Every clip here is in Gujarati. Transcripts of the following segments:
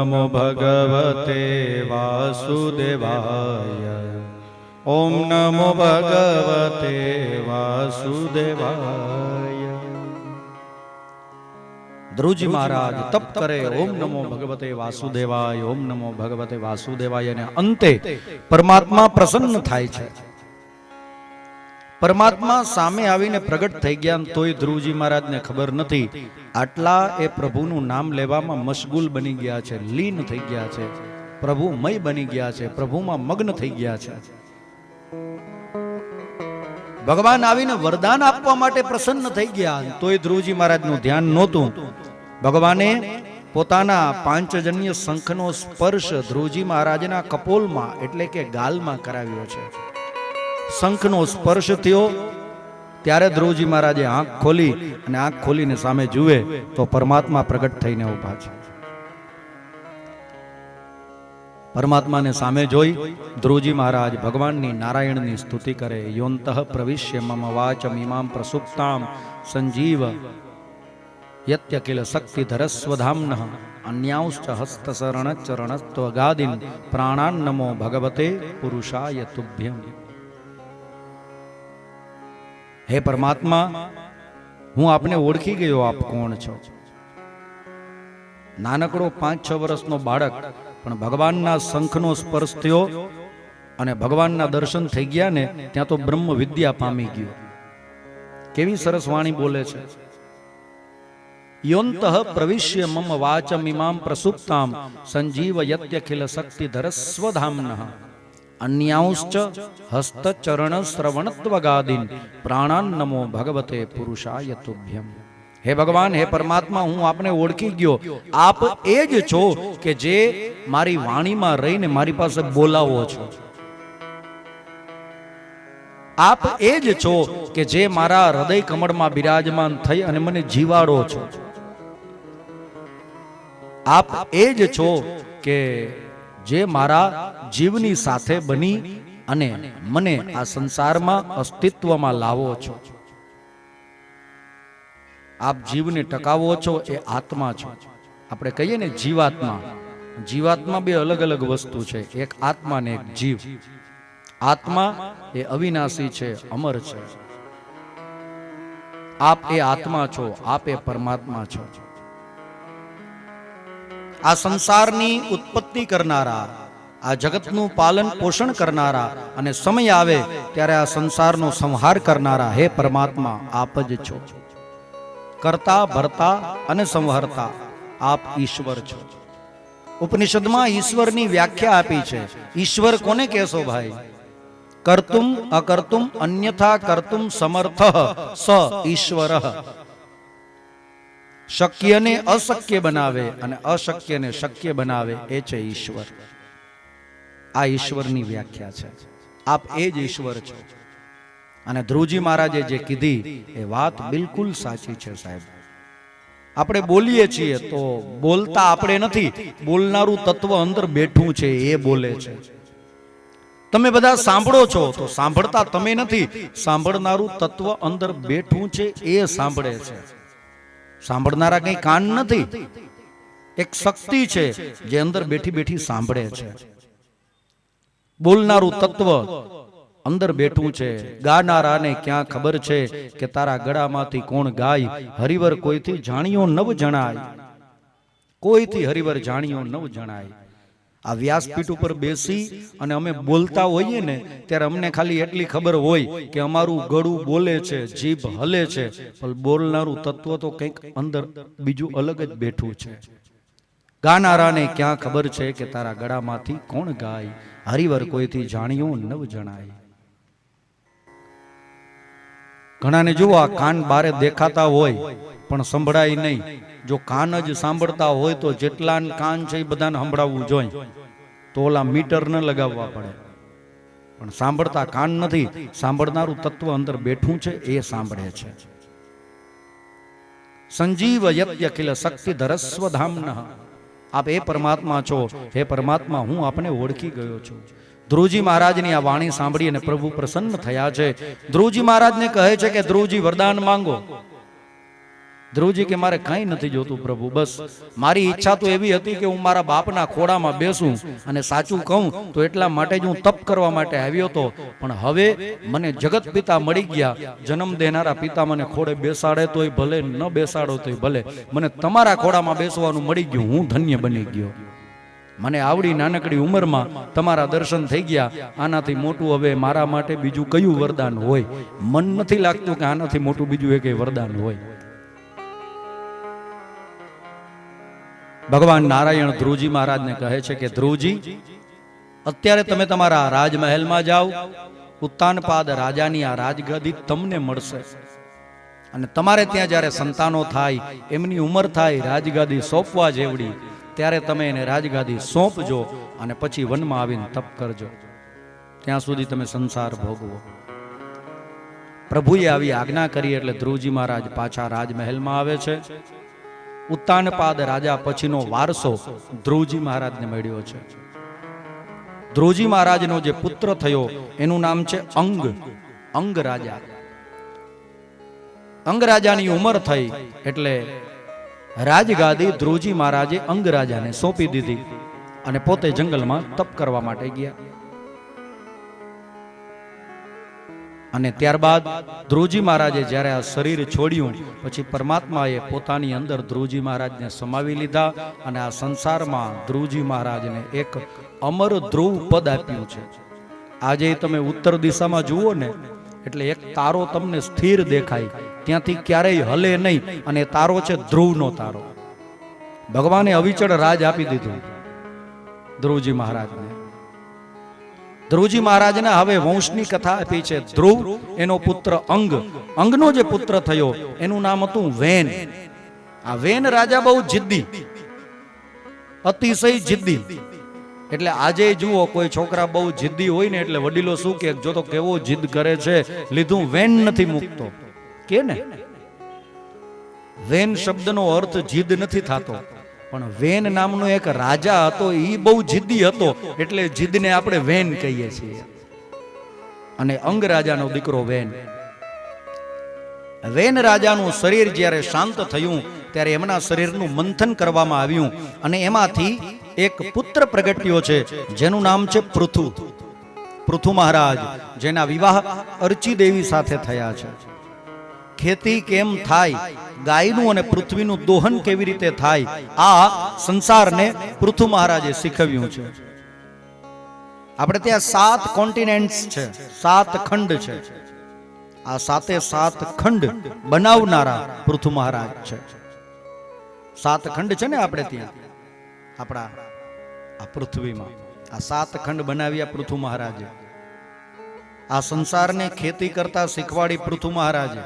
નમો ભગવતે વાસુદેવાય. ઓમ નમો ભગવતે વાસુદેવાય. ધ્રુવજી મહારાજ તપ કરે, ઓમ નમો ભગવતે વાસુદેવાય, ઓમ નમો ભગવતે વાસુદેવાય, અને અંતે પરમાત્મા પ્રસન્ન થાય છે. પરમાત્મા સામે આવીને પ્રગટ થઈ ગયા, તોય ધ્રુવજી મહારાજને ખબર નથી. આટલા એ પ્રભુનું નામ લેવામાં મશગુલ બની ગયા છે, લીન થઈ ગયા છે, પ્રભુમય બની ગયા છે, પ્રભુમાં મગ્ન થઈ ગયા છે. ભગવાન આવીને વરદાન આપવા માટે પ્રસન્ન થઈ ગયા, તોય ધ્રુવજી મહારાજનું ધ્યાન નહોતું. ભગવાને પોતાના પાંચજન્ય શંખનો સ્પર્શ ધ્રુવજી મહારાજના કપોલમાં એટલે કે ગાલમાં કરાવ્યો છે. શંખનો સ્પર્શ થયો ત્યારે ધ્રુવજી મહારાજે આંખ ખોલી, અને આંખ ખોલીને સામે જુએ તો પરમાત્મા પ્રગટ થઈને ઉભા છે. પરમાત્માને સામે જોઈ ધ્રુવજી મહારાજ ભગવાનની નારાયણની સ્તુતિ કરે. યોંતઃ પ્રવિશ્ય મમ વાચમ ઇમામ પ્રસુપ્તામ સંજીવ યત્યકિલ શક્તિધરસ્વધામ્નઃ અન્યાંશ્ચ હસ્તશરણ ચરણસ્ત્વગાદિન પ્રાણાન નમો ભગવતે પુરુષાય તુભ્યમ. હે પરમાત્મા, હું આપને ઓળખી ગયો, આપ કોણ છો. નાનકડો 5-6 વર્ષનો બાળક પણ ભગવાનના શંખનો સ્પર્શ થયો અને ભગવાનના દર્શન થઈ ગયા ને ત્યાં તો બ્રહ્મ વિદ્યા પામી ગયો. કેવી સરસ વાણી બોલે છે. યોંતઃ પ્રવિશ્ય મમ વાચમ ઇમામ પ્રસુપ્તામ સંજીવ યત્યખિલ શક્તિધરસ્વધામ્નઃ અન્યાંશ્ચ હસ્તચરણ શ્રવણત્વગાદિન પ્રાણાન નમો ભગવતે પુરુષાય તુભ્યમ. હે ભગવાન, હે પરમાત્મા, હું આપને ઓળખી ગયો. આપ એ જ છો કે જે મારી વાણીમાં રહીને મારી પાસે બોલાવો છો. આપ એ જ છો કે જે મારા હૃદય કમળમાં બિરાજમાન થઈ અને મને જીવાડો છો. આપ એ જ છો કે જે મારા જીવની સાથે બની અને મને આ સંસારમાં અસ્તિત્વમાં લાવો છો. આપ જીવને ટકાવો છો, એ આત્મા છો. આપણે કહીએ ને જીવાત્મા. જીવાત્મા બે અલગ અલગ વસ્તુ છે, એક આત્મા ને એક જીવ. આત્મા એ અવિનાશી છે, અમર છે. આપ એ આત્મા છો, આપ એ પરમાત્મા છો. આ સંસારની ઉત્પત્તિ કરનારા, આ જગતનું પાલન પોષણ કરનારા, અને સમય આવે ત્યારે આ સંસારનો સંહાર કરનારા હે પરમાત્મા આપ જ છો. કરતા, ભરતા અને સંહર્તા આપ ઈશ્વર છો. ઉપનિષદમાં ઈશ્વરની વ્યાખ્યા આપી છે. ઈશ્વર કોને કહેશો ભાઈ? કર્તુમ અકર્તુમ અન્યથા કર્તુમ સમર્થ સ ઈશ્વર. શક્યને અશક્ય બનાવે અને અશક્યને શક્ય બનાવે એ છે ઈશ્વર. આ ઈશ્વરની વ્યાખ્યા છે. આપ એ જ ઈશ્વર છો. અને ધ્રુવજી મહારાજે જે કીધી એ વાત બિલકુલ સાચી છે સાહેબ. આપણે બોલીએ છીએ તો બોલતા આપણે નથી, બોલનારું તત્વ અંદર બેઠું છે એ બોલે છે. તમે બધા સાંભળો છો તો સાંભળતા તમે નથી, સાંભળનારું તત્વ અંદર બેઠું છે એ સાંભળે છે. સાંભળનારા કઈ કાન નથી, એક શક્તિ છે જે અંદર બેઠી બેઠી સાંભળે છે. બોલનારું તત્વ અંદર બેઠું છે. ગાનારાને ક્યાં ખબર છે કે તારા ગળામાંથી કોણ ગાય? હરિવર કોઈથી જાણ્યો નવ જણાય. કોઈથી હરિવર જાણ્યો નવ જણાય. આ વ્યાસપીઠ ઉપર બેસી અને અમે બોલતા હોઈએ ને ત્યારે અમને ખાલી એટલી ખબર હોય કે અમારું ગળું બોલે છે, જીભ હલે છે, પણ બોલનારું તત્વ તો કંઈક અંદર બીજું અલગ જ બેઠું છે. ગાનારાને ક્યાં ખબર છે કે તારા ગળામાંથી કોણ ગાય? હરિવર કોઈથી જાણ્યો નવ જણાય. ઘણાને જુઓ આ કાન બારે દેખાતા હોય પણ સંભળાય નહીં. જો કાન જ સાંભળતા હોય તો જેટલા કાન છે એ બધાને સંભળાવવું જોઈએ, તો ઓલા મીટર ન લગાવવા પડે. પણ સાંભળતા કાન નથી, સાંભળનારું તત્વ અંદર બેઠું છે એ સાંભળે છે. સંજીવ યત્યખિલ શક્તિધરસ્વધામ્નઃ. આપ એ પરમાત્મા છો. હે પરમાત્મા, હું આપને ઓળખી ગયો છું. ધ્રુવજી મહારાજની આ વાણી સાંભળી અને પ્રભુ પ્રસન્ન થયા છે. ધ્રુવજી મહારાજને કહે છે કે ધ્રુવજી વરદાન માંગો. ધ્રુવજી કે મારે કંઈ નથી જોતું પ્રભુ, બસ મારી ઈચ્છા તો એવી હતી કે હું મારા બાપના ખોડામાં બેસું, અને સાચું કહું તો એટલા માટે જ હું તપ કરવા માટે આવ્યો હતો, પણ હવે મને જગત પિતા મળી ગયા, જન્મ દેનારા પિતા મને ખોડે બેસાડે તોય ભલે, ન બેસાડો તોય ભલે, મને તમારા ખોડામાં બેસવાનું મળી ગયું, હું ધન્ય બની ગયો. મને આવડી નાનકડી ઉંમરમાં તમારા દર્શન થઈ ગયા, આનાથી મોટું હવે મારા માટે બીજું કયું વરદાન હોય? મન નથી લાગતું કે આનાથી મોટું બીજું એક વરદાન હોય. ભગવાન નારાયણ ધ્રુવજી મહારાજને કહે છે કે ધ્રુવજી, અત્યારે તમે તમારા રાજમહેલમાં જાઓ, ઉત્તાનપાદ રાજાની આ રાજગાદી તમને મળશે, અને તમારે ત્યાં જ્યારે સંતાનો થાય, એમની ઉંમર થાય રાજગાદી સોંપવા જેવડી, ત્યારે તમે એને રાજગાદી સોંપજો, અને પછી વનમાં આવીને તપ કરજો, ત્યાં સુધી તમે સંસાર ભોગવો. પ્રભુએ આવી આજ્ઞા કરી એટલે ધ્રુવજી મહારાજ પાછા રાજમહેલમાં આવે છે. ઉત્તાનપાદ રાજા પછીનો વારસો ધ્રુવજી મહારાજને મળ્યો છે. ધ્રુવજી મહારાજનો જે પુત્ર થયો એનું નામ છે અંગ. અંગ રાજા. અંગ રાજાની ઉંમર થઈ એટલે રાજગાદી ધ્રુવજી મહારાજે અંગ રાજાને સોંપી દીધી, અને પોતે જંગલમાં તપ કરવા માટે ગયા. અને ત્યારબાદ ધ્રુવજી મહારાજે જ્યારે આ શરીર છોડ્યું, પછી પરમાત્માએ પોતાની અંદર ધ્રુવજી મહારાજને સમાવી લીધા, અને આ સંસારમાં ધ્રુવજી મહારાજને એક અમર ધ્રુવ પદ આપ્યું છે. આજે તમે ઉત્તર દિશામાં જુઓ ને, એટલે એક તારો તમને સ્થિર દેખાય, ત્યાંથી ક્યારેય હલે નહીં, અને તારો છે ધ્રુવનો તારો. ભગવાને અવિચળ રાજ આપી દીધું ધ્રુવજી મહારાજને. ધ્રુવજી મહારાજના હવે વંશની કથા આપી છે. ધ્રુવ એનો પુત્ર અંગ, અંગનો જે પુત્ર થયો એનું નામ હતું વેન. આ વેન રાજા બહુ જિદ્દી, અતિશય જિદ્દી. એટલે આજે જુઓ કોઈ છોકરા બહુ જિદ્દી હોય ને, એટલે વડીલો શું કે, જો તો કેવો જીદ કરે છે, લીધું વેન નથી મૂકતો કે ને. વેન શબ્દનો અર્થ જીદ નથી થતો, પણ વેન નામનો એક રાજા હતો, એ બહુ જિદ્દી હતો, એટલે જીદને આપણે વેન કહીએ છીએ. અને અંગ રાજાનો દીકરો વેન. વેન રાજાનું શરીર જ્યારે શાંત થયું, ત્યારે એમના શરીરનું મંથન કરવામાં આવ્યું, અને એમાંથી એક પુત્ર પ્રગટ્યો છે, જેનું નામ છે પૃથુ. પૃથુ મહારાજ, જેના વિવાહ અર્ચી દેવી સાથે થયા છે. ખેતી કેમ થાય, ગાયનું અને પૃથ્વીનું દોહન કેવી રીતે થાય, આ સંસારને પૃથુ મહારાજે શીખવ્યું છે. આપણે ત્યાં 7 કોન્ટિનેન્ટ્સ છે, 7 ખંડ છે. આ 7 ખંડ બનાવનારા પૃથુ મહારાજ છે. 7 ખંડ છે ને આપણે ત્યાં, આપણા આ પૃથ્વીમાં આ 7 ખંડ બનાવ્યા પૃથુ મહારાજે. આ સંસારને ખેતી કરતા શીખવાડી પૃથુ મહારાજે.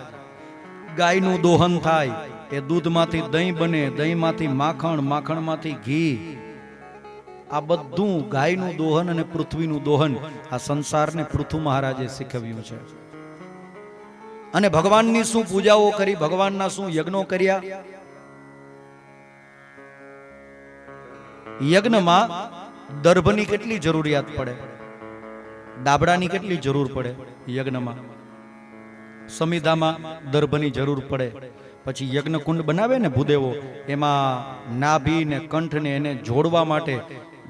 ગાયનું દોહન થાય, એ દૂધમાંથી દહીં બને, દહીંમાંથી માખણ, માખણમાંથી ઘી. આ બધું ગાયનું દોહન અને પૃથ્વીનું દોહન આ સંસારને પૃથુ મહારાજે શીખવ્યું છે. અને ભગવાનની શું પૂજાઓ કરી, ભગવાનના શું યજ્ઞો કર્યા. યજ્ઞમાં દર્ભની કેટલી જરૂરિયાત પડે, ડાબડાની કેટલી જરૂર પડે યજ્ઞમાં. સમિધામાં દર્ભની જરૂર પડે. પછી યજ્ઞ કુંડ બનાવે ને ભૂદેવો, એમાં નાભી ને કંઠ ને એને જોડવા માટે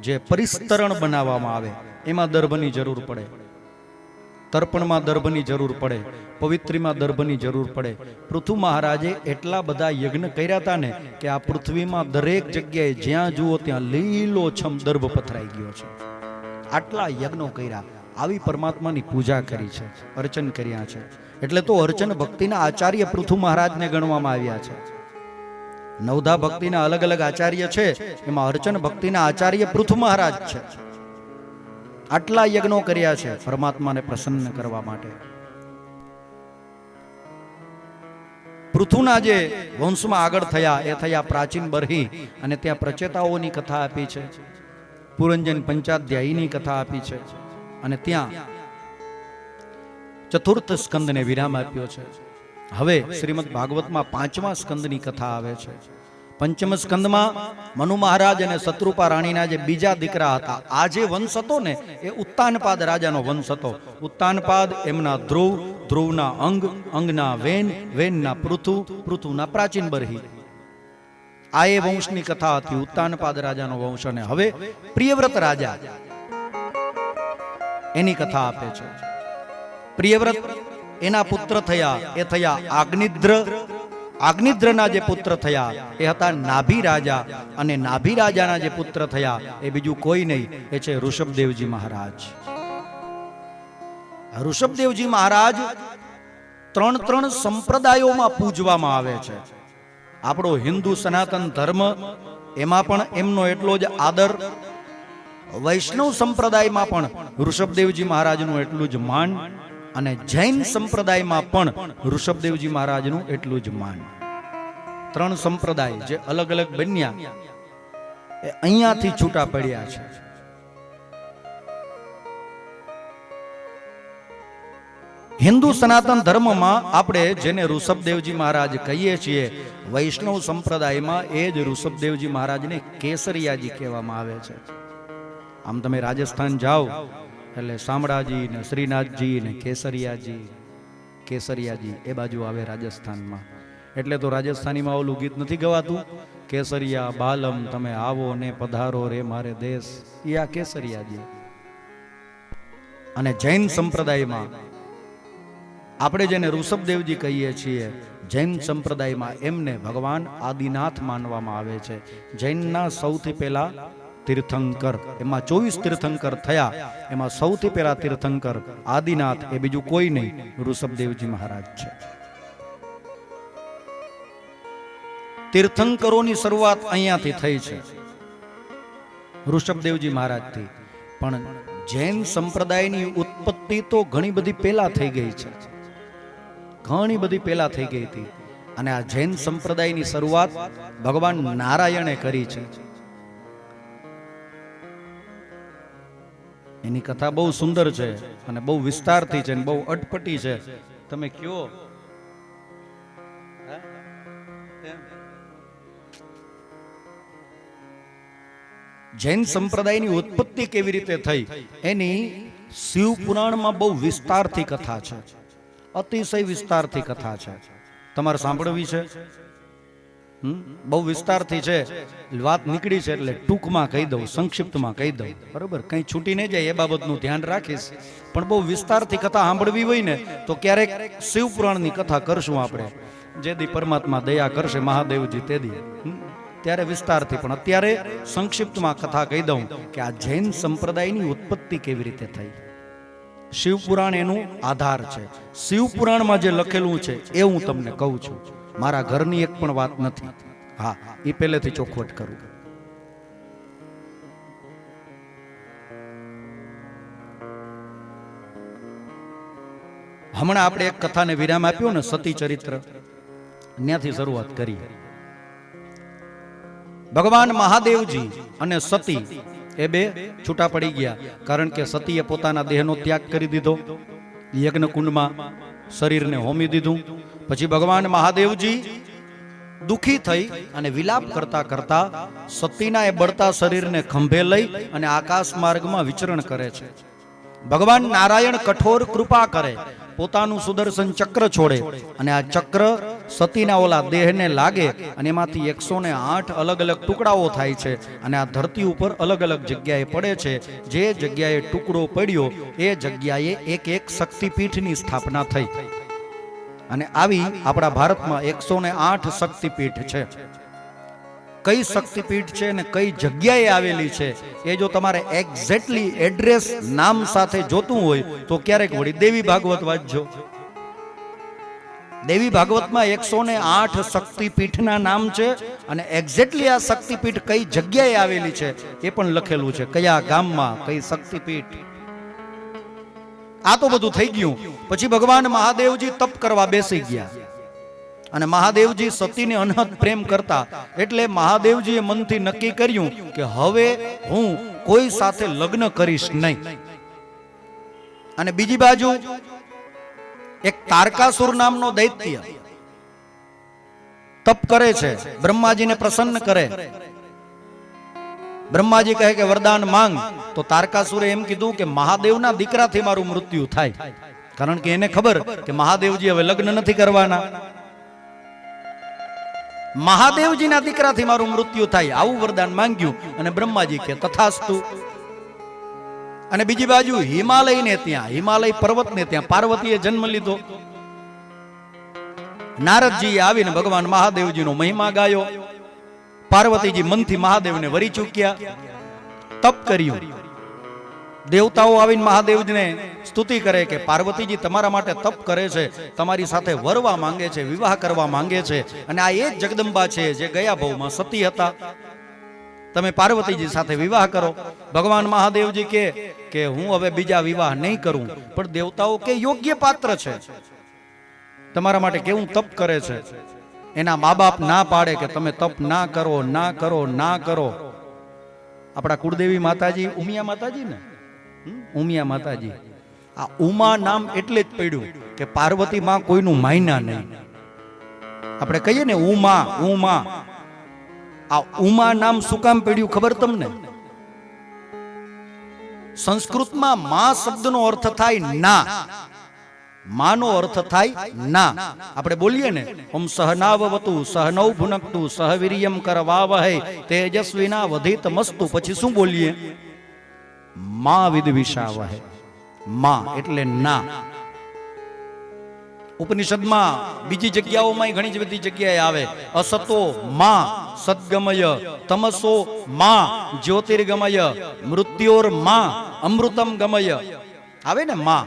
જે પરિસ્તરણ બનાવવામાં આવે, એમાં દર્ભની જરૂર પડે. તર્પણમાં દર્ભની જરૂર પડે, પવિત્રીમાં દર્ભની જરૂર પડે. પૃથુ મહારાજે એટલા બધા યજ્ઞ કર્યા હતા ને, કે આ પૃથ્વીમાં દરેક જગ્યાએ જ્યાં જુઓ ત્યાં લીલોછમ દર્ભ પથરાઈ ગયો છે. આટલા યજ્ઞો કર્યા, આવી પરમાત્માની પૂજા કરી છે, અર્ચન કર્યા છે. એટલે તો અર્ચન ભક્તિના આચાર્ય પૃથુ મહારાજને ગણવામાં આવ્યા છે. નવધા ભક્તિના અલગ અલગ આચાર્ય છે, એમાં અર્ચન ભક્તિના આચાર્ય પૃથુ મહારાજ છે. આટલા યજ્ઞો કર્યા છે પરમાત્માને પ્રસન્ન કરવા માટે. પૃથુના જે વંશમાં આગળ થયા એ થયા પ્રાચીન બરહી, અને ત્યાં પ્રચેતાઓની કથા આપી છે, પુરંજન પંચાધ્યાયીની કથા આપી છે, અને ત્યાં ચતુર્થ સ્કંદને વિરામ આપ્યો છે. હવે શ્રીમદ ભાગવતમાં 5મા સ્કંદની કથા આવે છે. પંચમ સ્કંદમાં મનુ મહારાજ અને શત્રુપા રાણીના જે બીજા દીકરા હતા, આ જે વંશ હતો ને એ ઉત્તાનપાદ રાજાનો વંશ હતો. ઉત્તાનપાદ એમના ધ્રુવ, ધ્રુવના અંગ, અંગના વેન, વેનના પૃથુ, પૃથુના પ્રાચીન બરહી. આ એ વંશની કથા હતી, ઉત્તાનપાદ રાજાનો વંશ. અને હવે પ્રિયવ્રત રાજા એની કથા આપે છે. પ્રિયવ્રત એના પુત્ર થયા, એ થયા આગ્નિદ્ર. આગ્નિદ્રના જે પુત્ર થયા એ હતા નાભી રાજા, અને નાભી રાજાના જે પુત્ર થયા એ બીજું કોઈ નહીં, એ છે ઋષભદેવજી મહારાજ. ઋષભદેવજી મહારાજ ત્રણ સંપ્રદાયોમાં પૂજવામાં આવે છે. આપણો હિન્દુ સનાતન ધર્મ એમાં પણ એમનો એટલો જ આદર, વૈષ્ણવ સંપ્રદાયમાં પણ ઋષભદેવજી મહારાજનું એટલું જ માન, અને જૈન સંપ્રદાયમાં પણ ઋષભદેવજી મહારાજનું એટલું જ માન. ત્રણ સંપ્રદાય જે અલગ અલગ બન્યા એ અહીંયાથી છૂટા પડ્યા છે. હિન્દુ સનાતન ધર્મમાં આપણે જેને ઋષભદેવજી મહારાજ કહીએ છીએ, વૈષ્ણવ સંપ્રદાયમાં એ જ ઋષભદેવજી મહારાજને કેસરિયાજી કહેવામાં આવે છે. આમ તમે રાજસ્થાન જાઓ એટલે શામળાજી ને શ્રીનાથજી ને કેસરિયાજી એ બાજુ આવે રાજસ્થાનમાં. એટલે તો રાજસ્થાનીમાં ઓલું ગીત નથી ગવાતું, કેસરિયા બાલમ તમે આવો ને પધારો રે મારે દેશ, એ આ કેસરિયાજી. અને જૈન સંપ્રદાયમાં આપણે જેને ઋષભદેવજી કહીએ છીએ, જૈન સંપ્રદાયમાં એમને ભગવાન આદિનાથ માનવામાં આવે છે. જૈનના સૌથી પહેલા તીર્થંકર, એમાં 24 તીર્થંકર થયા, એમાં સૌથી પહેલા તીર્થંકર આદિનાથ એ બીજું કોઈ નહીં, ઋષભદેવજી મહારાજ છે. તીર્થંકરોની શરૂઆત અહીંયાથી થઈ છે, ઋષભદેવજી મહારાજથી. પણ જૈન સંપ્રદાયની ઉત્પત્તિ તો ઘણી બધી પહેલા થઈ ગઈ છે, ઘણી બધી પહેલા થઈ ગઈ હતી. અને આ જૈન સંપ્રદાયની શરૂઆત ભગવાન નારાયણે કરી છે. એની કથા બહુ સુંદર છે અને બહુ વિસ્તારથી છે અને બહુ અટપટી છે. તમે કયો જૈન સંપ્રદાયની ઉત્પત્તિ કેવી રીતે થઈ એની શિવ પુરાણમાં બહુ વિસ્તારથી કથા છે, અતિશય વિસ્તારથી કથા છે. તમારે સાંભળવી છે? બહુ વિસ્તારથી છે, વાત નીકળી છે એટલે ટૂંકમાં કહી દઉં, સંક્ષિપ્તમાં કહી દઉં, બરોબર? કંઈ છૂટી નહીં જાય એ બાબતનું ધ્યાન રાખીશ. પણ બહુ વિસ્તારથી કથા સાંભળવી હોય ને તો ક્યારેક શિવ પુરાણની કથા કરશું આપણે, જે દી પરમાત્મા દયા કરશે મહાદેવજી તે દી, ત્યારે વિસ્તારથી. પણ અત્યારે સંક્ષિપ્તમાં કથા કહી દઉં કે આ જૈન સંપ્રદાયની ઉત્પત્તિ કેવી રીતે થઈ. શિવ પુરાણ એનું આધાર છે. શિવ પુરાણમાં જે લખેલું છે એ હું તમને કહું છું, મારા ઘરની એક પણ વાત નથી. હા, એ પહેલેથી ચોખવટ કરું. હમણાં આપણે એક કથાને વિરામ આપ્યો ને, સતી ચરિત્ર, ત્યાંથી શરૂઆત કરી. ભગવાન મહાદેવજી અને સતી એ બે છૂટા પડી ગયા, કારણ કે સતીએ પોતાના દેહનો ત્યાગ કરી દીધો, યજ્ઞ કુંડમાં શરીરને હોમી દીધું. પછી ભગવાન મહાદેવજી દુખી થઈ અને વિલાપ કરતા કરતા સતીના એ બળતા શરીરને ખંભે લઈ અને આકાશ માર્ગમાં વિચરણ કરે છે. ભગવાન નારાયણ કઠોર કૃપા કરે, પોતાનું સુદર્શન ચક્ર છોડે અને આ ચક્ર સતીના ઓલા દેહને લાગે અને એમાંથી 108 અલગ અલગ ટુકડાઓ થાય છે અને આ ધરતી ઉપર અલગ અલગ જગ્યાએ પડે છે. જે જગ્યાએ ટુકડો પડ્યો એ જગ્યાએ એક એક શક્તિપીઠની સ્થાપના થઈ. અને આવી આપણા ભારતમાં 108 શક્તિપીઠ છે. કઈ શક્તિપીઠ છે અને કઈ જગ્યાએ આવેલી છે એ જો તમારે એક્ઝેક્ટલી એડ્રેસ નામ સાથે જોતું હોય તો ક્યારેક વળી દેવી ભાગવત વાંચજો. દેવી ભાગવતમાં 108 શક્તિપીઠના નામ છે અને એક્ઝેક્ટલી આ શક્તિપીઠ કઈ જગ્યાએ આવેલી છે એ પણ લખેલું છે, કયા ગામમાં કઈ શક્તિપીઠ. આ તો બધું થઈ ગયું. પછી ભગવાન મહાદેવજી તપ કરવા બેસી ગયા અને મહાદેવજી સતીને અનહદ પ્રેમ કરતા, એટલે મહાદેવજીએ મનથી નક્કી કર્યું કે હવે હું કોઈ સાથે લગ્ન કરીશ નહીં. અને બીજી બાજુ એક તારકાસુર નામનો દૈત્ય તપ કરે છે, બ્રહ્માજીને પ્રસન્ન કરે. બ્રહ્માજી કહે કે વરદાન માંગ, તો તારકાસુરે એમ કીધું કે મહાદેવના દીકરાથી મારું મૃત્યુ થાય કારણ કે એને ખબર કે મહાદેવજી હવે લગ્ન નથી કરવાના. મહાદેવજીના દીકરાથી મારું મૃત્યુ થાય આવું વરદાન માંગ્યું અને બ્રહ્માજી કે તથાસ્તુ. અને બીજી બાજુ હિમાલય પર્વતને ત્યાં પાર્વતીએ જન્મ લીધો. નારદજી આવીને ભગવાન મહાદેવજીનો મહિમા ગાયો. પાર્વતીજી મનથી મહાદેવને વરી ચૂક્યા, તપ કર્યું. દેવતાઓ આવીને મહાદેવજીને સ્તુતિ કરે કે પાર્વતીજી તમારા માટે તપ કરે છે, તમારી સાથે વરવા માંગે છે, વિવાહ કરવા માંગે છે. અને આ એ જ જગદંબા છે જે ગયા ભવમાં સતી હતા. તમે પાર્વતીજી સાથે વિવાહ કરો. ભગવાન મહાદેવજી કે હું હવે બીજા વિવાહ નહીં કરું. પણ દેવતાઓ કે યોગ્ય પાત્ર છે, તમારા માટે કેવું તપ કરે છે. એના મા બાપ ના પાડે કે તમે તપ ના કરો, ના કરો, ના કરો. આપણા કુળદેવી માતાજી ઉમિયા માતાજી ને, ઉમિયા માતાજી, આ ઉમા નામ એટલે જ પડ્યું કે પાર્વતી માં કોઈનું માયના નહીં. આપણે કહીએ ને ઉમા ઉમા, આ ઉમા નામ શું કામ પડ્યું ખબર તમને? સંસ્કૃતમાં મા શબ્દનો અર્થ થાય ના. માનો અર્થ થાય ના. આપણે બોલીએ ને ઓમ સહનાવવતુ સહનૌ ભુનક્તુ સહવીર્યમ કરવાવહૈ તેજસ્વિના વધિતમસ્તુ. પછી શું બોલીએ? મા વિદ્વિષાવહૈ. મા એટલે ના. ઉપનિષદમાં બીજી જગ્યાઓમાં ઘણી જ બધી જગ્યાએ આવે. અસતો મા સદ્ગમય, તમસો મા જ્યોતિર્ગમય, મૃત્યોર મા અમૃતમ ગમય. આવે ને મા.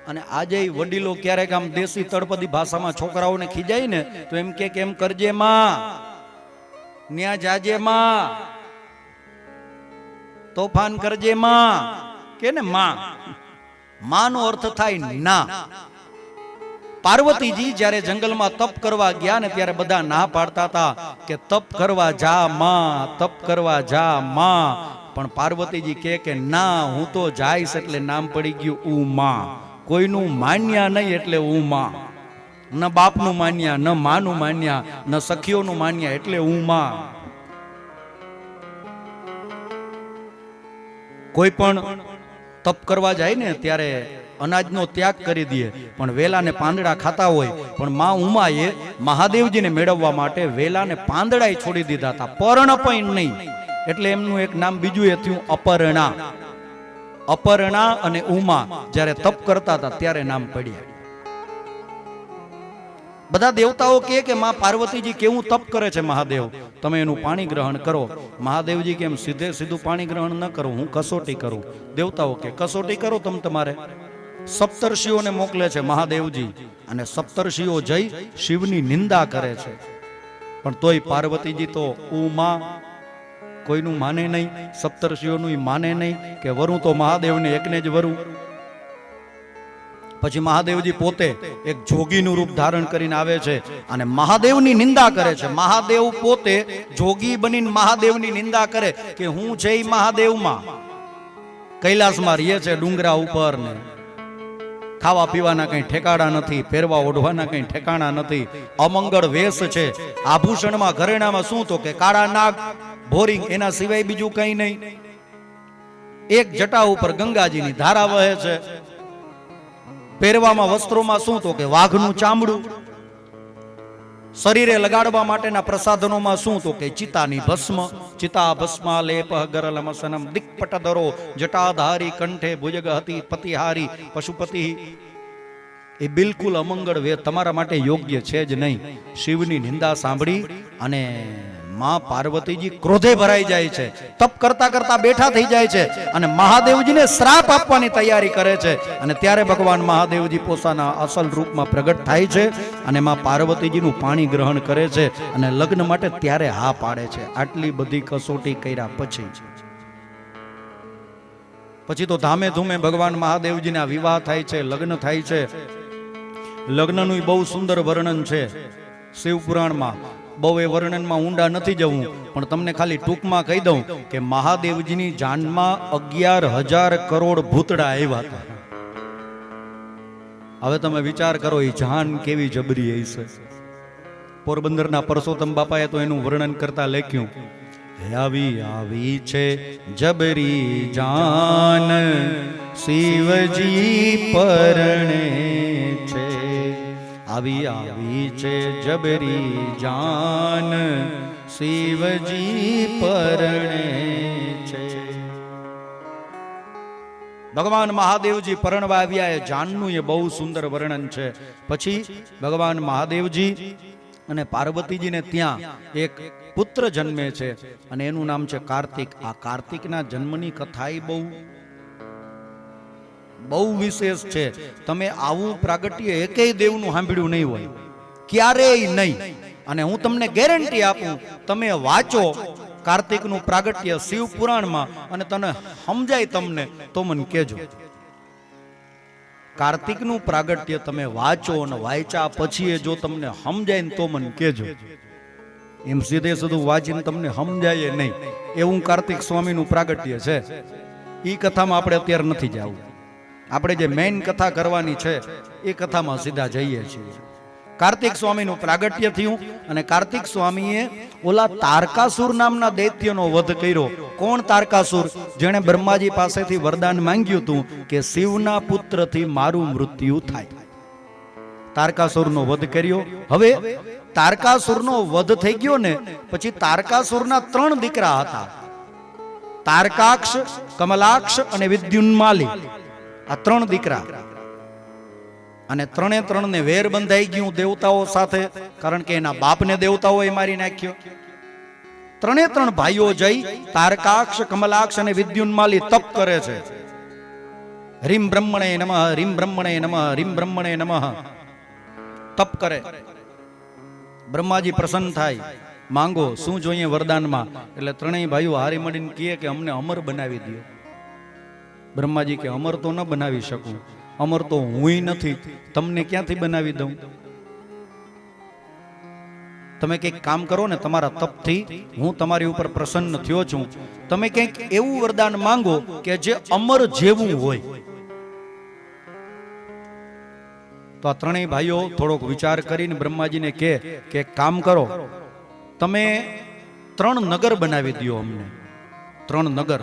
અને આજે વડીલો ક્યારેક આમ દેશી તળપદી ભાષામાં છોકરાઓને ખીજાય ને તો એમ કે કેમ કરજે માં, ન્યા જાજે માં, તોફાન કરજે માં, કે ને માં. માનો અર્થ થાય ના. પાર્વતીજી જ્યારે જંગલમાં તપ કરવા ગયા ને ત્યારે બધા ના પાડતા હતા કે તપ કરવા જા માં, તપ કરવા જા માં. પણ પાર્વતીજી કે ના, હું તો જાઈશ એટલે નામ પડી ગયું ઉમા. કોઈનું માન્યા નહીં એટલે ઉમા. ન બાપનું માન્યા, ન માનું માન્યા, ન સખીઓનું માન્યા એટલે ઉમા. કોઈ પણ તપ કરવા જાય ને ત્યારે અનાજનો ત્યાગ કરી દે, પણ વેલા ને પાંદડા ખાતા હોય. પણ માં ઉમાએ મહાદેવજીને મેળવવા માટે વેલા ને પાંદડા છોડી દીધા હતા, પર્ણ પણ નહીં. એટલે એમનું એક નામ બીજું એ થયું અપર્ણા. અપર્ણા અને ઉમા જ્યારે તપ કરતા હતા ત્યારે નામ પડ્યા. બધા દેવતાઓ કે માં પાર્વતીજી કેવું તપ કરે છે મહાદેવ, તમે એનું પાણી ગ્રહણ કરો. મહાદેવજી કેમ સીધે સીધું પાણી ગ્રહણ ન કરું, હું કસોટી કરું. દેવતાઓ કે કસોટી કરો તમે તમારે. સપ્તર્ષિઓને મોકલે છે મહાદેવજી, અને સપ્તર્ષિઓ જઈ શિવની નિંદા કરે છે. પણ તોય પાર્વતીજી તો ઉમા કોઈનું માને નહીં, સપ્તર્ષિઓનું માને નહીં કે વરું તો મહાદેવને એકને જ વરું. પછી મહાદેવજી પોતે એક જોગીનું રૂપ ધારણ કરીને આવે છે અને મહાદેવની નિંદા કરે છે. મહાદેવ પોતે જોગી બનીને મહાદેવની નિંદા કરે કે હું છે ઈ મહાદેવમાં કૈલાસમાં રહીએ છે, ડુંગરા ઉપર ને ખાવા પીવાના કઈ ઠેકાણા નથી, પહેરવા ઓઢવાના કઈ ઠેકાણા નથી, અમંગળ વેશ છે, આભૂષણમાં ઘરેણામાં શું તો કે કાળા નાગ ભોરિંગ, એના સિવાય બીજું કઈ નહીં. એક જટા ઉપર ગંગાજીની ધારા વહે છે. પહેરવામાં વસ્ત્રોમાં શું તો કે વાઘનું ચામડું. શરીરે લગાડવા માટેના પ્રસાધનોમાં શું તો કે ચિતાની ભસ્મ. ચિતા ભસ્મા લેપ ગરલમસનમ દિક્પટદરો જટાધારી કંઠે ભુજગહતિ પતિહારી પશુપતિ. એ બિલકુલ અમંગળ વે તમારા માટે યોગ્ય છે જ નહીં. શિવની નિંદા સાંભળી અને માં પાર્વતીજી ક્રોધે ભરાઈ જાય છે. તપ કરતા કરતા બેઠા થઈ જાય છે અને મહાદેવજીને શ્રાપ આપવાની તૈયારી કરે છે. અને ત્યારે ભગવાન મહાદેવજી પોતાના અસલ રૂપમાં પ્રગટ થાય છે અને માં પાર્વતીજીનું પાણી ગ્રહણ કરે છે અને લગ્ન માટે ત્યારે હા પાડે છે. આટલી બધી કસોટી કર્યા પછી તો ધામે ધૂમે ભગવાન મહાદેવજીના વિવાહ થાય છે, લગ્ન થાય છે. લગ્નનું બહુ સુંદર વર્ણન છે શિવપુરાણમાં. બહુ એ વર્ણનમાં ઊંડા નથી જવું, પણ તમને ખાલી ટૂંકમાં કહી દઉં કે મહાદેવજીની જાનમાં 11,000 કરોડ ભૂતડા આવ્યા હતા. હવે તમે વિચાર કરો એ જાન કેવી જબરી હશે. પોરબંદરના પરસોત્તમ બાપાએ તો એનું વર્ણન કરતા લખ્યું, આવી આવી છે જબરી જાન શિવજી પરણે છે, આવી આવી છે જબરી જાન, શિવજી પરણે છે. ભગવાન મહાદેવજી પરણવા આવ્યા એ જાનનું એ બહુ સુંદર વર્ણન છે. પછી ભગવાન મહાદેવજી અને પાર્વતીજીને ત્યાં એક પુત્ર જન્મે છે અને એનું નામ છે કાર્તિક. આ કાર્તિકના જન્મની કથા બહુ વિશેષ છે. તમે આવું પ્રાગટ્ય એકેય દેવનું સાંભળ્યું નહીં હોય, ક્યારેય નહીં. અને હું તમને ગેરંટી આપું, તમે વાંચો કાર્તિકનું પ્રાગટ્ય શિવ પુરાણમાં અને તને સમજાય તમને તો મને કહેજો. કાર્તિકનું પ્રાગટ્ય તમે વાંચો અને વાંચ્યા પછી જો તમને સમજાય ને તો મને કહેજો. એમ સીધે સીધું વાંચીને તમને સમજાય નહીં એવું કાર્તિક સ્વામીનું પ્રાગટ્ય છે. એ કથામાં આપણે અત્યારે નથી જવું. આપણે જે મેઇન કથા કરવાની છે એ કથામાં સીધા જઈએ છીએ. કાર્તિક સ્વામીનું પ્રાગટ્ય થયું અને કાર્તિક સ્વામીએ ઓલા તારકાસુર નામના દૈત્યનો વધ કર્યો. કોણ તારકાસુર? જેણે બ્રહ્માજી પાસેથી વરદાન માંગ્યું હતું કે શિવના પુત્રથી મારું મૃત્યુ થાય. તારકાસુરનો વધ કર્યો. હવે તારકાસુરનો વધ થઈ ગયો ને પછી તારકાસુરના 3 દીકરા હતા, તારકાક્ષ, કમલાક્ષ અને વિદ્યુન્માલી. આ 3 દીકરા. અને 3 ને વેર બંધાઈ ગયું દેવતાઓ સાથે, કારણ કે એના બાપને દેવતાઓએ મારી નાખ્યો. 3 ભાઈઓ જઈ તારકાક્ષ, કમલાક્ષ અને વિદ્યુન્માલી તપ કરે છે. રીમ બ્રહ્મણે નમઃ, રીમ બ્રહ્મણે નમઃ, રીમ બ્રહ્મણે નમઃ તપ કરે. બ્રહ્માજી પ્રસન્ન થાય, માંગો શું જોઈએ વરદાનમાં. એટલે 3 ભાઈઓ હારી મળીને કહે કે અમને અમર બનાવી દો. બ્રહ્માજી કે અમર તો ન બનાવી શકું, અમર તો હુંય નથી, તમને ક્યાંથી બનાવી દઉં. તમે કંઈક કામ કરો ને, તમારા તપથી હું તમારી ઉપર પ્રસન્ન થયો છું. તમે કંઈક એવું વરદાન માંગો કે જે અમર જેવું હોય. તો આ 3 ભાઈઓ થોડોક વિચાર કરીને બ્રહ્માજીને કે એક કામ કરો, તમે 3 નગર બનાવી દો અમને. 3 નગર,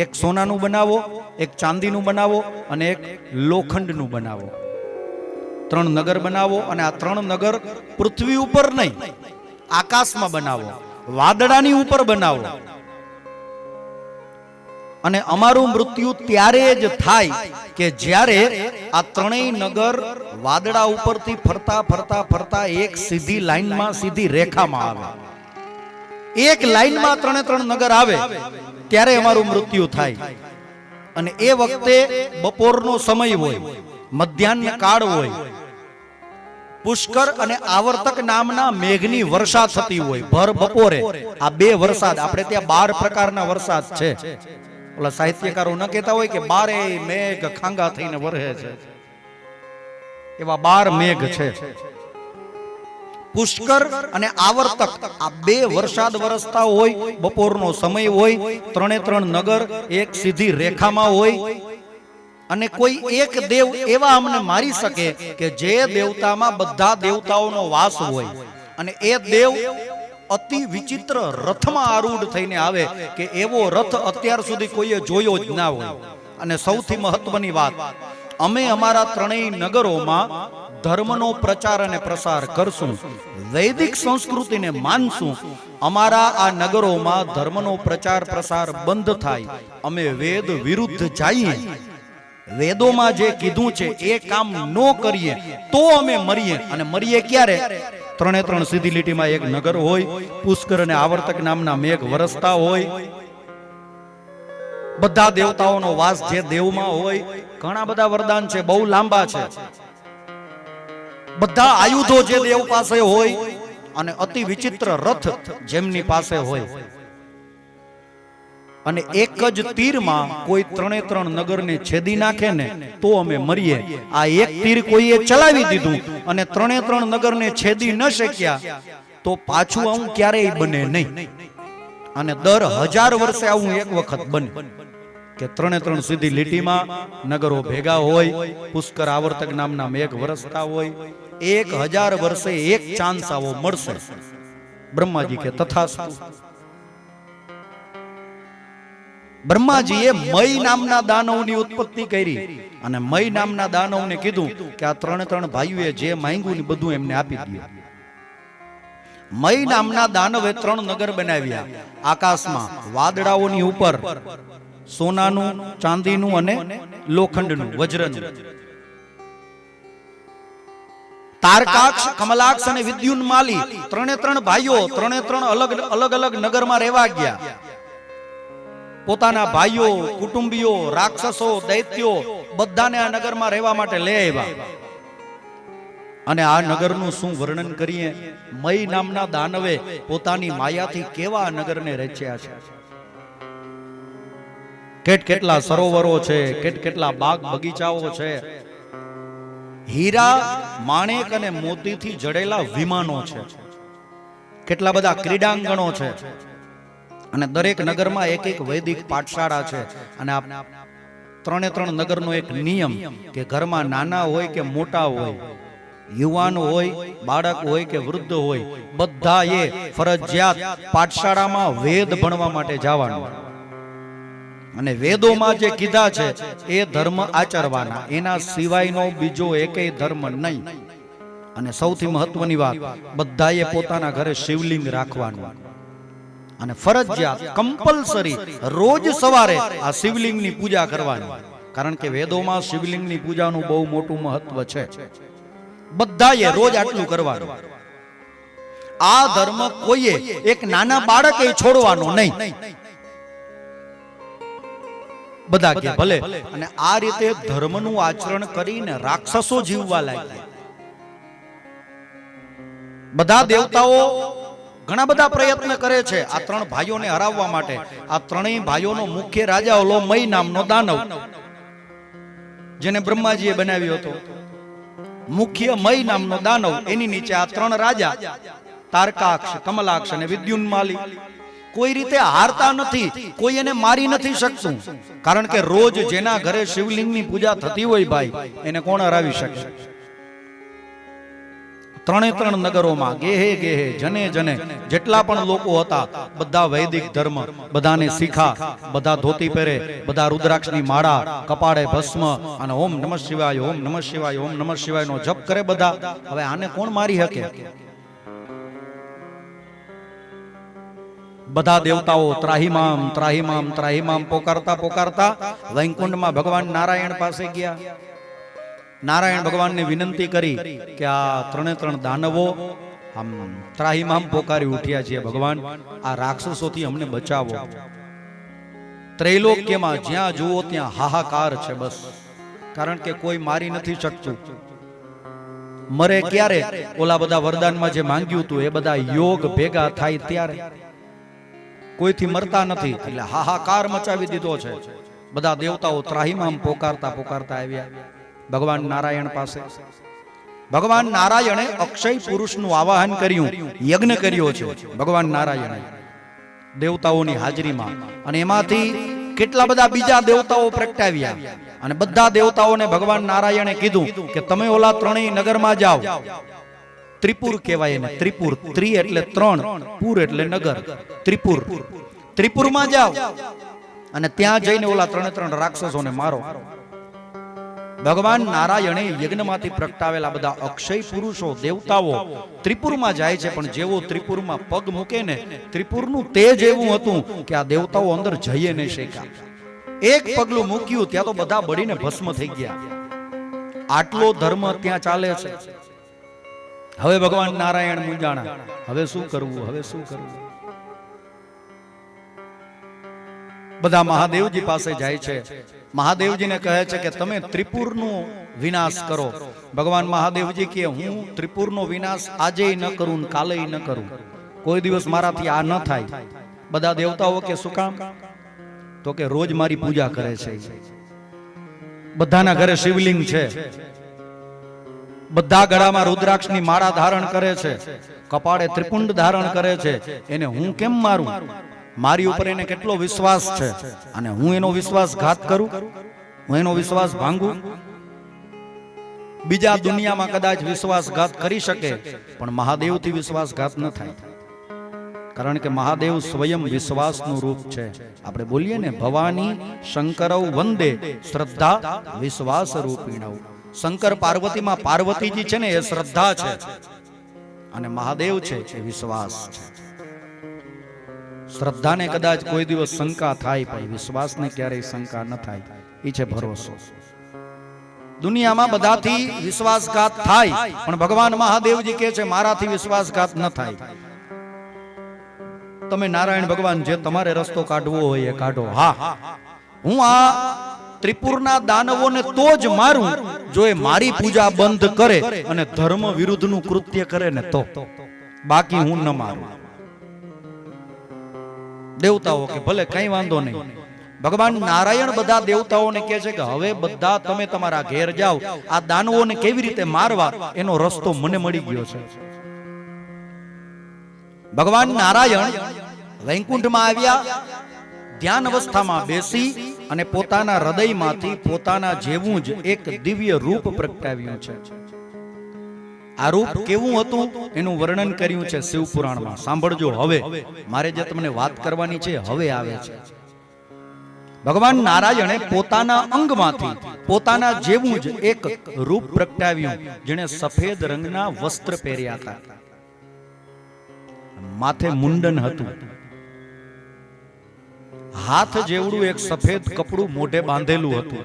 એક સોનાનું બનાવો, એક ચાંદીનું બનાવો અને એક લોખંડનું બનાવો. 3 નગર બનાવો અને આ 3 નગર પૃથ્વી ઉપર નહીં, આકાશમાં બનાવો, વાદળાની ઉપર બનાવો. અને અમારું મૃત્યુ ત્યારે જ થાય કે જ્યારે આ 3 નગર વાદળા ઉપરથી ફરતા ફરતા ફરતા એક સીધી લાઈનમાં, સીધી રેખામાં આવે. એક લાઈનમાં 3 નગર આવે ત્યારે અમારું મૃત્યુ થાય. અને એ વખતે બપોરનો સમય હોય, મધ્યાહન કાળ હોય, પુષ્કર અને આવર્તક નામના મેઘની વર્ષા થતી હોય ભર બપોરે. આ 2 વરસાદ, આપણે ત્યાં 12 પ્રકારના વરસાદ છે. ઓલા સાહિત્યકારો ન કહેતા હોય કે 12 મેઘ ખાંગા થઈને વરહે છે, એવા 12 મેઘ છે. પુષ્કર અને આવર્તક આ 2 વરસાદ વરસતા હોય, બપોરનો સમય હોય, 3 નગર એક સીધી રેખામાં હોય. અને કોઈ એક દેવ એવા અમને મારી શકે કે જે દેવતામાં બધા દેવતાઓનો વાસ હોય. અને એ દેવ અતિ વિચિત્ર રથમાં આરૂઢ થઈને આવે કે એવો રથ અત્યાર સુધી કોઈએ જોયો જ ના હોય. અને સૌથી મહત્વની વાત, અમે અમારા 3 નગરોમાં ધર્મનો પ્રચાર અને પ્રસાર કરશું, વૈદિક સંસ્કૃતિને માનશું. અમારા આ નગરોમાં ધર્મનો પ્રચાર પ્રસાર બંધ થાય, અમે વેદ વિરુદ્ધ જઈએ, વેદોમાં જે કીધું છે એ કામ ન કરીએ તો અમે મરીએ. અને મરીએ ક્યારે? 3 સીધી લીટીમાં એક નગર હોય, પુષ્કર અને આવર્તક નામના મેઘ વરસતા હોય, બધા દેવતાઓનો વાસ જે દેવમાં હોય. ઘણા બધા વરદાન છે, બહુ લાંબા છે. બધા આયુધો જે દેવ પાસે હોય અને અતિ વિચિત્ર રથ જેમની પાસે હોય. અને એક જ તીરમાં કોઈ 3 નગરને છેદી નાખે ને તો અમે મરીએ. આ એક તીર કોઈએ ચલાવી દીધું અને 3 નગરને છેદી ન શક્યા તો પાછું આવું ક્યારેય બને નહીં. અને દર 1000 વર્ષે આવું એક વખત બને કે 3 સીધી લીટીમાં નગરો ભેગા હોય, પુષ્કર આવર્તક નામના મેઘ વરસતા હોય. 1000 વર્ષે એક ચાન્સ આવો મળશે. બ્રહ્માજી કે તથાસ્તુ. બ્રહ્માજીએ મય નામના દાનવની ઉત્પત્તિ કરી અને મય નામના દાનવને કીધું કે આ ત્રણ ભાઈઓએ જે માંગ્યું ને બધું એમને આપી દીધું. મય નામના દાનવે 3 નગર બનાવ્યા આકાશમાં, વાદળાઓની ઉપર સોનાનું, ચાંદીનું અને લોખંડનું, વજ્રનું. તારકાક્ષ, કમલાક્ષ અને વિદ્યુન્માલી 3 ભાઈઓ 3 અલગ અલગ નગરમાં રહેવા ગયા. પોતાના ભાઈઓ, કુટુંબીઓ, રાક્ષસો, દૈત્યો બધાને આ નગરમાં રહેવા માટે લઈ આવ્યા. અને આ નગરનું શું વર્ણન કરીએ. મય નામના દાનવે પોતાની માયાથી કેવા નગરને રચ્યા છે. કેટલા સરોવરો છે, કેટલા બાગ બગીચાઓ છે, હીરા, માણેક અને મોતીથી જડેલા વિમાનો છે, કેટલા બધા ક્રીડાંગણો છે. અને દરેક નગરમાં એક વૈદિક પાઠશાળા છે. અને આ 3 નગરનો એક નિયમ કે ઘરમાં નાના હોય કે મોટા હોય, યુવાન હોય, બાળક હોય કે વૃદ્ધ હોય, બધાએ ફરજિયાત પાઠશાળામાં વેદ ભણવા માટે જવાનું. અને વેદોમાં જે કીધા છે એ ધર્મ આચરવાના, એના સિવાયનો બીજો એકેય ધર્મ નહીં. અને સૌથી મહત્વની વાત, બધાએ પોતાના ઘરે શિવલિંગ રાખવાનું. અને ફરજિયાત કમ્પલસરી રોજ સવારે આ શિવલિંગની પૂજા કરવાની. કારણ કે વેદોમાં શિવલિંગની પૂજાનું બહુ મોટું મહત્વ છે. બધાએ રોજ આટલું કરવાનું. આ ધર્મ કોઈએ એક નાના બાળકે છોડવાનો નહીં. બધા કે ભલે. અને આ રીતે ધર્મનું આચરણ કરીને રાક્ષસો જીવવા લાગ્યા. બધા દેવતાઓ ઘણા બધા પ્રયત્ન કરે છે આ 3 ભાઈઓને હરાવવા માટે. આ 3 ભાઈઓનો મુખ્ય રાજા ઓલો મય નામનો દાનવ, જેને બ્રહ્માજીએ બનાવ્યો હતો. મુખ્ય મય નામનો દાનવ, એની નીચે આ 3 રાજા, તારકાક્ષ, કમલાક્ષ અને વિદ્યુન્માલી. કોઈ રીતે હારતા નથી, કોઈ એને મારી નથી શકતું. કારણ કે રોજ જેના ઘરે શિવલિંગની પૂજા થતી હોય ભાઈ, એને કોણ હરાવી શકે. 3 નગરોમાં ગેહે ગેહે, જને જને જેટલા પણ લોકો હતા, બધા વૈદિક ધર્મ, બધાને શીખા, બધા ધોતી પહેરે, બધા રુદ્રાક્ષની માળા, કપાળે ભસ્મ અને ઓમ નમઃ શિવાય, ઓમ નમઃ શિવાય, ઓમ નમઃ શિવાય નો જપ કરે બધા. હવે આને કોણ મારી શકે? બધા દેવતાઓ ત્રાહિમામ ત્રાહિમામ ત્રાહિમામ પોકારતા પોકારતા વૈકુંઠમાં ભગવાન નારાયણ પાસે ગયા. નારાયણ ભગવાનને વિનંતી કરી કે આ 3 દાનવો આમ ત્રાહિમામ પોકારી ઉઠ્યા છે. ભગવાન, આ રાક્ષસોથી અમને બચાવો. ત્રૈલોક્યમાં જ્યાં જુઓ ત્યાં હાહાકાર છે બસ. કારણ કે કોઈ મારી નથી શકતું. મરે ક્યારે? ઓલા બધા વરદાનમાં જે માંગ્યું હતું એ બધા યોગ ભેગા થાય ત્યારે. કોઈથી મરતા નથી. એટલે હાહાકાર મચાવી દીધો છે. બધા દેવતાઓ ત્રાહિમામ પોકારતા પોકારતા આવ્યા ભગવાન નારાયણ પાસે. ભગવાન નારાયણે અક્ષય પુરુષનું આવાહન કર્યું, યજ્ઞ કર્યો છે ભગવાન નારાયણે દેવતાઓની હાજરીમાં. અને એમાંથી કેટલા બધા બીજા દેવતાઓ પ્રગટાવ્યા. અને બધા દેવતાઓને ભગવાન નારાયણે કીધું કે તમે ઓલા 3 નગરમાં જાઓ. ત્રિપુર કહેવાય એને. ત્રિપુર, ત્રિ એટલે 3, પુર એટલે નગર. ત્રિપુર, ત્રિપુરમાં જાઓ અને ત્યાં જઈને ઓલા 3 રાક્ષસોને મારો. ભગવાન નારાયણે યજ્ઞમાંથી પ્રગટાવેલા બધા અક્ષય પુરુષો, દેવતાઓ ત્રિપુરમાં જાય છે. પણ જેવો ત્રિપુરમાં પગ મૂકે ને, ત્રિપુરનું તેજ એવું હતું કે આ દેવતાઓ અંદર જઈએ નહીં શક્યા. એક પગલું મૂક્યું ત્યાં તો બધા બળીને ભસ્મ થઈ ગયા. આટલો ધર્મ ત્યાં ચાલે છે. હવે ભગવાન નારાયણ મૂંઝાણા, હવે શું કરવું, હવે શું કરવું. બધા મહાદેવજી પાસે જાય છે. મહાદેવજીને કહે છે કે તમે ત્રિપુરનો વિનાશ કરો. ભગવાન મહાદેવજી કહે, હું ત્રિપુરનો વિનાશ આજે ન કરું ને કાલે ન કરું. કોઈ દિવસ મારાથી આ ન થાય. બધા દેવતાઓ કે શું કામ? તો કે રોજ મારી પૂજા કરે છે. બધાના ઘરે શિવલિંગ છે. બધા ગળામાં રુદ્રાક્ષની માળા ધારણ કરે છે. કપાળે ત્રિપુંડ ધારણ કરે છે. એને હું કેમ મારું? મારી ઉપર એને કેટલો વિશ્વાસ છે અને હું એનો વિશ્વાસઘાત કરું? હું એનો વિશ્વાસ ભાંગું? બીજા દુનિયામાં કદાચ વિશ્વાસઘાત કરી શકે, પણ મહાદેવથી વિશ્વાસઘાત ન થાય. કારણ કે મહાદેવ સ્વયં વિશ્વાસનું રૂપ છે. આપણે બોલીએ ને, ભવાની શંકરૌ વંદે શ્રદ્ધા વિશ્વાસ રૂપિણૌ. શંકર પાર્વતીમાં પાર્વતીજી છે ને એ શ્રદ્ધા છે, અને મહાદેવ છે એ વિશ્વાસ છે. શ્રદ્ધાને કદાચ કોઈ દિવસ શંકા થાય, પણ વિશ્વાસને ક્યારેય શંકા ન થાય. એ છે ભરોસો. દુનિયામાં બધાથી વિશ્વાસઘાત થાય, પણ ભગવાન મહાદેવજી કહે છે મારાથી વિશ્વાસઘાત ન થાય. તમે નારાયણ ભગવાન જે તમારે રસ્તો કાઢવો હોય એ કાઢો. હા, હું આ ત્રિપુરના દાનવોને તો જ મારું જો એ મારી પૂજા બંધ કરે અને ધર્મ વિરુદ્ધનું કૃત્ય કરે ને તો, બાકી હું ન મારું. દેવતાઓ કે ભલે કઈ વાંધો નહીં. ભગવાન નારાયણ બધા દેવતાઓને કહે છે કે હવે બધા તમે તમારા ઘેર જાઓ, આ દાનવોને કેવી રીતે મારવા એનો રસ્તો મને મળી ગયો છે. ભગવાન નારાયણ વૈકુંઠમાં આવ્યા, ધ્યાન અવસ્થામાં બેસી અને પોતાના હૃદયમાંથી પોતાના જેવું જ એક દિવ્ય રૂપ પ્રગટાવ્યું છે. આ રૂપ કેવું હતું એનું વર્ણન કર્યું છે શિવપુરાણમાં. સાંભળજો. હવે મારે જે તમને વાત કરવાની છે હવે આવે છે. ભગવાન નારાયણે પોતાના અંગમાંથી પોતાના જેવું જ એક રૂપ પ્રગટાવ્યું, જેણે સફેદ રંગના વસ્ત્ર પહેર્યા હતા, માથે મુંડન હતું, હાથ જેવડું એક સફેદ કપડું મોઢે બાંધેલું હતું,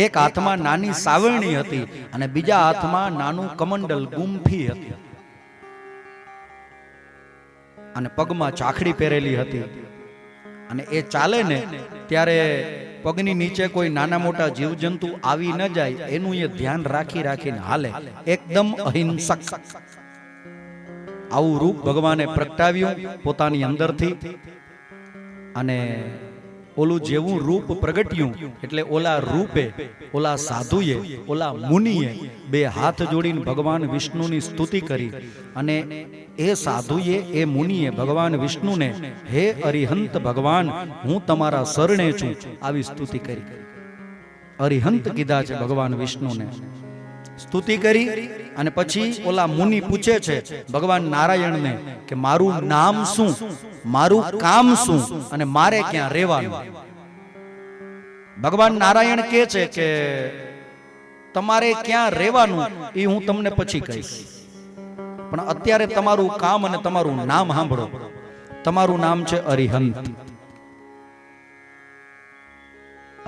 એક હાથમાં નાની સાવરણી હતી અને બીજા હાથમાં નાનું કમંડલ ગુંફી હતી, અને પગમાં ચાખડી પહેરેલી હતી. અને એ ચાલે ને ત્યારે પગની નીચે કોઈ નાના મોટા જીવજંતુ આવી ન જાય એનું એ ધ્યાન રાખી રાખીને હાલે, એકદમ અહિંસક. આવું રૂપ ભગવાને પ્રગટાવ્યું પોતાની અંદરથી. અને ઓલું જેવું રૂપ પ્રગટ્યું એટલે ઓલા રૂપે, ઓલા સાધુએ, ઓલા મુનિએ બે હાથ જોડીને ભગવાન વિષ્ણુની સ્તુતિ કરી. અને એ સાધુએ, એ મુનિએ ભગવાન વિષ્ણુને હે અરિહંત ભગવાન, હું તમારા શરણે છું, આવી સ્તુતિ કરી. અરિહંત કીધા છે ભગવાન વિષ્ણુને. સ્તુતિ કરી અને પછી ઓલા મુનિ પૂછે છે ભગવાન નારાયણને કે મારું નામ શું, મારું કામ શું, અને મારે ક્યાં રહેવાનું. ભગવાન નારાયણ કહે છે કે તમારે ક્યાં રહેવાનું એ હું તમને પછી કહીશ, પણ અત્યારે તમારું કામ અને તમારું નામ સાંભળો. તમારું નામ છે અરિહંત.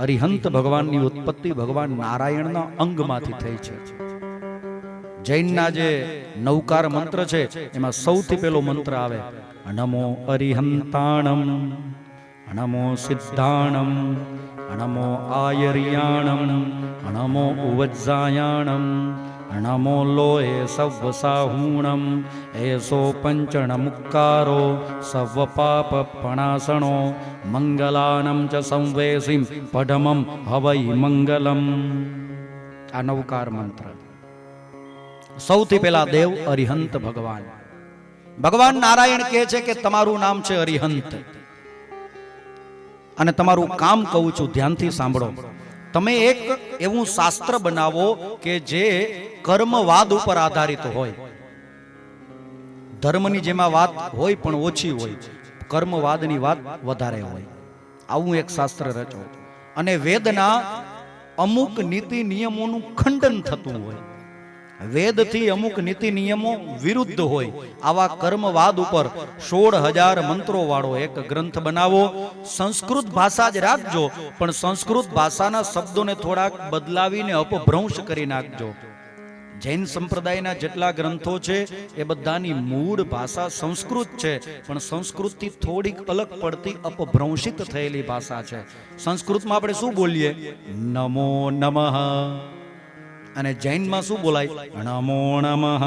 અરિહંત ભગવાનની ઉત્પત્તિ ભગવાન નારાયણના અંગમાંથી થઈ છે. જૈનના જે નવકાર મંત્ર છે એમાં સૌથી પહેલો મંત્ર આવે નમો અરિહંતાણમ, નમો સિદ્ધાણમ, નમો આયર્યાણમ, નમો ઉવજ્જાયાણમ, નમો લોએ સવ્વસાહૂણમ, એસો પંચણ મુક્કારો સવ્વ પાપ પણાસણો, મંગલાનમ ચ સંવેસીમ પઢમમ હવૈ મંગલમ. આ નવકાર મંત્ર. સૌથી પહેલા દેવ અરિહંત ભગવાન. ભગવાન નારાયણ કહે છે કે તમારું નામ છે અરિહંત, અને તમારું કામ કહું છું, ધ્યાનથી સાંભળો. તમે એક એવું શાસ્ત્ર બનાવો કે જે કર્મવાદ ઉપર આધારિત હોય. ધર્મની જેમાં વાત હોય પણ ઓછી હોય, કર્મવાદની વાત વધારે હોય. આવું એક શાસ્ત્ર રચો. અને વેદના અમુક નીતિ નિયમોનું ખંડન થતું હોય, વેદથી અમુક નીતિ નિયમો વિરુદ્ધ હોય. આવા કર્મવાદ ઉપર 16,000 મંત્રો વાળો એક ગ્રંથ બનાવો. સંસ્કૃત ભાષા જ રાખજો, પણ સંસ્કૃત ભાષાના શબ્દોને થોડાક બદલાવીને અપભ્રંશ કરી નાખજો. જૈન સંપ્રદાયના જેટલા ગ્રંથો છે એ બધાની મૂળ ભાષા સંસ્કૃત છે, પણ સંસ્કૃતથી થોડીક અલગ પડતી અપભ્રંશિત થયેલી ભાષા છે. સંસ્કૃતમાં આપણે શું બોલીએ? નમો નમઃ. અને જૈનમાં શું બોલાય? નમો નમઃ.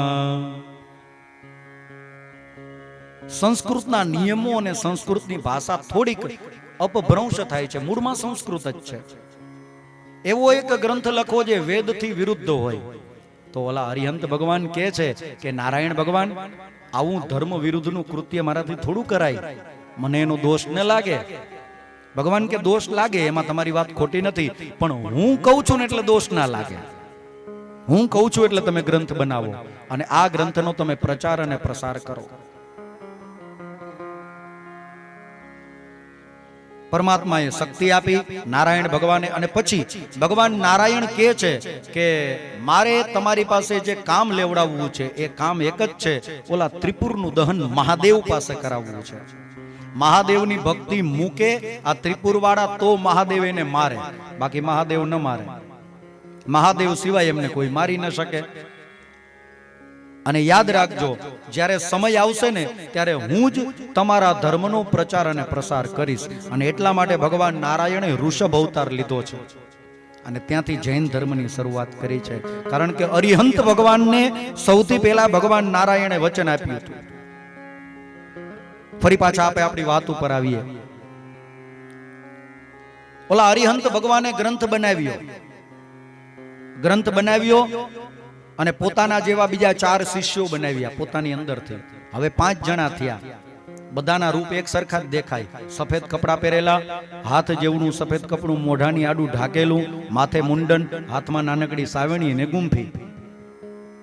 સંસ્કૃતના નિયમો અને સંસ્કૃતની ભાષા થોડીક અપભ્રંશ થાય છે, મૂળમાં સંસ્કૃત જ છે. એવો એક ગ્રંથ લખો જે વેદથી વિરુદ્ધ હોય. તો ઓલા અરિહંત ભગવાન કહે છે કે નારાયણ ભગવાન, આવું ધર્મ વિરુદ્ધનું કૃત્ય મારાથી થોડું કરાય, મને એનો દોષ ન લાગે. ભગવાન કે દોષ લાગે, એમાં તમારી વાત ખોટી નથી, પણ હું કહું છું ને એટલે દોષ ના લાગે. હું કહું છું એટલે તમે ગ્રંથ બનાવો. અને આ ગ્રંથનો તમે પ્રચાર અને પ્રસાર કરો. પરમાત્માએ શક્તિ આપી નારાયણ ભગવાને, અને પછી ભગવાન નારાયણ કહે છે કે મારે તમારી પાસે જે કામ લેવડાવવું છે એ કામ એક જ છે, ઓલા ત્રિપુરનું દહન મહાદેવ પાસે કરાવવું છે. મહાદેવની ભક્તિ મૂકે આ ત્રિપુર વાળા તો મહાદેવ એને મારે, બાકી મહાદેવ ન મારે. મહાદેવ સિવાય એમને કોઈ મારી ન શકે. અને યાદ રાખજો, જ્યારે સમય આવશે ને ત્યારે હું જ તમારા ધર્મનો પ્રચાર અને પ્રસાર કરીશ. અને એટલા માટે ભગવાન નારાયણે ઋષભ અવતાર લીધો છે અને ત્યાંથી જૈન ધર્મની શરૂઆત કરી છે. કારણ કે અરિહંત ભગવાનને સૌથી પહેલા ભગવાન નારાયણે વચન આપ્યું હતું. ફરી પાછા આપણે આપણી વાત ઉપર આવીએ. ઓલા અરિહંત ભગવાને ગ્રંથ બનાવ્યો અને પોતાના જેવા બીજા 4 શિષ્યો બનાવ્યા પોતાની અંદરથી. હવે 5 જણા થયા. બધાના રૂપ એક સરખા જ દેખાય. સફેદ કપડા પહેરેલા, હાથ જેવડું સફેદ કપડું, મોઢાની આડું ઢાકેલું, માથે મુંડન, હાથમાં નાનકડી સાવણી અને ગુંફી.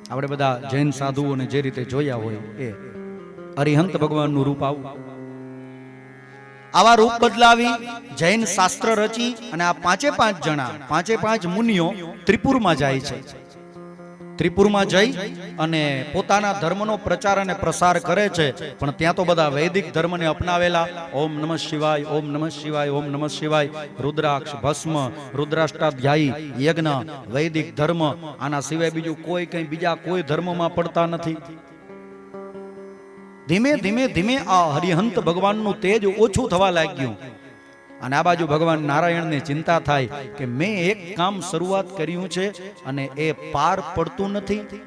આપણે બધા જૈન સાધુઓને જે રીતે જોયા હોય એ અરિહંત ભગવાનનું રૂપ આવું. આવા રૂપ બદલાવી જૈન શાસ્ત્ર રચી અને આ 5 જણા 5 મુનિઓ ત્રિપુરમાં જાય છે. ત્રિપુરમાં જઈ અને પોતાના ધર્મનો પ્રચાર અને પ્રસાર કરે છે. પણ ત્યાં તો બધા વૈદિક ધર્મને અપનાવેલા. ઓમ નમઃ શિવાય, ઓમ નમઃ શિવાય, ઓમ નમઃ શિવાય, રુદ્રાક્ષ, ભસ્મ, રુદ્રાષ્ટાધ્યાયી, યજ્ઞ, વૈદિક ધર્મ. આના સિવાય બીજું કંઈ બીજા કોઈ ધર્મમાં પડતા નથી. ધીમે ધીમે આ હરિહંત ભગવાનનું તેજ ઓછું થવા લાગ્યું. અને આ બાજુ ભગવાન નારાયણને ચિંતા થાય કે મેં એક કામ શરૂઆત કર્યું છે અને એ પાર પડતું નથી.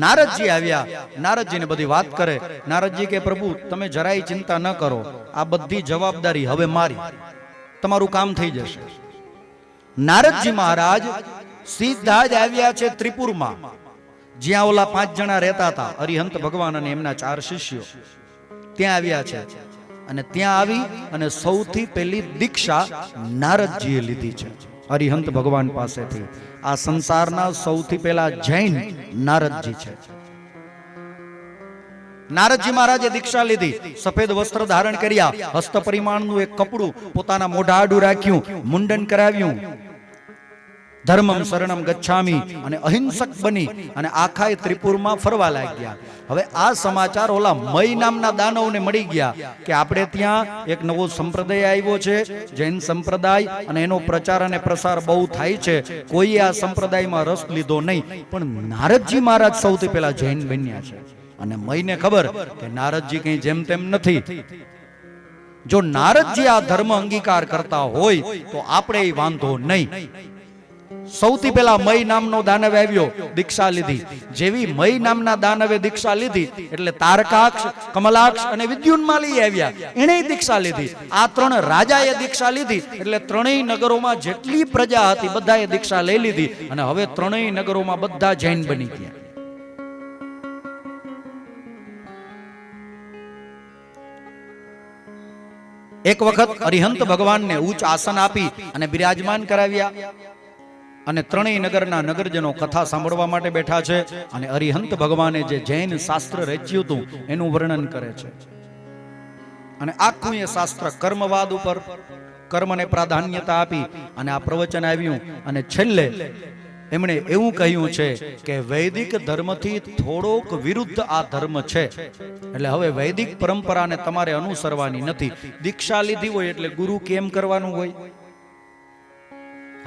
નારદજી આવ્યા. નારદજીને બધી વાત કરે. નારદજી કે પ્રભુ તમે જરાય ચિંતા ન કરો, આ બધી જવાબદારી હવે મારી, તમારું કામ થઈ જશે. નારદજી મહારાજ સીધા જ આવ્યા છે ત્રિપુરમાં, જ્યાં ઓલા 5 જણા રહેતા હતા, અરિહંત ભગવાન અને એમના 4 શિષ્યો. ત્યાં આવ્યા છે અને ત્યાં આવી અને સૌથી પહેલી દીક્ષા નારદજીએ લીધી છે અરિહંત ભગવાન પાસેથી. આ સંસારના સૌથી પહેલા જૈન નારદજી છે. નારદજી મહારાજે દીક્ષા લીધી, સફેદ વસ્ત્ર ધારણ કર્યા, હસ્ત પરિમાણનું એક કપડું પોતાના મોઢા આડું રાખ્યું, મુંડન કરાવ્યું, ધર્મમ શરણમ ગચ્છામી, અને અહિંસક બની અને આખા ત્રિપુરમાં ફરવા લાગ્યા. હવે આ સમાચાર ઓલા મય નામના દાનવને મળી ગયા કે આપણે ત્યાં એક નવો સંપ્રદાય આવ્યો છે, જૈન સંપ્રદાય, અને એનો પ્રચાર અને પ્રસાર બહુ થાય છે. કોઈ આ સંપ્રદાયમાં રસ લીધો નહીં, પણ નારદજી મહારાજ સૌથી પહેલા જૈન બન્યા છે. અને મયને ખબર કે નારદજી કઈ જેમ તેમ નથી. જો નારદજી આ ધર્મ અંગીકાર કરતા હોય તો આપણે વાંધો નહીં. સૌથી પહેલા મય નામનો દાનવ આવ્યો, દીક્ષા લીધી. જેવી મય નામના દાનવે દીક્ષા લીધી એટલે તારકાક્ષ, કમલાક્ષ અને વિદ્યુન્માલી આવ્યા, એણે દીક્ષા લીધી. આ 3 રાજાએ દીક્ષા લીધી એટલે 3 નગરોમાં જેટલી પ્રજા હતી બધાએ દીક્ષા લઈ લીધી. અને હવે 3 નગરોમાં બધા જૈન બની ગયા. એક વખત અરિહંત ભગવાનને ઉચ્ચ આસન આપી અને બિરાજમાન કરાવ્યા. અને 3 નગરના નગરજનો કથા સાંભળવા માટે બેઠા છે. અને અરિહંત ભગવાને જે જૈન શાસ્ત્ર રચ્યું હતું એનું વર્ણન કરે છે. અને આખું એ શાસ્ત્ર કર્મવાદ ઉપર, કર્મને પ્રાધાન્યતા આપી અને આ પ્રવચન આવ્યું. અને છેલ્લે એમણે એવું કહ્યું છે કે વૈદિક ધર્મથી થોડોક વિરુદ્ધ આ ધર્મ છે, એટલે હવે વૈદિક પરંપરાને તમારે અનુસરવાની નથી. દીક્ષા લીધી હોય એટલે ગુરુ કેમ કરવાનું હોય?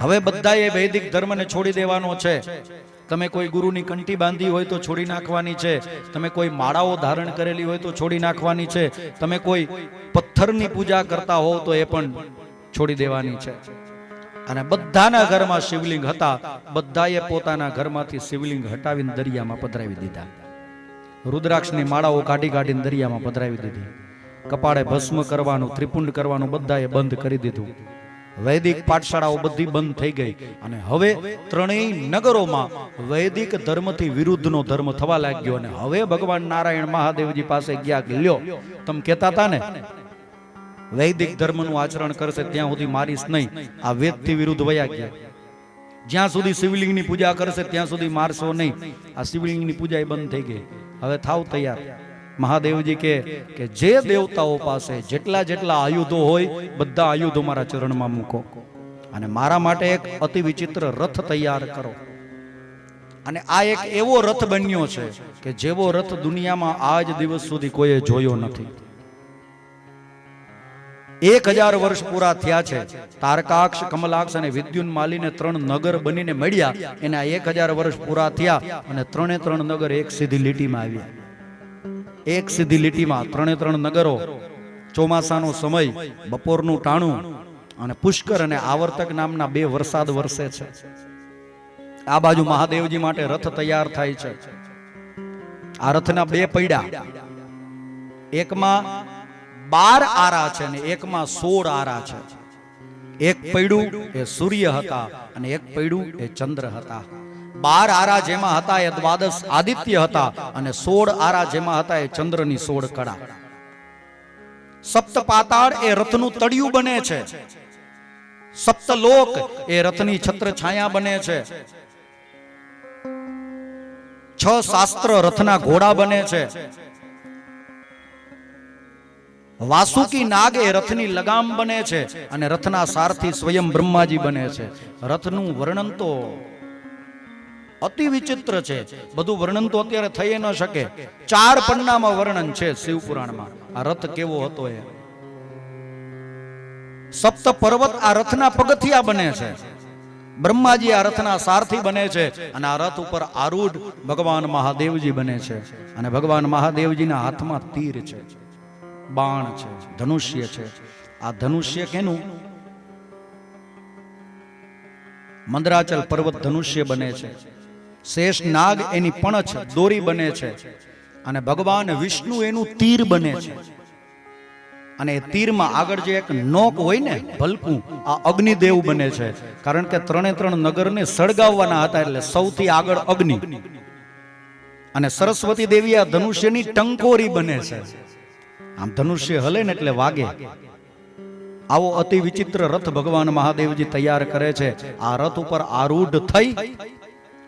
હવે બધાએ વૈદિક ધર્મને છોડી દેવાનો છે. તમે કોઈ ગુરુની કંઠી બાંધી હોય તો છોડી નાખવાની છે. તમે કોઈ માળાઓ ધારણ કરેલી હોય તો છોડી નાખવાની છે. તમે કોઈ પથ્થરની પૂજા કરતા હોવ તો એ પણ છોડી દેવાની છે. અને બધાના ઘરમાં શિવલિંગ હતા, બધાએ પોતાના ઘરમાંથી શિવલિંગ હટાવીને દરિયામાં પધરાવી દીધા. રુદ્રાક્ષની માળાઓ કાઢીને દરિયામાં પધરાવી દીધી. કપાળે ભસ્મ કરવાનું, ત્રિપુંડ કરવાનું બધાએ બંધ કરી દીધું. વૈદિક પાઠશાળાઓ બધી બંધ થઈ ગઈ. અને હવે 3 નગરોમાં વૈદિક ધર્મથી વિરુદ્ધનો ધર્મ થવા લાગ્યો. અને હવે ભગવાન નારાયણ મહાદેવજી પાસે ગયા, લ્યો તમે કહેતા હતા ને વૈદિક ધર્મનું આચરણ કરશે ત્યાં સુધી મારીશ નહીં. આ વેદથી વિરુદ્ધ વયા ગયા. જ્યાં સુધી શિવલિંગની પૂજા કરશે ત્યાં સુધી મારશો નહીં. આ શિવલિંગની પૂજા એ બંધ થઈ ગઈ. હવે થાવ તૈયાર. મહાદેવજી કે જે દેવતાઓ પાસે જેટલા જેટલા આયુધો હોય બધા આયુધો મારા ચરણમાં મૂકો અને મારા માટે એક અતિ વિચિત્ર રથ તૈયાર કરો. અને આ એક એવો રથ બન્યો છે કે જેવો રથ દુનિયામાં આજ દિવસ સુધી કોઈએ જોયો નથી. 1000 વર્ષ પૂરા થયા છે. તારકાક્ષ, કમલાક્ષ અને વિદ્યુન્માલીને 3 નગર બનીને મળ્યા. એના 1000 વર્ષ પૂરા થયા અને 3 નગર એક સીધી લીટીમાં આવ્યા. એક સીધી લીટીમાં 3 નગરો. ચોમાસાનો સમય, બપોરનું ટાણું અને પુષ્કર અને આવર્તક નામના 2 વરસાદ વરસે છે. આ બાજુ મહાદેવજી માટે રથ તૈયાર થાય છે. આ રથના 2 પૈડા, એકમાં 12 આરા છે અને એકમાં 16 આરા છે. એક પૈડું એ સૂર્ય હતા અને એક પૈડું એ ચંદ્ર હતા. 12 આરા જેમાં હતા એ દ્વાદશ આદિત્ય હતા અને 16 આરા જેમાં હતા એ ચંદ્રની 16 કળા. સપ્ત પાતાળ એ રથનું તળિયું બને છે. સપ્તલોક એ રથની છત્ર છાયા બને છે. 6 શાસ્ત્ર રથના ઘોડા બને છે. વાસુકી નાગ એ રથની લગામ બને છે અને રથના સારથી સ્વયં બ્રહ્માજી બને છે. રથનું વર્ણન તો અતિ વિચિત્ર છે. બધું વર્ણન તો અત્યારે થઈ ન શકે. 4 પન્નામાં વર્ણન છે શિવપુરાણમાં આ રથ કેવો હતો એ. સપ્ત પર્વત આ રથના પગથિયા બને છે. બ્રહ્માજી આ રથના સારથી બને છે અને આ રથ ઉપર આરૂઢ ભગવાન મહાદેવજી બને છે. અને ભગવાન મહાદેવજીના હાથમાં તીર છે, બાણ છે, ધનુષ્ય છે. આ ધનુષ્ય કેનું? મંદરાચલ પર્વત ધનુષ્ય બને છે. શેષ નાગ એની પણછ દોરી બને છે અને ભગવાન વિષ્ણુ એનું તીર બને છે. અને એ તીરમાં આગળ જે એક નોક હોય ને, ભલકું, આ અગ્નિદેવ બને છે. કારણ કે 3 નગરને સળગાવવાના હતા એટલે સૌથી આગળ અગ્નિ. અને સરસ્વતી દેવી આ ધનુષ્યની ટંકોરી બને છે. આમ ધનુષ્ય હલે ને એટલે વાગે. આવો અતિ વિચિત્ર રથ ભગવાન મહાદેવજી તૈયાર કરે છે. આ રથ ઉપર આરૂઢ થઈ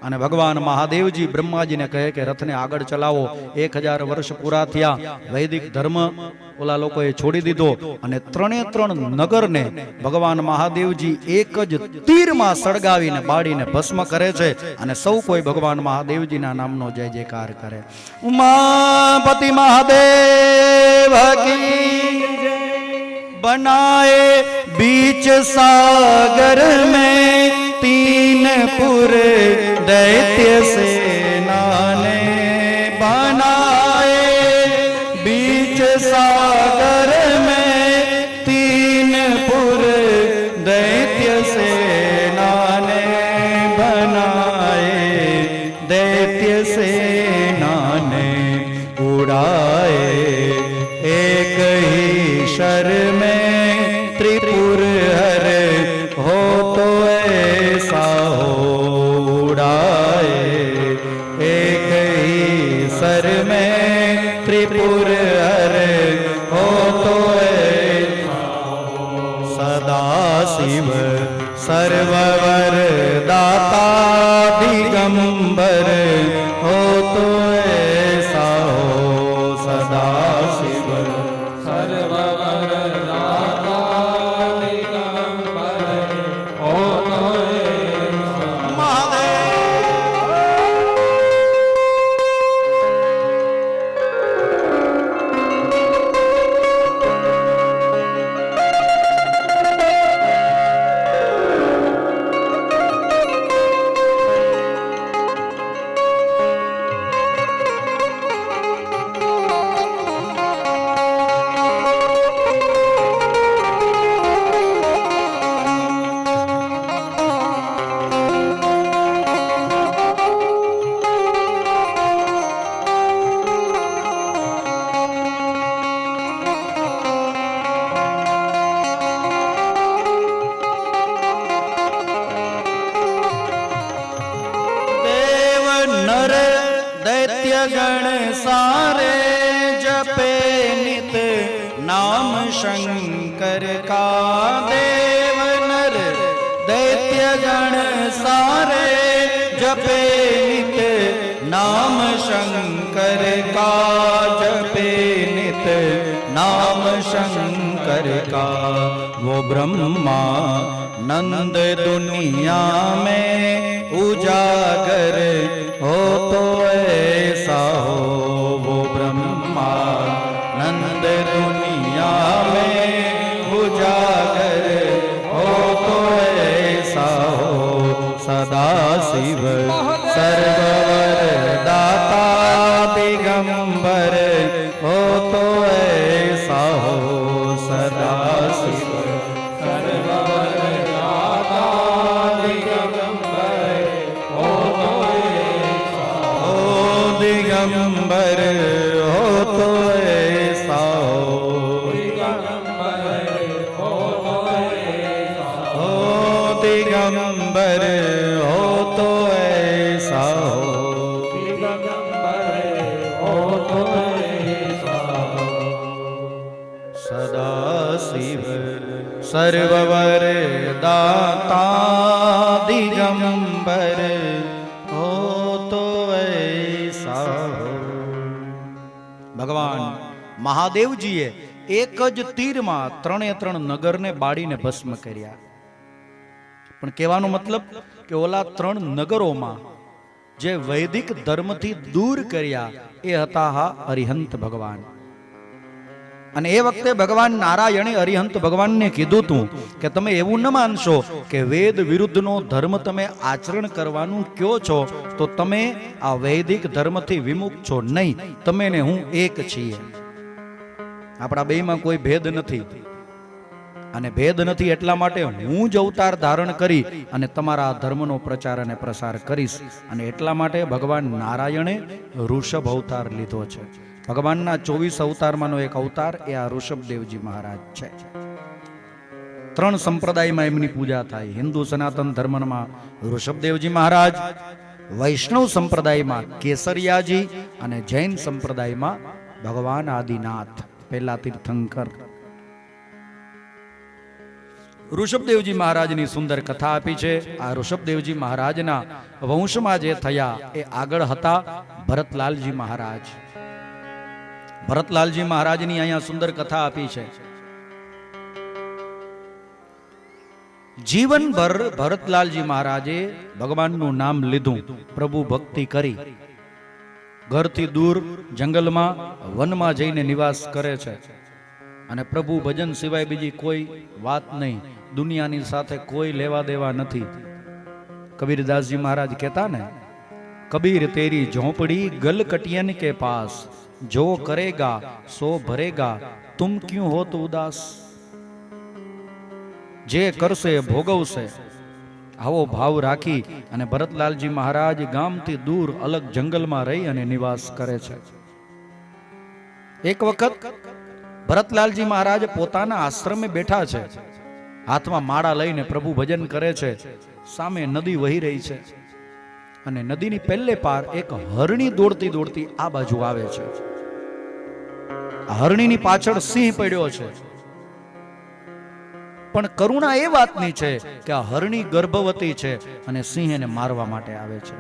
અને ભગવાન મહાદેવજી બ્રહ્માજીને કહે કે રથને આગળ ચલાવો. 1000 વર્ષ પૂરા થયા. વૈદિક ધર્મ ઓલા લોકોએ છોડી દીધો અને 3 નગરને ભગવાન મહાદેવજી એક જ તીરમાં સળગાવીને બાળીને ભસ્મ કરે છે. અને સૌ કોઈ ભગવાન મહાદેવજીના નામનો જય જયકાર કરે. ઉમાપતિ મહાદેવ કી बनाए बीच सागर में 3 पुर दैत्य सेना ने बनाए बीच सागर में 3 पुर दैत्य सेना ने बनाए दैत्य सेना ने उड़ाए एक ही शर में त्रिपुर हर हो तो ऐसा हो उड़ाए एक ही सर में त्रिपुर हर हो तो सदा शिव सर्ववर दाता दिगंबर हो तो ऐसा हो सदा शिव सर्ववर दाता दिगंबर हो तो गण सारे जपे नित नाम शंकर का देव नर दैत्य जन सारे जपे नित नाम शंकर का, जपे नित नाम शंकर का। वो ब्रह्मा नंद दुनिया में उजागर हो तो ऐसा हो। वो ब्रह्मा नंद दुनिया में उजागर हो तो ऐसा हो। सदा शिव सर्ववर दाता दिगंबर हो तो ऐसा हो। सदा शिव सर्ववर दाता दिगंबर हो तो ऐसा हो। दिगंबर हो तो ऐसा हो। दिगंबर हो तो ऐसा हो। सदा शिव सर्ववर दाता दिगंबर हो तो ऐसा हो। ભગવાન મહાદેવજીએ એક જ તીરમાં 3 નગરને બાળીને ભસ્મ કર્યા. પણ કહેવાનો મતલબ કે ઓલા 3 નગરોમાં જે વૈદિક ધર્મથી દૂર કર્યા એ હતા હા અરિહંત ભગવાન. અને એ વખતે ભગવાન નારાયણે અરિહંત ભગવાનને કીધું હતું કે તમે એવું ન માનશો કે વેદ વિરુદ્ધનો ધર્મ તમે આચરણ કરવાનું કયો છો તો તમે આ વૈદિક ધર્મથી વિમુખ છો. નહીં, તમે ને હું એક છીએ. આપણા બેમાં કોઈ ભેદ નથી. અને ભેદ નથી એટલા માટે હું જ અવતાર ધારણ કરી અને તમારા ધર્મનો પ્રચાર અને પ્રસાર કરીશ. અને એટલા માટે ભગવાન નારાયણે ઋષભ અવતાર લીધો છે. ભગવાનના 24 અવતારમાંનો એક અવતાર એ આ ઋષભદેવજી મહારાજ છે. 3 સંપ્રદાયમાં એમની પૂજા થાય. હિન્દુ સનાતન ધર્મમાં ઋષભદેવજી મહારાજ, વૈષ્ણવ સંપ્રદાયમાં કેસરિયાજી અને જૈન સંપ્રદાયમાં ભગવાન આદિનાથ પહેલા તીર્થંકર. ઋષભદેવજી મહારાજની સુંદર કથા આપી છે. આ ઋષભદેવજી મહારાજના વંશમાં જે થયા એ આગળ હતા ભરતલાલજી મહારાજ. ભરતલાલજી મહારાજની અહીંયા સુંદર કથા આપી છે. જીવનભર ભરતલાલજી મહારાજે ભગવાનનું નામ લીધું, પ્રભુ ભક્તિ કરી, ઘરથી દૂર જંગલમાં વનમાં જઈને નિવાસ કરે છે. અને પ્રભુ ભજન સિવાય બીજી કોઈ વાત નહીં, દુનિયાની સાથે કોઈ લેવા દેવા નથી. કબીરદાસજી મહારાજ કહેતા ને, કબીર તેરી ઝોપડી ગલકટિયન કે પાસ, જો કરેગા સો ભરેગા તુમ ક્યું હો તો ઉદાસ. જે કરશે ભોગવશે, આવો ભાવ રાખી અને ભરતલાલજી મહારાજ ગામથી દૂર અલગ જંગલમાં રહી અને નિવાસ કરે છે. એક વખત ભરતલાલજી મહારાજ પોતાના આશ્રમે બેઠા છે, હાથમાં માળા લઈને પ્રભુ ભજન કરે છે. સામે નદી વહી રહી છે અને નદીની પહેલે પાર એક હરણી દોડતી દોડતી આ બાજુ આવે છે. હરણીની પાછળ સિંહ પડ્યો છે. પણ કરુણા એ વાતની છે કે આ હરણી ગર્ભવતી છે અને સિંહ એને મારવા માટે આવે છે.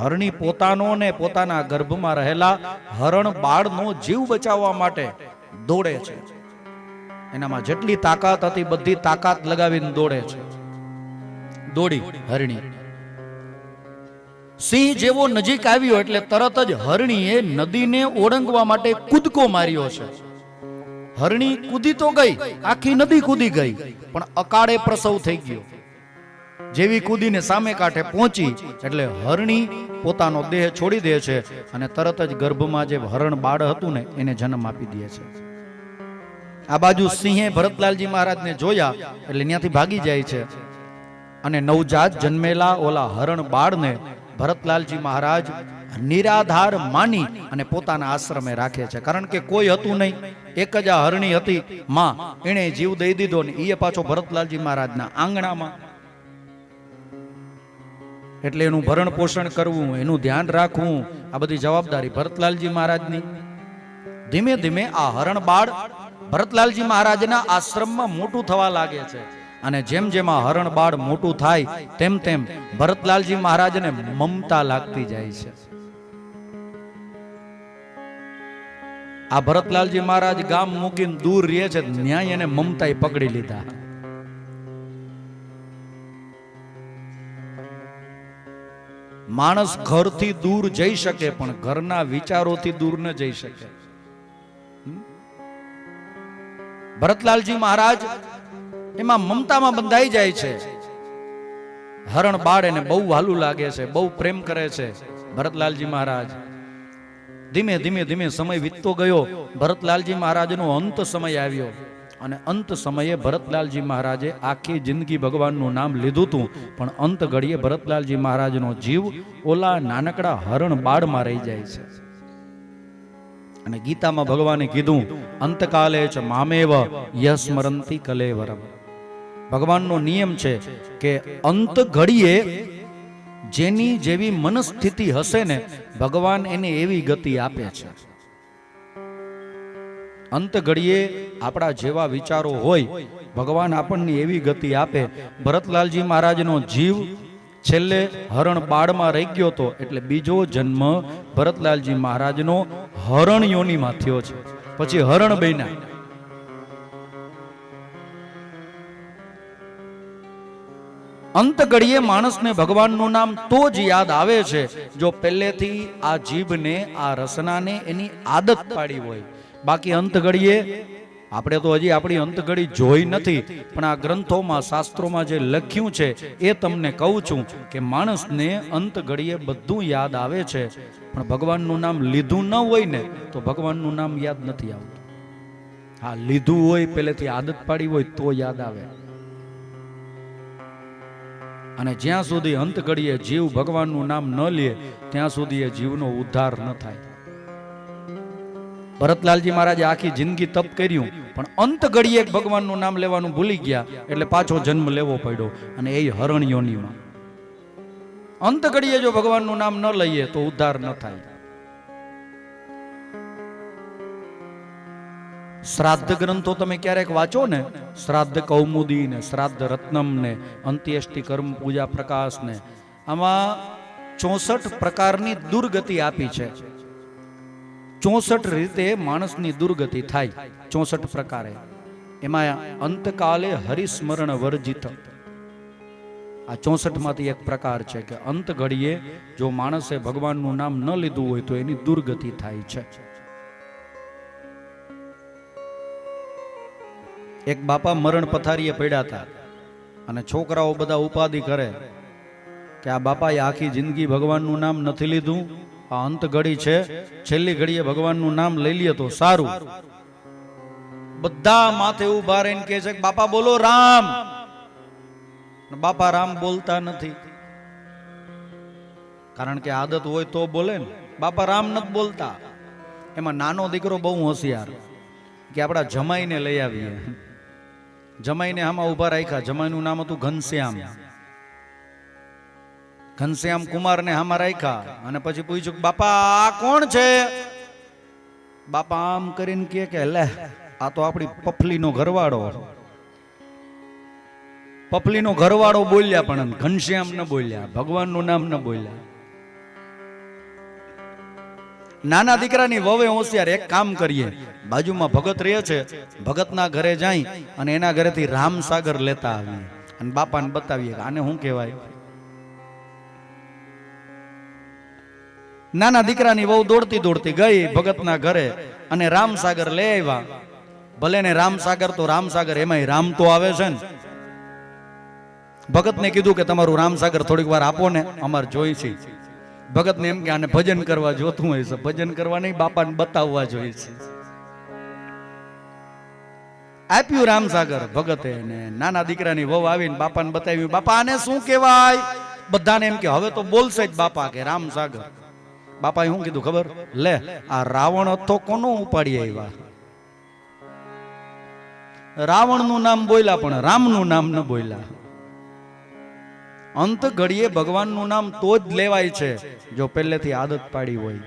હરણી પોતાનો ને પોતાના ગર્ભમાં રહેલા હરણ બાળનો જીવ બચાવવા માટે દોડે છે. એનામાં જેટલી તાકાત હતી બધી તાકાત લગાવીને દોડે છે. દોડી હરણી. સિંહ જેવો નજીક આવ્યો એટલે તરત જ હરણીએ નદીને ઓળંગવા માટે કૂદકો માર્યો છે. હરણી કૂદી તો ગઈ, આખી નદી કૂદી ગઈ, પણ અકાળે પ્રસવ થઈ ગયો. જેવી કૂદીને સામે કાંઠે પહોંચી એટલે હરણી પોતાનો દેહ છોડી દે છે અને તરત જ ગર્ભમાં જે હરણ બાળ હતું ને એને જન્મ આપી દે છે. આ બાજુ સિંહે ભરતલાલજી મહારાજને જોયા એટલે ત્યાંથી ભાગી જાય છે અને નવજાત જન્મેલા ઓલા હરણ બાળને ભરતલાલજી મહારાજ નિરાધાર માની અને પોતાના આશ્રમે રાખે છે. કારણ કે કોઈ હતું નહીં, એક જ આ હરણી હતી માં, એને જીવ દઈ દીધો ને એ પાછો ભરતલાલજી મહારાજના આંગણામાં. એટલે એનું ભરણ પોષણ કરવું, એનું ધ્યાન રાખવું, આ બધી જવાબદારી ભરતલાલજી મહારાજની. ધીમે ધીમે આ હરણ બાળ ભરતલાલજી મહારાજના આશ્રમમાં મોટું થવા લાગે છે અને જેમ જેમ આ હરણ બાળ મોટું થાય તેમ તેમ ભરતલાલજી મહારાજને મમતા લાગતી જાય છે. આ ભરતલાલજી મહારાજ ગામ મૂકીને દૂર રહે છે, ન્યાય એને મમતાએ પકડી લીધા. માણસ ઘરથી દૂર જઈ શકે પણ ઘરના વિચારોથી દૂર ન જઈ શકે. ભરતલાલજી મહારાજ એમાં મમતામાં બંધાઈ જાય છે. હરણ બાળ એને બહુ વાલું લાગે છે, બહુ પ્રેમ કરે છે ભરતલાલજી મહારાજ. ધીમે ધીમે ધીમે સમય વીતતો ગયો. ભરતલાલજી મહારાજનો અંત સમય આવ્યો અને અંત સમયે ભરતલાલજી મહારાજે આખી જિંદગી ભગવાનનું નામ લીધું હતું, પણ અંત ઘડીએ ભરતલાલજી મહારાજનો જીવ ઓલા નાનકડા હરણ બાળમાં રહી જાય છે. અને ગીતામાં ભગવાને કીધું, અંતકાલે ચ મામેવ યસ્મરંતિ કલેવરમ. ભગવાનનો નિયમ છે કે અંત ઘડીએ જેની જેવી મનસ્થિતિ હશે ને ભગવાન એને એવી ગતિ આપે છે. અંત ઘડીએ આપણા જેવા વિચારો હોય ભગવાન આપણને એવી ગતિ આપે. ભરતલાલજી મહારાજનો જીવ છેલ્લે હરણ બાળમાં રહી ગયો હતો, એટલે બીજો જન્મ ભરતલાલજી મહારાજનો હરણ યોનીમાં થયો છે. પછી હરણ બન્યા. અંત ઘડીએ માણસને ભગવાનનું નામ તો જ યાદ આવે છે જો પહેલેથી આ જીભને, આ રસનાને એની આદત પાડી હોય. બાકી અંત ઘડીએ આપણે તો હજી આપણી અંત ઘડી જોઈ નથી, પણ આ ગ્રંથોમાં, શાસ્ત્રોમાં જે લખ્યું છે એ તમને કહું છું કે માણસને અંત ઘડીએ બધું યાદ આવે છે, પણ ભગવાનનું નામ લીધું ન હોય ને તો ભગવાનનું નામ યાદ નથી આવતું. હા, લીધું હોય, પહેલેથી આદત પાડી હોય તો યાદ આવે. અને જ્યાં સુધી અંત ઘડીએ જીવ ભગવાનનું નામ ન લે ત્યાં સુધી એ જીવનો ઉદ્ધાર ન થાય. ભરતલાલજી મહારાજે આખી જિંદગી તપ કર્યું, પણ અંત ઘડીએ ભગવાનનું નામ લેવાનું ભૂલી ગયા, એટલે પાછો જન્મ લેવો પડ્યો, અને એ હરણ યોનીમાં. અંત ઘડીએ જો ભગવાનનું નામ ન લઈએ તો ઉદ્ધાર ન થાય. શ્રાદ્ધ ગ્રંથો તમે ક્યારેક વાંચો ને, શ્રાદ્ધ કૌમુદી ને, શ્રાદ્ધ રત્નમ ને, અંત્યેષ્ટિ કર્મ પૂજા પ્રકાશ ને, આમાં 64 પ્રકારની દુર્ગતિ આપી છે. 64 રીતે માણસની દુર્ગતિ થાય, 64 પ્રકારે. એમાં અંતકાલે હરિસ્મરણ વર્જિત, આ 64 માંથી એક પ્રકાર છે કે અંત ઘડીએ જો માણસે ભગવાનનું નામ ન લીધું હોય તો એની દુર્ગતિ થાય છે. એક બાપા મરણ પથારીએ પડ્યા હતા અને છોકરાઓ બધા ઉપાધિ કરે કે આ બાપાએ આખી જિંદગી ભગવાનનું નામ નથી લીધું, આ અંત ઘડી છે, છેલ્લી ઘડીએ ભગવાનનું નામ લઈ લે તો સારું. બધા માથે ઉભા રહીને કહે છે કે બાપા બોલો રામ. બાપા રામ બોલતા નથી, કારણ કે આદત હોય તો બોલે ને. બાપા રામ નથી બોલતા. એમાં નાનો દીકરો બહુ હોશિયાર કે આપણા જમાઈને લઈ આવીએ. જમાઈને આમાં ઉભા રાખ્યા. જમાઈનું નામ હતું ઘનશ્યામ. ઘનશ્યામ કુમારને આમાં રાખ્યા અને પછી પૂછ્યું કે બાપા આ કોણ છે? બાપા આમ કરીને કે લે આ તો આપણી પફલીનો ઘરવાળો. પફલીનો ઘરવાળો બોલ્યા પણ ઘનશ્યામ ન બોલ્યા, ભગવાનનું નામ ન બોલ્યા. નાના દીકરાની વવે હોશિયાર. એક કામ કરીએ, બાજુમાં ભગત રહે છે, ભગતના ઘરે જાય અને એના ઘરેથી રામસાગર લેતા આવીએ અને બાપાને બતાવીએ કે આને શું કહેવાય. નાના દીકરાની વહુ દોડતી દોડતી ગઈ ભગતના ઘરે અને રામસાગર લઈ આવ્યા. ભલે ને રામસાગર તો રામસાગર, એમાંય રામ તો આવે છે ને. ભગતને કીધું કે તમારું રામસાગર થોડીક વાર આપો ને, અમારે જોઈ છે. ભગતને એમ કે આને ભજન કરવા જોતું હોય છે. ભજન કરવા નહીં, બાપાને બતાવવા જોઈએ છે. આપ્યું રામસાગર ભગતે ને નાના દીકરાની વહુ આવીને બાપાને બતાવ્યું. બાપા આને શું કહેવાય? બધાને એમ કે હવે તો બોલશે જ બાપા કે રામસાગર. બાપાએ શું કીધું ખબર? લે આ રાવણ હતો કોનો ઉપાડી આવ્યા? રાવણનું નામ બોલ્યા પણ રામનું નામ ન બોલ્યા. અંત ઘડીએ ભગવાનનું નામ તો જ લેવાય છે જો પહેલેથી આદત પાડી હોય.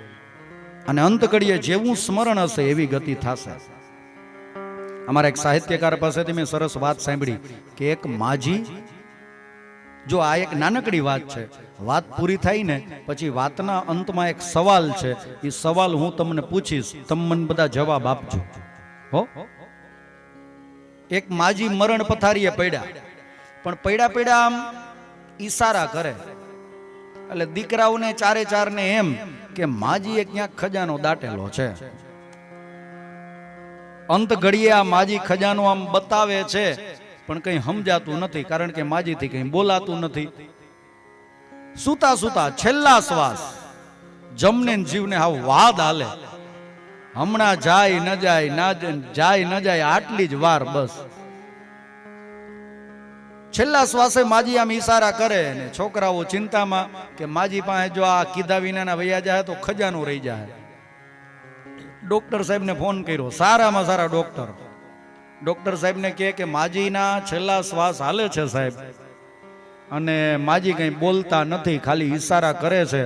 અને અંત ઘડીએ જેવું સ્મરણ હશે એવી ગતિ થશે. અમારા એક સાહિત્યકાર પાસેથી મેં સરસ વાત સાંભળી કે એક માજી, જો આ એક નાનકડી વાત છે, વાત પૂરી થાય ને પછી વાતના અંતમાં એક સવાલ છે, એ સવાલ હું તમને પૂછીશ, તમે મને બધા જવાબ આપજો હો. એક માજી મરણ પથારીએ પડ્યા, પણ પડ્યા પડ્યા આમ ઈશારા કરે, એટલે દીકરાઓને ચારે ચારને એમ કે માજીએ ક્યાંક ખજાનો દાટેલો છે. અંત ઘડીએ આ માજી ખજાનો આમ બતાવે છે, પણ કઈ સમજાતું નથી, કારણ કે માજીથી કઈ બોલાતું નથી. સુતા સુતા છેલ્લા શ્વાસ, જમને જીવને હાવ વાદ હાલે, હમણાં જાય ન જાય, ના જાય ન જાય, આટલી જ વાર બસ. છેલ્લા શ્વાસે માજી આમ ઈશારા કરે ને છોકરાઓ ચિંતામાં કે માજી પાસે જો આ કીધા વિનાના વૈયા જાય તો ખજાનો રહી જાય. ડોક્ટર સાહેબને ફોન કર્યો, સારામાં સારા ડોક્ટર. ડોક્ટર સાહેબને કહે કે માજીના છેલ્લા શ્વાસ હાલે છે સાહેબ, અને માજી કંઈ બોલતા નથી, ખાલી ઈશારા કરે છે,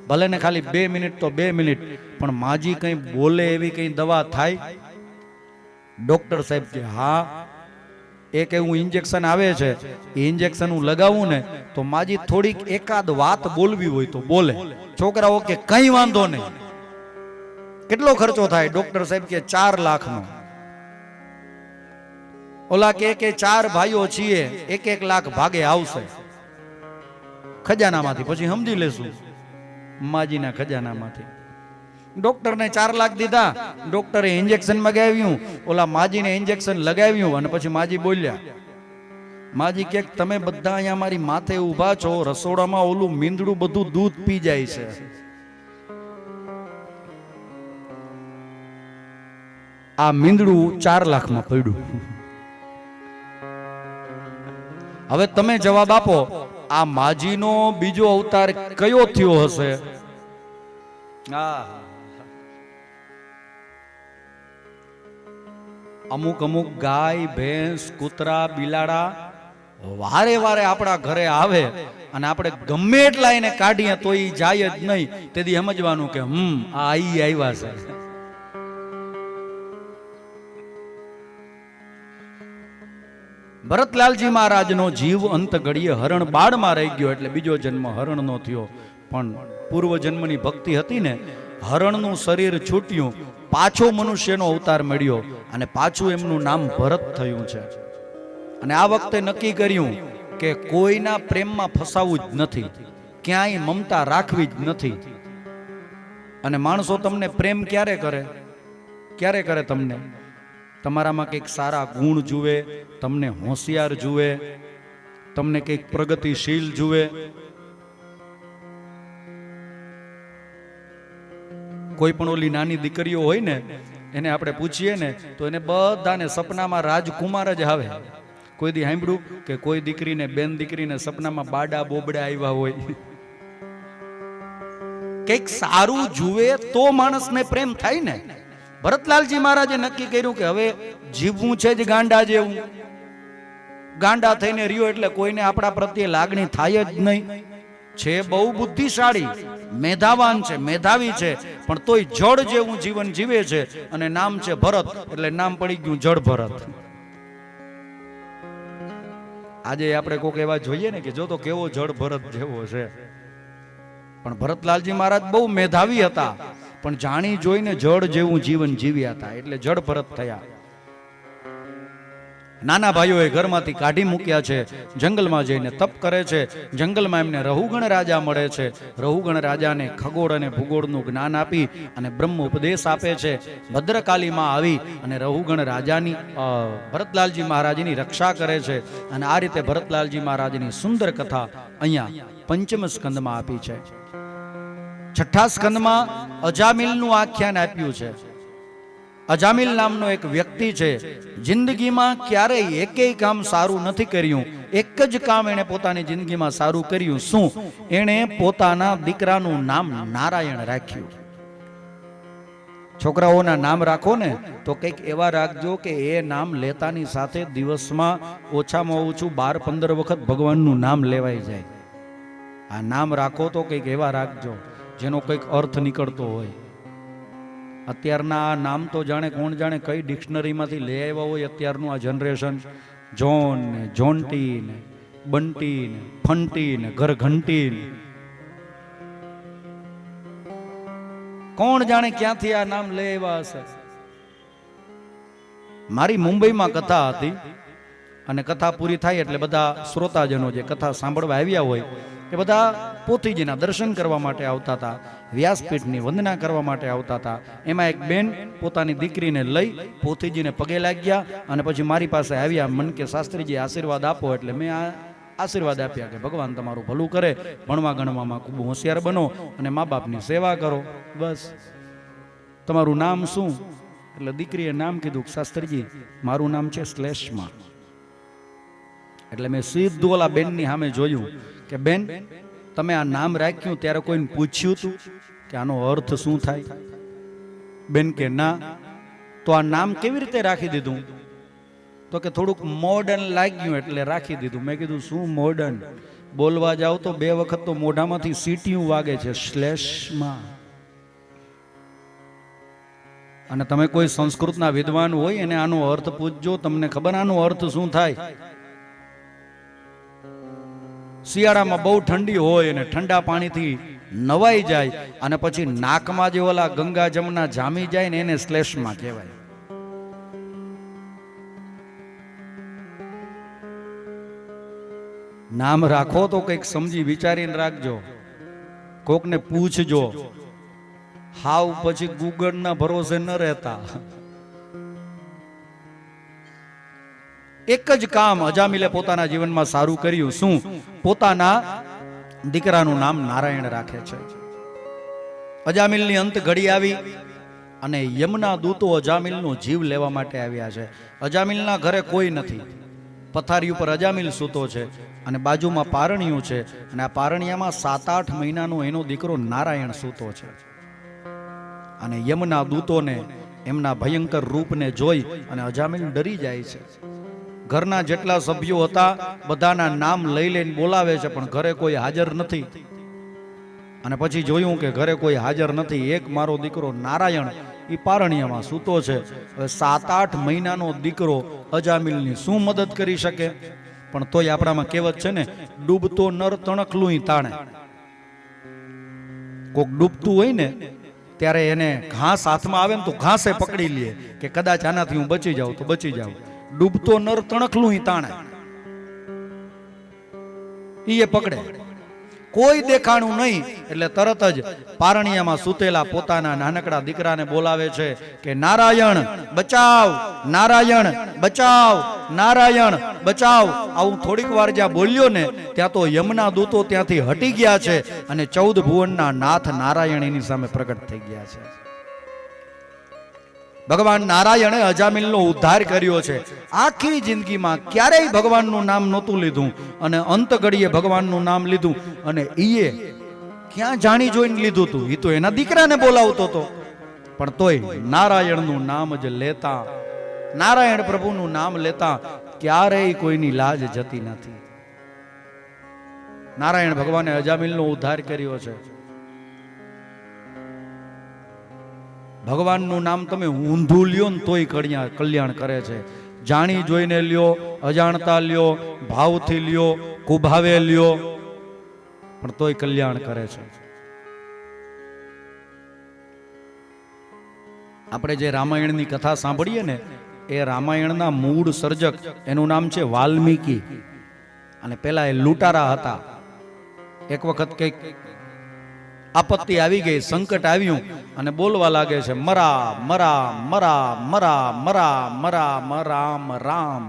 ભલે ને ખાલી 2 મિનિટ તો 2 મિનિટ, પણ માજી કંઈ બોલે એવી કંઈ દવા થાય? ડોક્ટર સાહેબ કે હા, એક એવું ઇન્જેક્શન આવે છે, એ ઇન્જેક્શન હું લગાવું ને તો માજી થોડીક એકાદ વાત બોલવી હોય તો બોલે. છોકરાઓ કે કઈ વાંધો નહીં. કેટલો ખર્ચો થાય? ડોક્ટર સાહેબ કે 4 લાખનો. ઓલા કે 4 ભાઈઓ છીએ, 1-1 લાખ ભાગે આવશે ખજાનામાંથી, પછી સમજી લેશું માજીના ખજાનામાંથી. ડોક્ટરને 4 લાખ દીધા, ડોક્ટરે ઇન્જેક્શન મગાવ્યું, ઓલા માજીને ઇન્જેક્શન લગાવ્યું, અને પછી માજી બોલ્યા. માજી કે તમે બધા અહીંયા મારી માથે ઊભા છો, રસોડામાં ઓલું મીંદડું બધું દૂધ પી જાય છે. આ મીંદડું 4 લાખમાં પડ્યું. હવે તમે જવાબ આપો, આ માજીનો બીજો અવતાર કયો થયો હશે? અમુક અમુક ગાય, ભેંસ, કૂતરા, બિલાડા વારે વારે આપણા ઘરે આવે, અને આપણે ગમે એટલા એને કાઢીએ તો એ જાય જ નહીં. તેથી સમજવાનું કે આ આવ્યા છે. ભરતલાલજી મહારાજનો જીવ અંત ઘડીએ હરણ બાળમાં રહી ગયો, એટલે બીજો જન્મ હરણનો થયો. પણ પૂર્વ જન્મની ભક્તિ હતી ને, હરણનું શરીર છૂટ્યું, પાછો મનુષ્યનો અવતાર મળ્યો, અને પાછું એમનું નામ ભરત થયું છે. અને આ વખતે નક્કી કર્યું કે કોઈના પ્રેમમાં ફસાવું જ નથી, ક્યાંય મમતા રાખવી જ નથી. અને માણસો તમને પ્રેમ ક્યારે કરે? ક્યારે કરે? તમને તમારામાં કંઈક સારા ગુણ જુએ, તમને હોશિયાર જુએ, તમને કંઈક પ્રગતિશીલ જુએ. કોઈ પણ ઓલી નાની દીકરીઓ હોય ને, એને આપણે પૂછીએ ને તો એને બધાને સપનામાં રાજકુમાર જ આવે. કોઈ દી સાંભળ્યું કે કોઈ દીકરીને, બેન દીકરીને સપનામાં બાડા બોબડા આવ્યા હોય? કંઈક સારું જુએ તો માણસને પ્રેમ થાય ને. ભરતલાલજી મહારાજે નક્કી કર્યું કે હવે જીવવું છે જ ગાંડા જેવું. ગાંડા થઈને રહ્યો એટલે કોઈને આપણા પ્રત્યે લાગણી થાય જ નહીં. છે બહુ બુદ્ધિશાળી, મેધાવાન છે, મેધાવી છે, પણ તોય જળ જેવું જીવન જીવે છે. અને નામ છે ભરત, એટલે નામ પડી ગયું જળ ભરત. આજે આપણે કોક એવા જોઈએ ને કે જો તો કેવો જળ ભરત જેવો છે. પણ ભરતલાલજી મહારાજ બહુ મેધાવી હતા, પણ જાણી જોઈને જળ જેવું જીવન જીવ્યા હતા, એટલે જળ ભરત થયા. નાના ભાઈઓએ ઘરમાંથી કાઢી મૂક્યા છે, જંગલમાં જઈને તપ કરે છે. જંગલમાં એમને રહુગણ રાજા મળે છે. રહુગણ રાજાને ખગોળ અને ભૂગોળનું જ્ઞાન આપી અને બ્રહ્મ ઉપદેશ આપે છે. ભદ્રકાલીમાં આવી અને રહુગણ રાજાની ભરતલાલજી મહારાજની રક્ષા કરે છે. અને આ રીતે ભરતલાલજી મહારાજની સુંદર કથા અહીંયા 5મ સ્કંદમાં આપી છે. 6ઠા સ્કંદમાં અજામિલનું આખ્યાન આપ્યું છે. અજામિલ નામનો એક વ્યક્તિ છે, જિંદગીમાં ક્યારેય એકેય કામ સારું નથી કર્યું. એક જ કામ એણે પોતાની જિંદગીમાં સારું કર્યું. શું? એણે પોતાના દીકરાનું નામ નારાયણ રાખ્યું. છોકરાઓના નામ રાખો ને તો કંઈક એવા રાખજો કે એ નામ લેતાની સાથે દિવસમાં ઓછામાં ઓછું 12-15 વખત ભગવાનનું નામ લેવાઈ જાય. આ નામ રાખો તો કંઈક એવા રાખજો જેનો કંઈક અર્થ નીકળતો હોય. અત્યારના આ નામ તો જાણે કોણ જાણે કઈ ડિક્શનરીમાંથી લઈ આવ્યા હોય. અત્યારનું આ જનરેશન જોન ને જોન્ટી ને બંટી ને ફંટી ને ઘરઘંટી ને કોણ જાણે ક્યાંથી આ નામ લઈ આવ્યા હશે. મારી મુંબઈમાં કથા હતી અને કથા પૂરી થાય એટલે બધા શ્રોતાજનો જે કથા સાંભળવા આવ્યા હોય એ બધા પોથીજીના દર્શન કરવા માટે આવતા હતા, વ્યાસપીઠની વંદના કરવા માટે આવતા હતા. એમાં એક બેન પોતાની દીકરીને લઈ પોથીજીને પગે લાગ્યા અને પછી મારી પાસે આવ્યા. મન કે શાસ્ત્રીજી આશીર્વાદ આપો. એટલે મેં આ આશીર્વાદ આપ્યા કે ભગવાન તમારું ભલું કરે, ભણવા ગણવામાં ખૂબ હોશિયાર બનો અને મા બાપની સેવા કરો. બસ તમારું નામ શું? એટલે દીકરીએ નામ કીધું, શાસ્ત્રીજી મારું નામ છે શ્લેષમાં. એટલે મેં સીધું ઓલા બેનની સામે જોયું કે બેન તમે આ નામ રાખ્યું ત્યારે કોઈને પૂછ્યું તું કે આનો અર્થ શું થાય? બેન કે ના. તો આ નામ કેવી રીતે રાખી દીધું? તો કે થોડુંક મોડર્ન લાગ્યું એટલે રાખી દીધું. મેં કીધું શું મોડર્ન? બોલવા જાવ તો 2 વખત તો મોઢામાંથી સીટીયું વાગે છે શ્લેષમાં. અને તમે કોઈ સંસ્કૃતના વિદ્વાન હોય એને આનો અર્થ પૂછજો, તમને ખબર આનો અર્થ શું થાય? શિયાળામાં બહુ ઠંડી હોય અને ઠંડા પાણીથી નવાઈ જાય અને પછી નાકમાં જે ઓલા ગંગા જમના જામી જાય ને એને શ્લેષમાં કહેવાય. નામ રાખો તો કંઈક સમજી વિચારીને રાખજો, કોકને પૂછજો. હાવ પછી ગૂગલના ભરોસે ન રહેતા. એક જ કામ અજામિલે પોતાના જીવનમાં સારું કર્યું. શું? પોતાના દીકરાનું નામ નારાયણ રાખે છે. અજામિલની અંત ઘડી આવી અને યમના દૂતો અજામિલનો જીવ લેવા માટે આવ્યા છે. અજામિલના ઘરે કોઈ નથી. પથારી ઉપર અજામિલ સૂતો છે અને બાજુમાં પારણિયું છે અને આ પારણિયામાં 7-8 મહિનાનો એનો દીકરો નારાયણ સૂતો છે. અને યમના દૂતોને એમના ભયંકર રૂપને જોઈ અને અજામિલ ડરી જાય છે. ઘરના જેટલા સભ્યો હતા બધાના નામ લઈ લઈને બોલાવે છે પણ ઘરે કોઈ હાજર નથી. અને પછી જોયું કે ઘરે કોઈ હાજર નથી. એક મારો દીકરો નારાયણ એ પારણિયામાં સૂતો છે. હવે 7-8 મહિનાનો દીકરો અજામિલની શું મદદ કરી શકે? પણ તોય આપણામાં કહેવત છે ને, ડૂબતો નર તણખલું તાણે. કોક ડૂબતું હોય ને ત્યારે એને ઘાસ હાથમાં આવે ને તો ઘાસે પકડી લે કે કદાચ આનાથી હું બચી જાઉં તો બચી જાઉં. ડૂબતો નર તણખલું તાણે ઈ પકડે. કોઈ દેખાણું નહીં એટલે તરત જ પારણિયામાં સૂતેલા પોતાના નાનકડા દીકરાને બોલાવે છે કે નારાયણ બચાવ, નારાયણ બચાવ, નારાયણ બચાવ. આવું થોડીક વાર જ્યાં બોલ્યો ને ત્યાં તો યમના દૂતો ત્યાંથી હટી ગયા છે અને 14 ભુવનના નાથ નારાયણ એની સામે પ્રગટ થઈ ગયા છે. ભગવાન નારાયણે અજામિલનો ઉદ્ધાર કર્યો છે. આખી જિંદગીમાં ક્યારેય ભગવાનનું નામ નહોતું લીધું અને અંત ઘડીએ ભગવાનનું નામ લીધું. અને ઈએ ક્યાં જાણી જોઈને લીધું હતું? એ તો એના દીકરાને બોલાવતો હતો. પણ તોય નારાયણનું નામ જ લેતા, નારાયણ પ્રભુનું નામ લેતા ક્યારેય કોઈની લાજ જતી નથી. નારાયણ ભગવાને અજામિલનો ઉદ્ધાર કર્યો છે. ભગવાનનું નામ તમે ઊંધું લ્યો ને તોય કલ્યાણ કરે છે. જાણી જોઈને લ્યો, અજાણતા લ્યો, ભાવથી લ્યો, કુભાવે લ્યો, પણ તોય કલ્યાણ કરે છે. આપણે જે રામાયણની કથા સાંભળીએ ને એ રામાયણના મૂળ સર્જક એનું નામ છે વાલ્મીકી. અને પેલા એ લૂંટારા હતા. એક વખત કઈક આપત્તિ આવી ગઈ, સંકટ આવ્યું અને બોલવા લાગે છે મરા મરા મરા મરા મરા મરા મરામ રામ.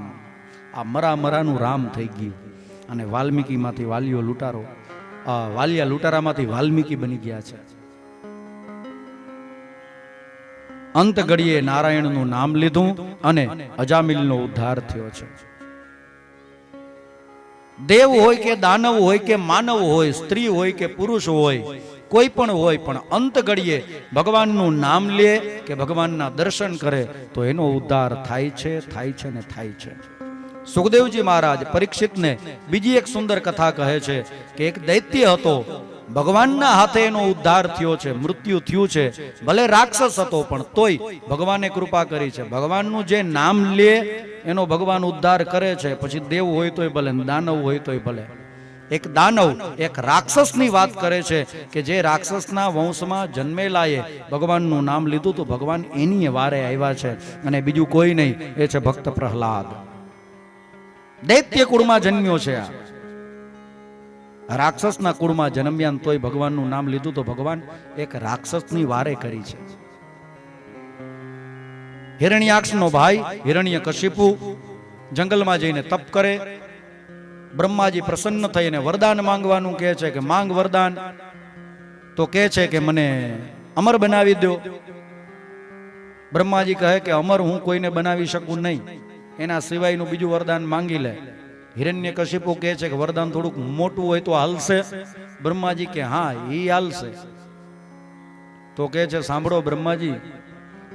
આ મરા મરાનું રામ થઈ ગયું અને વાલ્મીકીમાંથી વાલિયો લૂંટારો, વાલિયા લૂંટારામાંથી વાલ્મીકી બની ગયા છે. અંત ઘડીએ નારાયણનું નામ લીધું અને અજામિલનો ઉદ્ધાર થયો છે. દેવ હોય કે દાનવ હોય કે માનવ હોય, સ્ત્રી હોય કે પુરુષ હોય, કોઈ પણ હોય, પણ અંત ઘડીએ ભગવાનનું નામ લે કે ભગવાનના દર્શન કરે તો એનો ઉદ્ધાર થાય છે, થાય છે ને થાય છે. સુખદેવજી મહારાજ પરીક્ષિતને બીજી એક સુંદર કથા કહે છે કે એક દૈત્ય હતો. ભગવાનના હાથે એનો ઉદ્ધાર થયો છે, મૃત્યુ થયું છે. ભલે રાક્ષસ હતો પણ તોય ભગવાને કૃપા કરી છે. ભગવાનનું જે નામ લે એનો ભગવાન ઉદ્ધાર કરે છે. પછી દેવ હોય તોય ભલે, દાનવ હોય તોય ભલે. એક દાનવ એક રાક્ષસની વાત કરે છે કે જે રાક્ષસના વંશમાં જન્મેલાએ ભગવાનનું નામ લીધું તો ભગવાન એની વારે આવ્યા છે, અને બીજું કોઈ નહીં. એ છે ભક્ત પ્રહલાદ. દૈત્ય કુળમાં જન્મ્યો છે. આ રાક્ષસના કુળમાં જન્મ્યા તોય ભગવાનનું નામ લીધું તો ભગવાન એક રાક્ષસની વારે કરી છે. હિરણ્યાક્ષનો ભાઈ હિરણ્યકશિપુ જંગલમાં જઈને તપ કરે. બ્રહ્માજી પ્રસન્ન થઈને વરદાન માંગવાનું કહે છે કે માંગ વરદાન. તો કહે છે કે મને અમર બનાવી દો. બ્રહ્માજી કહે કે અમર હું કોઈને બનાવી શકું નહીં, એના સિવાયનું બીજું વરદાન માંગી લે. હિરણ્યકશિપુ કહે છે કે વરદાન થોડુંક મોટું હોય તો હાલશે? બ્રહ્માજી કે હા એ હાલશે. તો કહે છે સાંભળો બ્રહ્માજી,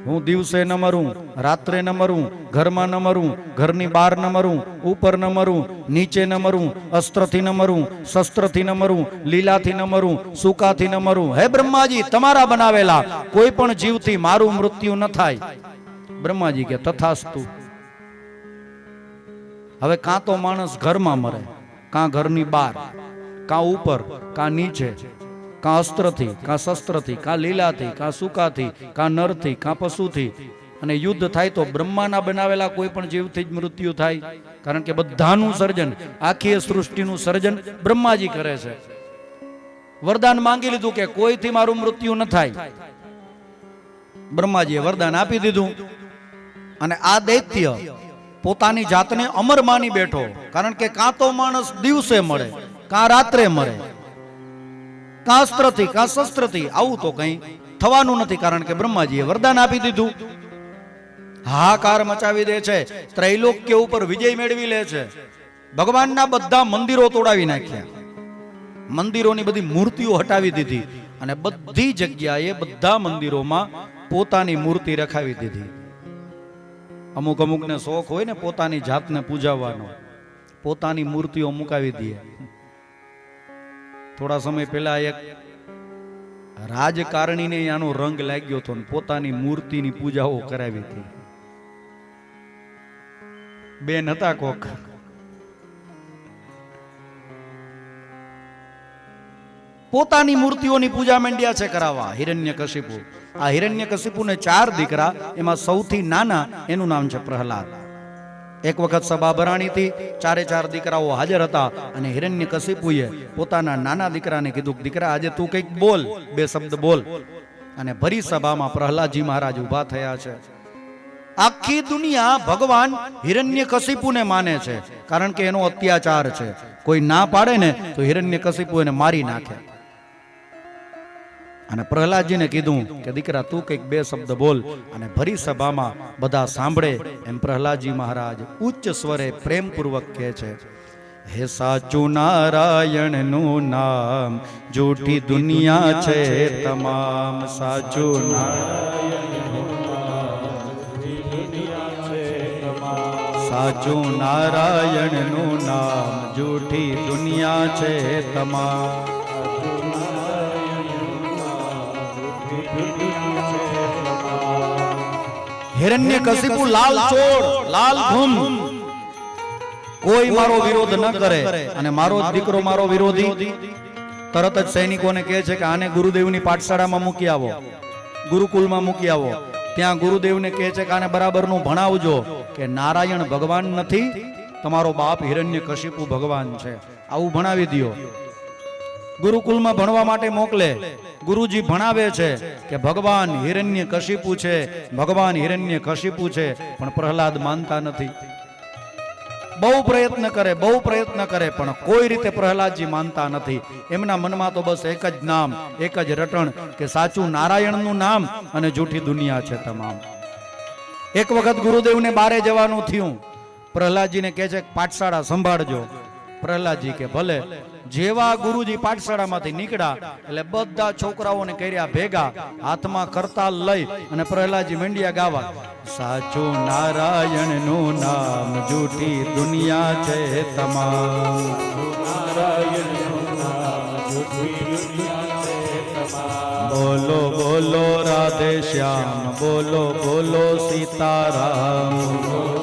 હું દિવસે ન મરું, રાત્રે ન મરું, ઘરમાં ન મરું, ઘરની બહાર ન મરું, ઉપર ન મરું, નીચે ન મરું, અસ્ત્રથી ન મરું, શસ્ત્રથી ન મરું, લીલાથી ન મરું, સૂકાથી ન મરું. હે બ્રહ્માજી, તમારા બનાવેલા કોઈ પણ જીવથી મારું મૃત્યુ ન થાય. બ્રહ્માજી કે તથાસ્તુ. હવે કાં તો માણસ ઘરમાં મરે, કાં ઘરની બહાર, કાં ઉપર, કાં નીચે, કાં અસ્ત્રથી, કાં શસ્ત્રથી, કાં લીલાથી, કાં સૂકાથી, કાં નરથી, કાં પશુથી. અને યુદ્ધ થાય તો બ્રહ્માના બનાવેલા કોઈ પણ જીવથી જ મૃત્યુ થાય. કારણ કે બધાનું સર્જન, આખી સૃષ્ટિનું સર્જન બ્રહ્માજી કરે છે. વરદાન માંગી લીધું કે કોઈથી મારું મૃત્યુ ન થાય. બ્રહ્માજીએ વરદાન આપી દીધું. અને આ દૈત્ય પોતાની જાતને અમર માની બેઠો. કારણ કે કાં તો માણસ દિવસે મળે, કાં રાત્રે મળે, કાં અસ્ત્રથી, કાં શસ્ત્રથી. આવું તો કઈ થવાનું નથી, કારણ કે બ્રહ્માજીએ વરદાન આપી દીધું. હાહાકાર મચાવી દે છે, ત્રૈલોક્ય ઉપર વિજય મેળવી લે છે. ભગવાનના બધા મંદિરો તોડાવી નાખ્યા, મંદિરોની બધી મૂર્તિઓ હટાવી દીધી, અને બધી જગ્યાએ બધા મંદિરોમાં પોતાની મૂર્તિ રખાવી દીધી. અમુક અમુકને શોખ હોય ને પોતાની જાતને પૂજાવવાનો, પોતાની મૂર્તિઓ મુકાવી દે. થોડા સમય પહેલા એક રાજકારણીને આનો રંગ લાગ્યો હતો, પોતાની મૂર્તિની પૂજાઓ કરાવી હતી. બેન હતા કોક, પોતાની મૂર્તિઓની પૂજા માંડ્યા છે કરાવવા. હિરણ્યકશિપુ. આ હિરણ્યકશિપુને 4 દીકરા, એમાં સૌથી નાના એનું નામ છે પ્રહલાદ. એક વખત સભા ભરાણી હતી, 4 દીકરાઓ હાજર હતા, અને હિરણ્યકશિપુએ પોતાના નાના દીકરાને કીધું, દીકરા આજે તું કંઈક બોલ, 2 શબ્દ બોલ. અને ભરી સભામાં પ્રહલાદજી મહારાજ ઉભા થયા છે. આખી દુનિયા ભગવાન હિરણ્યકશિપુને માને છે, કારણ કે એનો અત્યાચાર છે. કોઈ ના પાડે ને તો હિરણ્યકશિપુ એને મારી નાખે. અને પ્રહલાદજીને કીધું કે દીકરા તું કંઈક 2 શબ્દ બોલ. અને ભરી સભામાં બધા સાંભળે એમ પ્રહલાદજી મહારાજ ઉચ્ચ સ્વરે પ્રેમપૂર્વક કહે છે, હે સાચું નારાયણનું નામ જૂઠી દુનિયા છે તમામ. સાચું નારાયણનું સાચું નારાયણનું નામ જૂઠી દુનિયા છે તમામ. હિરણ્યકશિપુ લાલ ચોળ, લાલ ઘૂમ, કોઈ મારો વિરોધ ન કરે, અને મારો જ દીકરો મારો વિરોધી. તરત જ સૈનિકોને કહે છે કે આને ગુરુદેવની પાઠશાળામાં મૂકી આવો, ગુરુકુલમાં મૂકી આવો. ત્યાં ગુરુદેવને કહે છે કે આને બરાબરનું ભણાવજો કે નારાયણ ભગવાન નથી, તમારો બાપ હિરણ્યકશિપુ ભગવાન છે, આવું ભણાવી દો. ગુરુકુલમાં ભણવા માટે મોકલે. ગુરુજી ભણાવે છે કે ભગવાન હિરણ્યકશિપુ છે, ભગવાન હિરણ્યકશિપુ છે. પણ પ્રહલાદ માનતા નથી. બહુ પ્રયત્ન કરે, બહુ પ્રયત્ન કરે, પણ કોઈ રીતે પ્રહલાદજી માનતા નથી. એમના મનમાં તો બસ એક જ નામ, એક જ રટણ કે સાચું નારાયણનું નામ અને જૂઠી દુનિયા છે તમામ. એક વખત ગુરુદેવને બારે જવાનું થયું. પ્રહલાદજીને કહે છે પાઠશાળા સંભાળજો. પ્રહલાદજી કે ભલે. જેવા ગુરુજી પાઠશાળામાંથી નીકળ્યા એટલે બધા છોકરાઓને કર્યા ભેગા, હાથમાં કરતાલ લઈ અને પ્રહલાદજી મંડ્યા ગાવા, સાચું નારાયણનું નામ જૂઠી દુનિયા છે તમામ. નારાયણનું નામ જૂઠી દુનિયા બોલો બોલો રાધે શ્યામ, બોલો બોલો સીતારામ,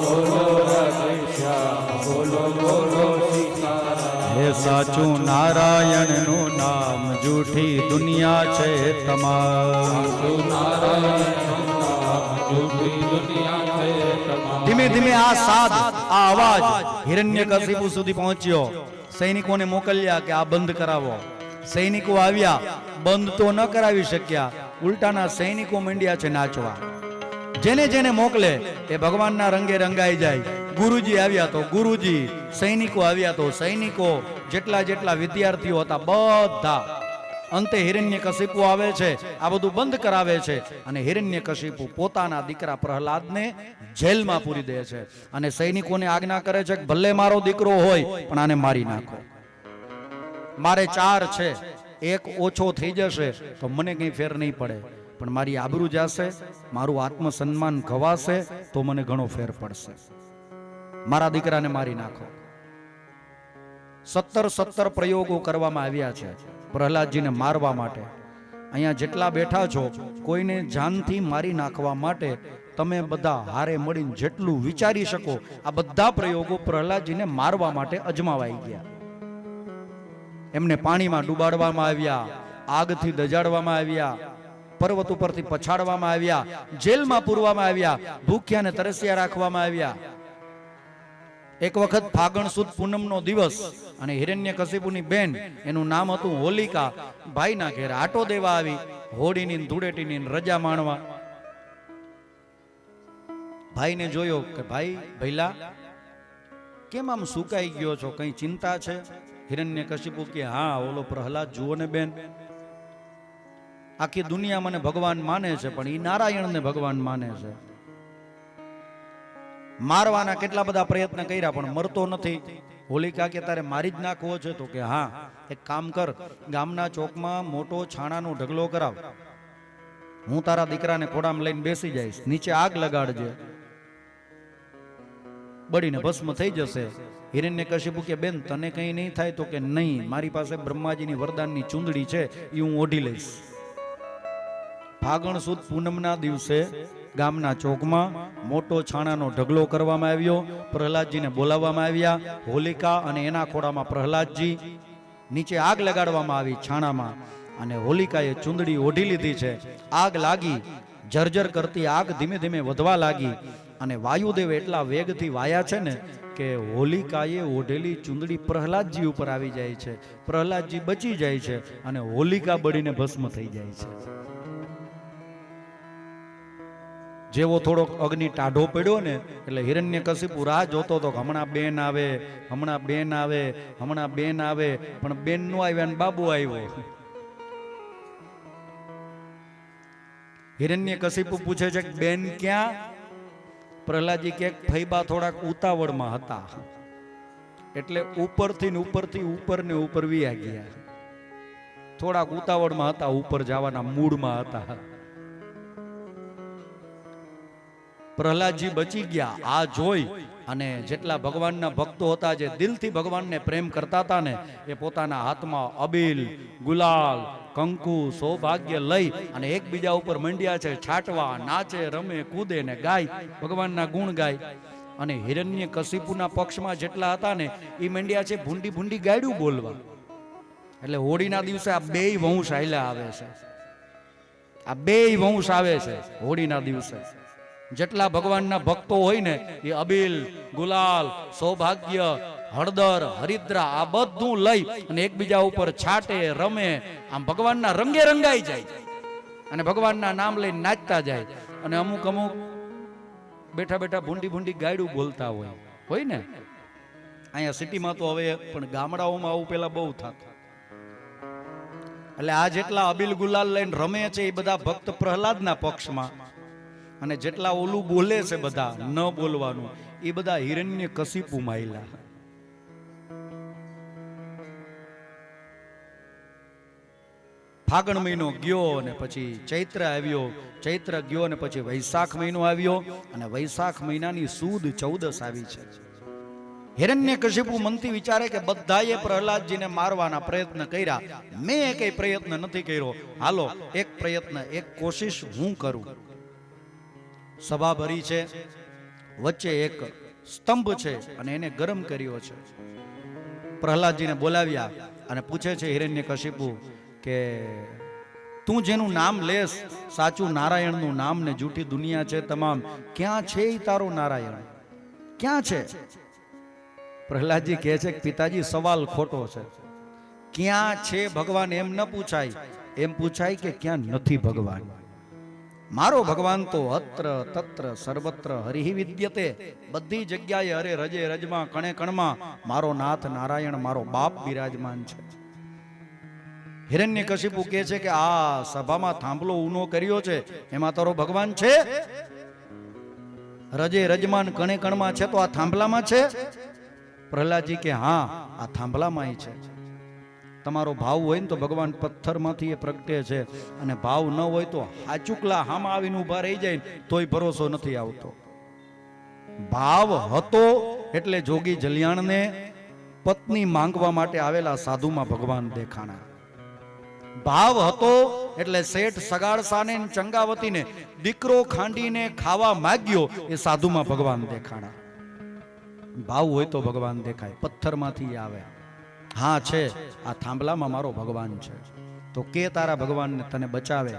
બોલો રાધે શ્યામ, બોલો બોલો સીતારામ. હે સાચું નારાયણનું નામ, જૂઠી દુનિયા છે તમામ. નારાયણનું નામ, જૂઠી દુનિયા છે તમામ. ધીમે ધીમે આ સાદ, આ અવાજ હિરણ્યકશિપુ સુધી પહોંચ્યો. સૈનિકોને મોકલ્યા કે આ બંધ કરાવો. સૈનિકો આવ્યા, બંધ તો ન કરાવી શક્યા. ઉલટાના સૈનિકો મંડ્યા છે નાચવા. જેને જેને મોકલે એ ભગવાનના રંગે રંગાઈ જાય. ગુરુજી આવ્યા તો ગુરુજી, સૈનિકો આવ્યા તો સૈનિકો, જેટલા જેટલા વિદ્યાર્થીઓ હતા બધા. અંતે હિરણ્યકશિપુ આવે છે, આ બધું બંધ કરાવે છે અને હિરણ્યકશિપુ પોતાના દીકરા પ્રહલાદને જેલમાં પૂરી દે છે અને સૈનિકોને આજ્ઞા કરે છે કે ભલે મારો દીકરો હોય પણ આને મારી નાખો. મારે 4 છે, એક ઓછો થઈ જશે તો મને કંઈ ફેર નહીં પડે, પણ મારી આબરૂ જશે, મારું આત્મસન્માન ખવાશે તો મને ઘણો ફેર પડશે. મારા દીકરાને મારી નાખો. 17 પ્રયોગો કરવામાં આવ્યા છે પ્રહલાદજીને મારવા માટે. અહીંયા જેટલા બેઠા છો, કોઈને જાનથી મારી નાખવા માટે તમે બધા હારે મળીને જેટલું વિચારી શકો, આ બધા પ્રયોગો પ્રહલાદજીને મારવા માટે અજમાવાઈ ગયા. એમને પાણીમાં ડુબાડવામાં આવ્યા, આગથી દજાડવામાં આવ્યા, પર્વત ઉપરથી પછાડવામાં આવ્યા, જેલમાં પૂરવામાં આવ્યા, ભૂખ્યા ને તરસ્યા રાખવામાં આવ્યા. એક વખત ફાગણ સુદ પૂનમનો દિવસ અને હિરણ્યકશિપુની બેન, એનું નામ હતું હોલિકા, ભાઈના ઘેર આટો દેવા આવી. હોળીની ધૂળેટીની રજા માણવા. ભાઈને જોયો કે ભાઈ ભૈલા કેમ આમ સુકાઈ ગયો છો, કઈ ચિંતા છે? હિરણ્યકશિપુ કે હા, ઓલો પ્રહલાદ જુઓ ને બેન, આખી દુનિયા મને ભગવાન માને છે પણ ઈ નારાયણને ભગવાન માને છે. મારવાના કેટલા બધા પ્રયત્ન કર્યા પણ મરતો નથી. હોલિકા કે તારે મારી જ નાખવો છે? તો કે હા, એક કામ કર, ગામના ચોકમાં મોટો છાણાનો ઢગલો કરાવ, હું તારા દીકરાને ખોડામાં લઈને બેસી જઈશ, નીચે આગ લગાડજે, બળીને ભસ્મ થઈ જશે. હિરણ્યકશિપુ કે બેન તને કઈ નહીં થાય? તો કે નહીં, મારી પાસે બ્રહ્માજીની વરદાનની ચૂંદડી છે, એ હું ઓઢી લઈશ. ફાગણ સુદ પૂનમના દિવસે ગામના ચોકમાં મોટો છાણાનો ઢગલો કરવામાં આવ્યો. પ્રહલાદજીને બોલાવવામાં આવ્યા. હોલિકા અને એના ખોડામાં પ્રહલાદજી, નીચે આગ લગાડવામાં આવી છાણામાં અને હોલિકાએ ચૂંદડી ઓઢી લીધી છે. આગ લાગી, જર્જર કરતી આગ ધીમે ધીમે વધવા લાગી અને વાયુદેવ એટલા વેગથી વાયા છે ને કે હોલિકાએ ઓઢેલી ચૂંદડી પ્રહલાદજી ઉપર આવી જાય છે. પ્રહલાદજી બચી જાય છે અને હોલિકા બળીને ભસ્મ થઈ જાય છે. જેવો થોડોક અગ્નિ ટાઢો પડ્યો ને એટલે હિરણ્યકશિપુ રાહ જોતો હતો, હમણાં બેન આવે, હમણાં બેન આવે, હમણાં બેન આવે, પણ બેન નો આવ્યા ને બાબુ આવ્યો. હિરણ્યકશિપુ પૂછે છે કે બેન ક્યાં? પ્રહલાદજી કે ફૈબા થોડાક ઉતાવળમાં હતા એટલે ઉપરથી ઉપર ને ઉપર વિયા ગયા. થોડાક ઉતાવળમાં હતા, ઉપર જવાના મૂડમાં હતા. પ્રહલાદજી બચી ગયા. આ જોઈ અને જેટલા ભગવાનના ભક્તો હતા, જે દિલથી ભગવાનને પ્રેમ કરતા હતા ને, એ પોતાના હાથમાં અબીલ, ગુલાલ, કંકુ, સૌભાગ્ય લઈ અને એકબીજા ઉપર મંડ્યા છે છાટવા, નાચે, રમે, કૂદે ને ગાય, ભગવાનના ગુણ ગાય. અને હિરણ્યકશિપુના પક્ષમાં જેટલા હતા ને એ મંડ્યા છે ભૂંડી ભૂંડી ગાયડું બોલવા. એટલે હોળીના દિવસે આ બેય વંશ આયલા આવે છે. આ બેય વંશ આવે છે હોળીના દિવસે. જેટલા ભગવાનના ભક્તો હોય ને એ અબીલ, ગુલાલ, સૌભાગ્ય, હળદર, હરિદ્રા આ બધું લઈ અને એકબીજા ઉપર છાટે, રમે, આમ ભગવાનના રંગે રંગાઈ જાય અને ભગવાનના નામ લઈને નાચતા જાય. અને અમુક અમુક બેઠા બેઠા ભૂંડી ભૂંડી ગાયડું બોલતા હોય ને. અહીંયા સિટીમાં તો હવે પણ ગામડાઓમાં આવું પેલા બહુ થતું. એટલે આ જેટલા અબીલ ગુલાલ લઈને રમે છે એ બધા ભક્ત પ્રહલાદના પક્ષમાં, અને જેટલા ઓલું બોલે છે બધા ન બોલવાનું એ બધા હિરણ્યકશિપુ માયલા. ફાગણ મહિનો ગયો અને પછી ચૈત્ર આવ્યો, ચૈત્ર ગયો અને પછી વૈશાખ મહિનો આવ્યો અને વૈશાખ મહિનાની સુદ 14 આવી છે. હિરણ્યકશિપુ મનથી વિચારે કે બધાએ પ્રહલાદજીને મારવાના પ્રયત્ન કર્યા, મેં કઈ પ્રયત્ન નથી કર્યો. હાલો એક પ્રયત્ન, એક કોશિશ હું કરું. સભા ભરી છે, વચ્ચે એક સ્તંભ છે અને એને ગરમ કર્યો છે. પ્રહલાદજીને બોલાવ્યા અને પૂછે છે હિરણ્યકશિપુ કે તું જેનું નામ લેસ, સાચું નારાયણનું નામ ને જૂઠી દુનિયા છે તમામ, ક્યાં છે ઈ તારો નારાયણ, ક્યાં છે? પ્રહલાદજી કહે છે કે પિતાજી સવાલ ખોટો છે. ક્યાં છે ભગવાન એમ ન પૂછાય, એમ પૂછાય કે ક્યાં નથી ભગવાન. મારો ભગવાન તો અત્ર તત્ર સર્વત્ર હરિ વિદ્યતે, બધી જગ્યાએ અરે રજે રજમાં કણે કણમાં મારો નાથ નારાયણ મારો બાપ બિરાજમાન છે. હિરણ્યકશિપુ કહે છે કે આ સભામાં થાંભલો ઊનો કર્યો છે એમાં તારો ભગવાન છે? રજે રજમાન કણે કણમાં છે તો આ થાંભલામાં છે? પ્રહલાદજી કે હા, આ થાંભલામાં છે. તમારો ભાવ હોય ને તો ભગવાન પથ્થરમાંથી એ પ્રગટે છે, અને ભાવ ન હોય તો હાચુકલા હામાં આવીને ઉભા રહી જાય તોય ભરોસો નથી આવતો. ભાવ હતો એટલે જોગી જલિયાણને પત્ની માંગવા માટે આવેલા સાધુમાં ભગવાન દેખાણા. ભાવ હતો એટલે શેઠ સગાડસાને ચંગાવતીને દીકરો ખાંડીને ખાવા માંગ્યો એ સાધુમાં ભગવાન દેખાણા. ભાવ હોય તો ભગવાન દેખાય, પથ્થરમાંથી આવે. હા છે, આ થાંભલામાં મારો ભગવાન છે. તો કે તારા ભગવાનને તને બચાવે,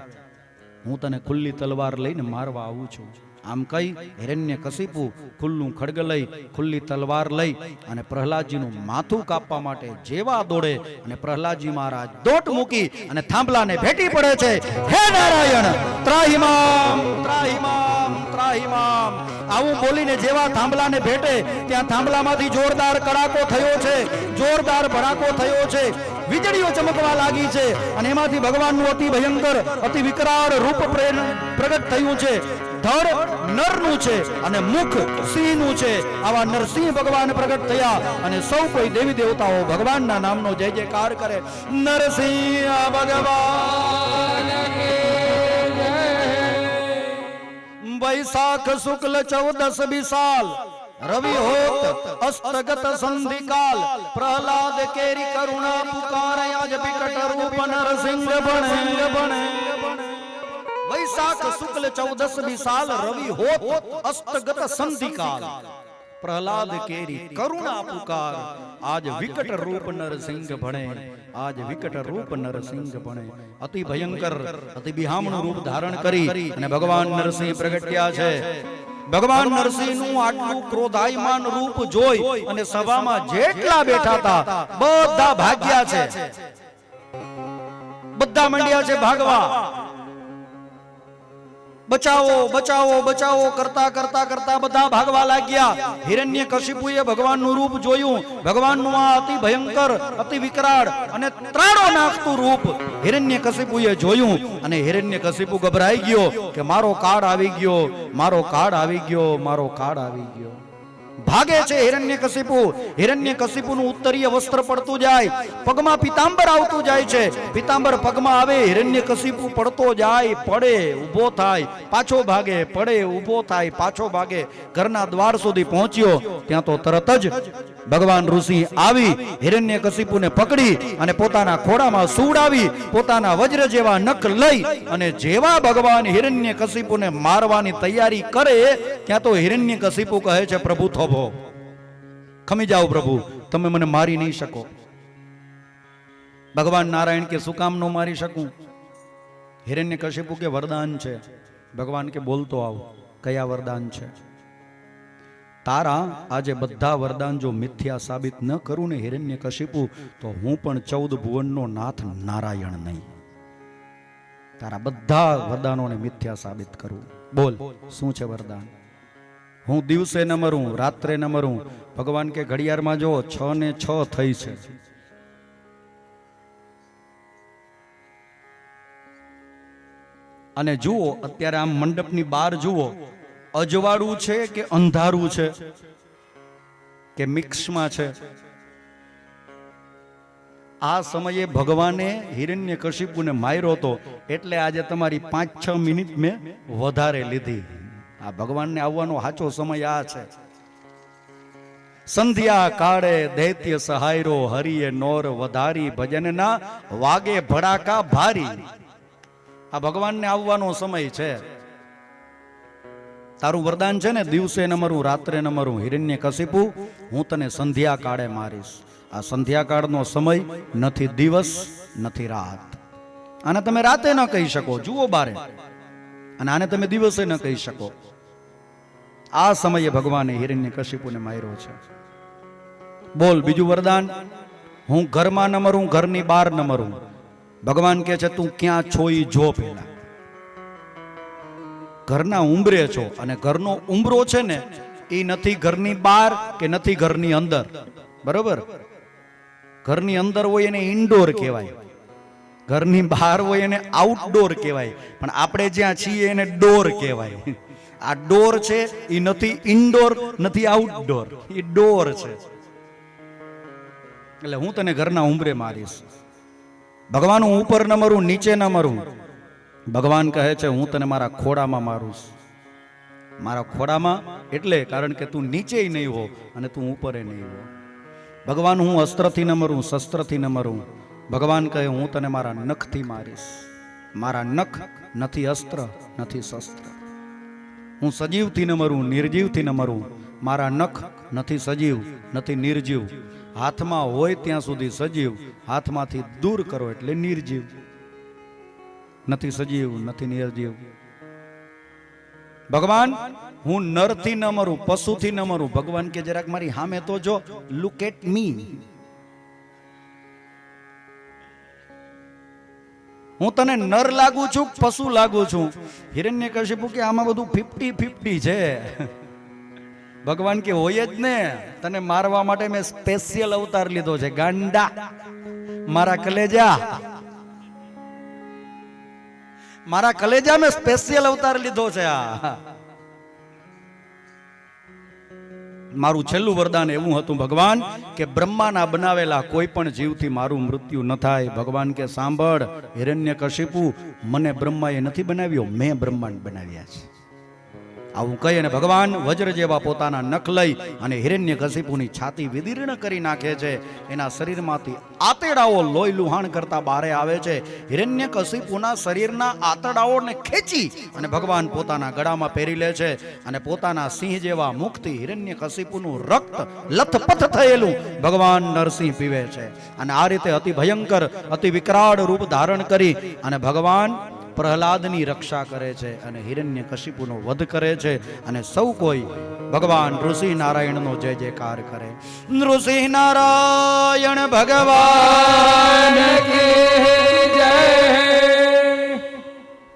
હું તને ખુલ્લી તલવાર લઈને મારવા આવું છું. આમ કઈ હિરણ્યકશિપુ ખુલ્લું ખડગ લઈ, ખુલ્લી તલવાર લઈ અને પ્રહલાદજીનું માથું કાપવા માટે જેવા દોડે અને પ્રહલાદજી મહારાજ દોટ મૂકી અને થાંભલાને ભેટી પડે છે. હે નારાયણ ત્રાહિમામ ત્રાહિમામ ત્રાહિમામ, આવું બોલીને જેવા થાંભલાને ભેટે ત્યાં થાંભલામાંથી જોરદાર કડાકો થયો છે, જોરદાર ભડાકો થયો છે, વીજળીઓ ચમકવા લાગી છે અને એમાંથી ભગવાનનું અતિ ભયંકર અતિ વિકરાળ રૂપ પ્રગટ થયું છે. ધડ નરનું છે અને મુખ સિંહનું છે. આવા નરસિંહ ભગવાન પ્રગટ થયા અને સૌ કોઈ દેવી દેવતાઓ ભગવાનના નામનો જય જયકાર કરે. નરસિંહ ભગવાન વૈશાખ શુક્લ 14 વિશાલ રવિ હોત અસ્તગત સંધિકાલ, પ્રહલાદ કેરી કરુણા પુકારે આજ વિકટ રૂપ નરસિંહ બણે. વૈશાખ શુક્લ 14 વિશાલ રવિ હોત અસ્તગત સંધિકાલ, પ્રહલાદ કેરી કરુણા પુકાર આજ વિકટ રૂપ નરસિંહ ભણે, આજ વિકટ રૂપ નરસિંહ ભણે. અતિ ભયંકર અતિ બિહામણું રૂપ ધારણ કરી અને ભગવાન નરસિંહ પ્રગટ્યા છે. ભગવાન નરસિંહનું આટલું ક્રોધાયમાન રૂપ જોઈ અને સભામાં જેટલા બેઠા હતા બધા ભાગ્યા છે, બધા મંડ્યા છે ભાગવા. બચાવો બચાવો બચાવો કરતા કરતા કરતા બધા ભાગવા લાગ્યા. હિરણ્યકશિપુએ ભગવાનનું રૂપ જોયું. ભગવાનનું આ અતિ ભયંકર અતિ વિકરાળ અને ત્રાણો નાખતું રૂપ હિરણ્યકશિપુએ જોયું અને હિરણ્યકશિપુ ગભરાઈ ગયો કે મારો કાળ આવી ગયો, મારો કાળ આવી ગયો, મારો કાળ આવી ગયો. ભાગે છે હિરણ્યકશિપુ. હિરણ્યકશિપુનું ઉત્તરીય વસ્ત્ર પડતું જાય, પગમાં પિતાંબર આવતું જાય છે. પિતાંબર પગમાં આવે, હિરણ્યકશિપુ પડતો જાય, પડે ઊભો થાય, પાછો ભાગે, પડે ઊભો થાય, પાછો ભાગે. ઘરના દ્વાર સુધી પહોંચ્યો ત્યાં તો તરત જ ભગવાન ઋષિ આવી હિરણ્યકશિપુને પકડી અને પોતાના ખોળામાં સુવડાવી પોતાના વજ્ર જેવા નખ લઈ અને જેવા ભગવાન હિરણ્યકશિપુને મારવાની તૈયારી કરે ત્યાં તો હિરણ્યકશિપુ કહે છે પ્રભુ થોભો, ખમી જાઓ પ્રભુ, તમે મને મારી નહીં શકો. ભગવાન નારાયણ કે શું કામ ન મારી શકું? હિરણ્યકશિપુ કે વરદાન છે. ભગવાન કે બોલતો આવ, કયા વરદાન છે? તારા આજે બધા વરદાન જો મિથ્યા સાબિત ન કરું ને હિરણ્યકશિપુ, તો હું પણ 14 ભુવનનો નાથ નારાયણ નહીં. તારા બધા વરદાનોને મિથ્યા સાબિત કરું. બોલ શું છે વરદાન? હું દિવસે ન મરું, રાત્રે ન મરું. ભગવાન કે ઘડિયાળમાં જો 6 ને 6 થઈ છે. અને જુઓ અત્યારે આમ મંડપની બહાર જુઓ, અજવાળું છે કે અંધારું છે કે મિક્સમાં છે? આ સમયે ભગવાને હિરણ્યકશિપુને માર્યો હતો એટલે આજે તમારી 5-6 મિનિટ મેં વધારે લીધી. આ ભગવાનને આવવાનો સાચો સમય આ છે. સંધ્યા કાળે દૈત્ય સહાયરો હરિએ નોર વધારી ભજનના વાગે ભડાકા ભારી. આ ભગવાનને આવવાનો સમય છે. તારું વરદાન છે ને, દિવસે ન મરું રાત્રે ન મરું હિરણ્ય કશિપુ, હું તને સંધ્યા કાળે મારીશ. આ સંધ્યા કાળનો સમય નથી દિવસ નથી રાત. આને તમે રાતે ન કહી શકો, જુઓ બારે, અને આને તમે દિવસે ન કહી શકો. આ સમયે ભગવાને હિરણ્ય કશિપુને માર્યો છે. બોલ બીજું વરદાન. હું ઘરમાં ન મરું ઘરની બહાર ન મરું. ભગવાન કહે છે તું ક્યાં છો ઈ જો પેલા. ઘરના ઉંબરે છો, અને ઘરનો ઉંબરો છે ને એ નથી ઘરની બહાર કે નથી ઘરની અંદર. બરોબર? ઘરની અંદર હોય એને ઇન્ડોર કહેવાય, ઘરની બહાર હોય એને આઉટડોર કહેવાય, પણ આપણે જ્યાં છીએ એને ડોર કહેવાય. આ ડોર છે એ નથી ઇન્ડોર નથી આઉટડોર, એ ડોર છે. એટલે હું તને ઘરના ઉંબરે મારીશ. ભગવાન હું ઉપર ન મરું નીચે ન મરું. ભગવાન કહે છે હું તને મારા ખોડામાં મારું. મારા ખોડામાં એટલે કારણ કે તું નીચે નહીં હો અને તું ઉપર નહીં હો. ભગવાન હું અસ્ત્રથી ન મરું શસ્ત્રથી ન મરું. ભગવાન કહે હું તને મારા નખથી મારીશ. મારા નખ નથી અસ્ત્ર નથી શસ્ત્ર. હું સજીવથી ન મરું નિર્જીવથી ન મરું. મારા નખ નથી સજીવ નથી નિર્જીવ. હાથમાં હોય ત્યાં સુધી સજીવ, હાથમાંથી દૂર કરો એટલે નિર્જીવ. નથી સજીવ નથી નિર્જીવ. ભગવાન હું નરથી ન મરું પશુથી ન મરું. ભગવાન કે જરાક મારી સામે તો જો, લુક એટ મી. હું તને નર લાગુ છું પશુ લાગુ છું. હિરણ્યકશિપુ કે આમાં બધું 50-50 છે. ભગવાન કે હોય જ ને, તને મારવા માટે મેં સ્પેશિયલ અવતાર લીધો છે. ગાંડા મારા કલેજા, મારા કલેજા મેં સ્પેશિયલ અવતાર લીધો છે. આ મારું છેલ્લું વરદાન એવું હતું ભગવાન કે બ્રહ્માના બનાવેલા કોઈ પણ જીવથી મારું મૃત્યુ ન થાય. ભગવાન કે સાંભળ હિરણ્યકશિપુ, મને બ્રહ્માએ નથી બનાવ્યો, મેં બ્રહ્માંડ બનાવ્યા છે. આવું કહી અને ભગવાન વજ્ર જેવા પોતાના નખ લઈ અને હિરણ્યકશિપુની છાતી વિદીર્ણ કરી નાખે છે. એના શરીરમાંથી આંતરડાઓ લોહી લુહાણ કરતા બહાર આવે છે. હિરણ્યકશિપુના શરીરના આંતરડાઓને ખેંચી અને ભગવાન પોતાના ગળામાં પહેરી લે છે, અને પોતાના સિંહ જેવા મુખથી હિરણ્યકશિપુનું રક્ત લથપથ થયેલું ભગવાન નરસિંહ પીવે છે. અને આ રીતે અતિ ભયંકર અતિ વિકરાળ રૂપ ધારણ કરી અને ભગવાન પ્રહલાદની રક્ષા કરે છે અને હિરણ્યકશિપુનો વધ કરે છે. અને સૌ કોઈ ભગવાન ઋષિ નારાયણનો જય જયકાર કરે. ઋષિ નારાયણ ભગવાન કી જય.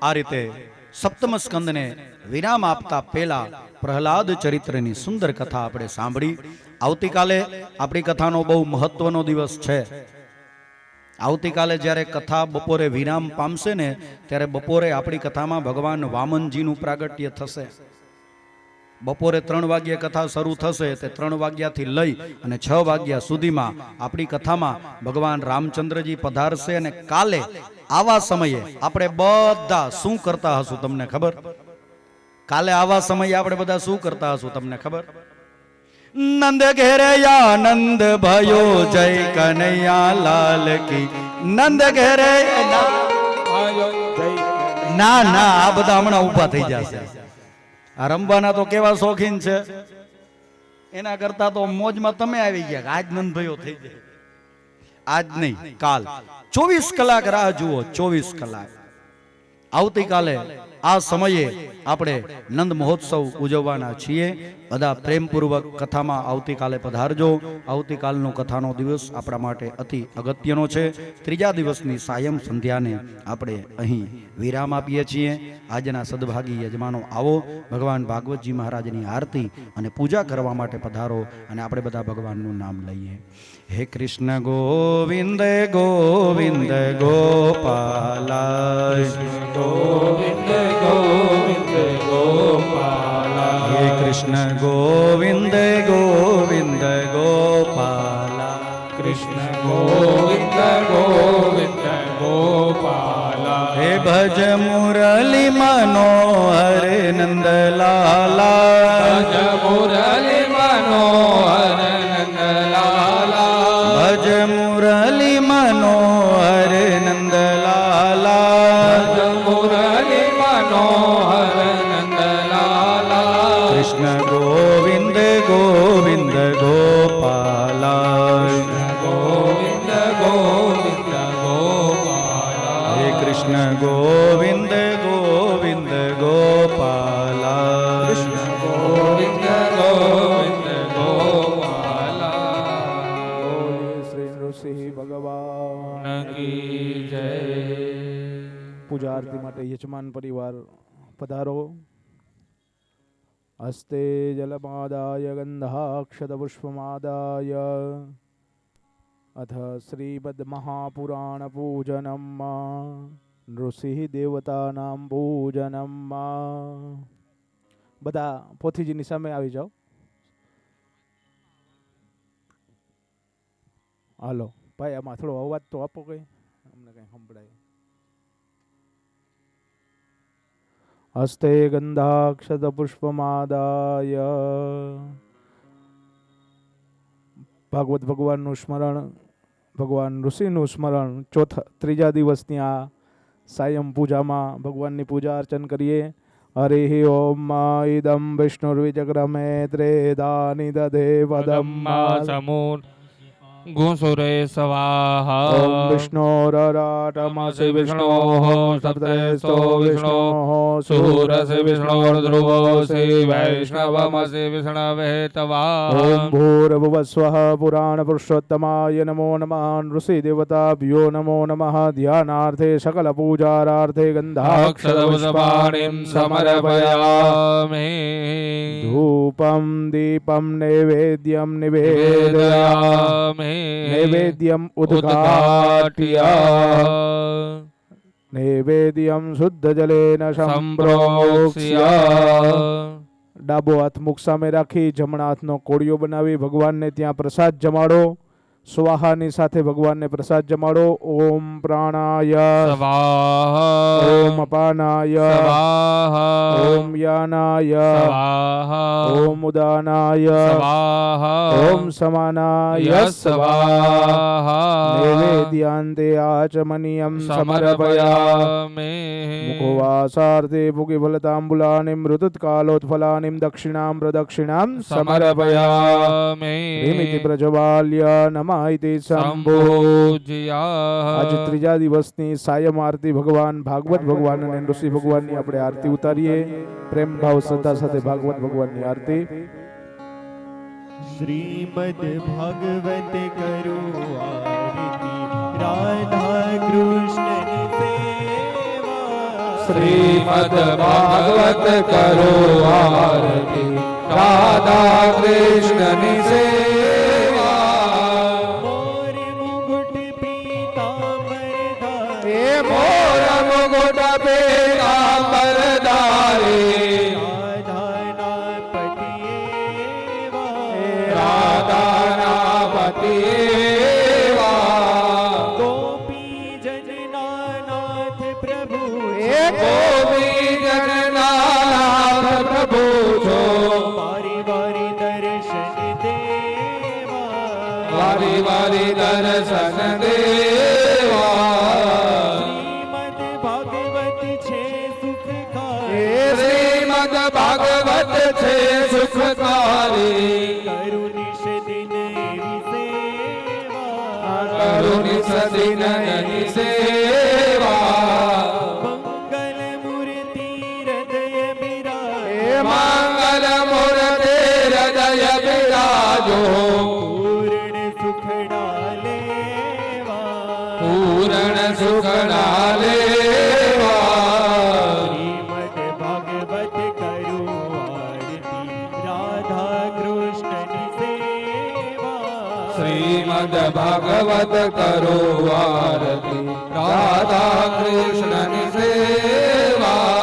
આ રીતે સપ્તમ સ્કંદને વિરામ આપતા પહેલા પ્રહલાદ ચરિત્રની સુંદર કથા આપણે સાંભળી. આવતીકાલે આપણી કથાનો બહુ મહત્વનો દિવસ છે. આવતીકાલે જ્યારે કથા બપોરે વિરામ પામશે ને, ત્યારે બપોરે આપણી કથામાં ભગવાન વામનજીનું પ્રાગટ્ય થશે. બપોરે 3 વાગ્યે કથા શરૂ થશે. તે 3 વાગ્યાથી લઈ અને 6 વાગ્યા સુધીમાં આપણી કથામાં ભગવાન રામચંદ્રજી પધારશે. અને કાલે આવા સમયે આપણે બધા શું કરતા હશું તમને ખબર? કાલે આવા સમયે આપણે બધા શું કરતા હશું તમને ખબર? નંદ ઘેરે આનંદ ભયો જય કનૈયા લાલ કી. નંદ ઘેરે ના ના, આ બધા હમણાં ઉભા થઈ જશે. આ રમવાના તો કેવા શોખીન છે, એના કરતા તો મોજમાં તમે આવી ગયા. આજ નંદ ભયો થઈ જાય. આજ નહીં, કાલ 24 કલાક રાહ જુઓ. 24 કલાક. આવતીકાલે આ સમયે આપણે નંદ મહોત્સવ ઉજવવાના છીએ. બધા પ્રેમપૂર્વક કથામાં આવતીકાલે પધારજો. આવતીકાલનો કથાનો દિવસ આપણા માટે અતિ અગત્યનો છે. ત્રીજા દિવસની સાયમ સંધ્યાને આપણે અહીં વિરામ આપીએ છીએ. આજના સદભાગી યજમાનો આવો, ભગવાન ભાગવતજી મહારાજની આરતી અને પૂજા કરવા માટે પધારો, અને આપણે બધા ભગવાનનું નામ લઈએ. હે કૃષ્ણ ગોવિંદ ગોવિંદ ગોપાલા, ગોવિંદ ગોવિંદ ગોપાલા. હે કૃષ્ણ ગોવિંદ ગોવિંદ ગોપાલા. કૃષ્ણ ગોવિંદ ગોવિંદ ગોપાલા. હે ભજ મુરલી મનોહર નંદલાલા. ભજ મુરલી મનોહર ભગવાન કી જય. પૂજા આરતી માટે યજમાન પરિવાર પધારો. હસ્તે જલમાદાય ગંધાક્ષત પુષ્પમાદાય અથ શ્રીમદ મહાપુરાણ પૂજનમ નૃસિંહ દેવતાનામ પૂજનમ. બધા પોથીજીની સામે આવી જાઓ. હાલો ભાઈ, આમાં થોડો અવાજ તો આપો, કઈ અમને કઈ સંભળાય. હસ્તે ગંધાક્ષત પુષ્પમાદાય. ભાગવત ભગવાનનું સ્મરણ, ભગવાન ઋષિનું સ્મરણ ત્રીજા દિવસની આ સાયમ પૂજામાં ભગવાનની પૂજા અર્ચન કરીએ. હરિ ઓમ ઇદમ વિષ્ણુર્વિચક્રમે ત્રેદાની દધે પદમ્મા સમૂન ગુણસુરે સ્વાહા. ઓમ વિષ્ણોરરાટમસि વિષ્ણોઃ સપ્તેસ્તો વિષ્ણોઃ સુરસે વિષ્ણોર્ધ્રુવોऽસि વૈષ્ણવમસि વિષ્ણવે તવા. ઓમ ભૂર્ભુવસ્વઃ પુરાણ પુરુષોત્તમાય નમો નમઃ. ઋષિ દેવતાભ્યો નમો નમઃ. ધ્યાનાર્થે સકલ પૂજારાર્થે અક્ષરપુષ્પાણિં સમર્પયામિ. ધૂપમ દીપમ નૈવેદ્યમ નિવેદયામિ. નૈવેદ્યમ ઉદ્ઘાટ્ય નૈવેદ્યમ શુદ્ધ જલેન સંપ્રોક્ષ્ય. ડાબો હાથ મુખ સામે રાખી જમણા હાથનો કોળિયો બનાવી ભગવાનને ત્યાં પ્રસાદ જમાડો. સ્વાહાની સાથે ભગવાનને પ્રસાદ જમાડો. ઓમ પ્રાણાય સ્વાહા. ઓમ અપાનાય સ્વાહા. ઓમ યાનાય સ્વાહા. ઓમ ઉદાનાય સ્વાહા. ઓમ સમાનાય સ્વાહા. નૈવેદ્યાન્તે આચમનીયમ સમર્પયામિ. મુખવાસાર્થે ભુગિફલતાંબુલાનિ મૃતુત્કાલોત્ફલાનિ દક્ષિણામ પ્રદક્ષિણામ સમર્પયામિ. નિમિતિ પ્રજ્વાલ્ય નમઃ ઇતિ સંભોજ્યા. આજે ત્રીજા દિવસની સાયમ આરતી ભગવાન ભાગવત ભગવાન અને ઋષિ ભગવાનની આપણે આરતી ઉતારીએ. પ્રેમ ભાવ શ્રદ્ધા સાથે ભાગવત ભગવાનની આરતી. શ્રીમદ ભાગવત કરો આરતી રાધા કૃષ્ણ સેવા. શ્રીમદ ભાગવત કરો આરતી રાધા કૃષ્ણની સેવા. મોર મુગુટ પીતાંબર હે મોર મુગુટ પીતાંબર ધારી. રાધાના પતિએવા. રાધાના પતિએવા. ગોપી જનનાથ પ્રભુ હે ગોપી જગન્નાથ પ્રભુ છો. વારી વારી દર્શન દેવા. વારી વારી દર્શન દેવા. શ્રીમદ ભાગવત છે સુખકારી. હે શ્રીમદ ભાગવત છે સુખકારી. કરું નિશ દિન એવી સેવા. કરુણિસ દિન એની સેવા. મંગલ મૂર્તિ હૃદય બિરાજ. હે મંગલ મૂર્તિ હૃદય બિરાજો. પૂર્ણ સુખડા લેવા. પૂર્ણ સુખડા લેવા. શ્રીમદ ભાગવત કરું આરતી રાધા કૃષ્ણની સેવા. શ્રીમદ ભાગવત કરો આરતી રાધા કૃષ્ણની સેવા.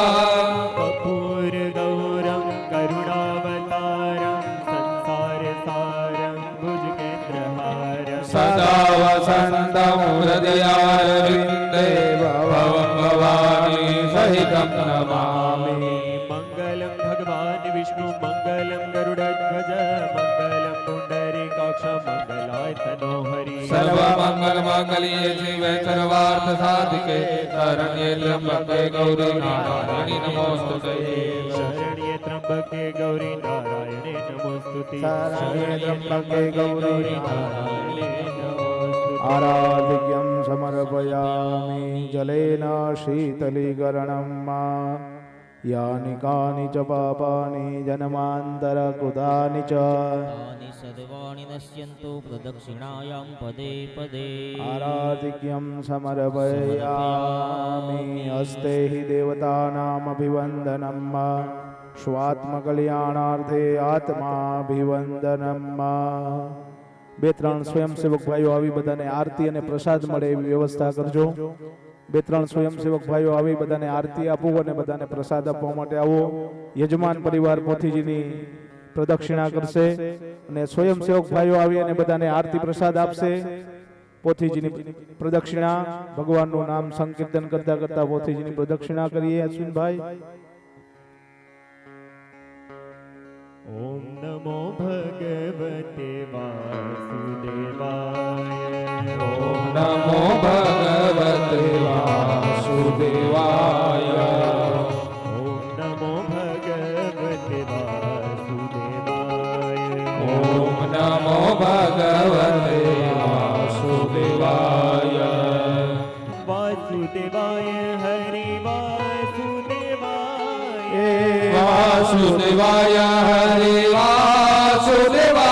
કપૂર ગૌરમ કરુણાવતારમ સંસાર સારમ ભુજગેન્દ્રહારમ. સદા વસંતમ હૃદયારવિંદે ભવં ભવાની સહિતમ નમામિ. મંગલમ ભગવાન વિષ્ણુ મંગલમ ગરુડધ્વજ મંગલમ પુંડરીકાક્ષ મંગલાય તનો હરિ. સર્વમંગલ મંગલ્યે શિવે સર્વાર્થ સાધિકે શરણ્યે ત્ર્યંબકે ગૌરી નારાયણી નમોસ્તુતે. શરણ્યે ત્રંબકે ગૌરી નારાયણે નમોસ્તુતે. શરણ્યે ત્રંબકે ગૌરી નારાયણે નમોસ્તુતે. આરાધ્યમ સમર્પયામિ. જલેન શીતલીકરણમ यानि कानि च पापानि जन्मान्तरकृतानि च तानि सर्वाणि नश्यन्तु प्रदक्षिणायां पदे पदे आराधिक्यं समर्पयामि हस्ते हि देवतानामभिवन्दनं स्वात्मकल्याणार्थे आत्माभिवन्दनं બે ત્રણ સ્વયંસેવક ભાઈઓ આવી બધાને આરતી અને પ્રસાદ મળે એવી વ્યવસ્થા કરજો બે ત્રણ સ્વયંસેવક ભાઈઓ આવી બધાને આરતી આપવું અને બધાને પ્રસાદ આપવા માટે આવો યજમાન પરિવાર પોથીજીની પ્રદક્ષિણા કરશે અને સ્વયંસેવક ભાઈઓ આવી અને બધાને આરતી પ્રસાદ આપશે પોથીજીની પ્રદક્ષિણા ભગવાનનું નામ સંકીર્તન કરતા કરતા પોથીજીની પ્રદક્ષિણા કરીએ અશ્વિનભાઈ ॐ नमो भगवते वासुदेवाय ॐ नमो भगवते वासुदेवाय ॐ नमो भगवते वासुदेवाय ॐ नमो भगवते वासुदेवाय वासुदेवाय हरि वासुदेवाय वासुदेवाय हरि वासुदेवाय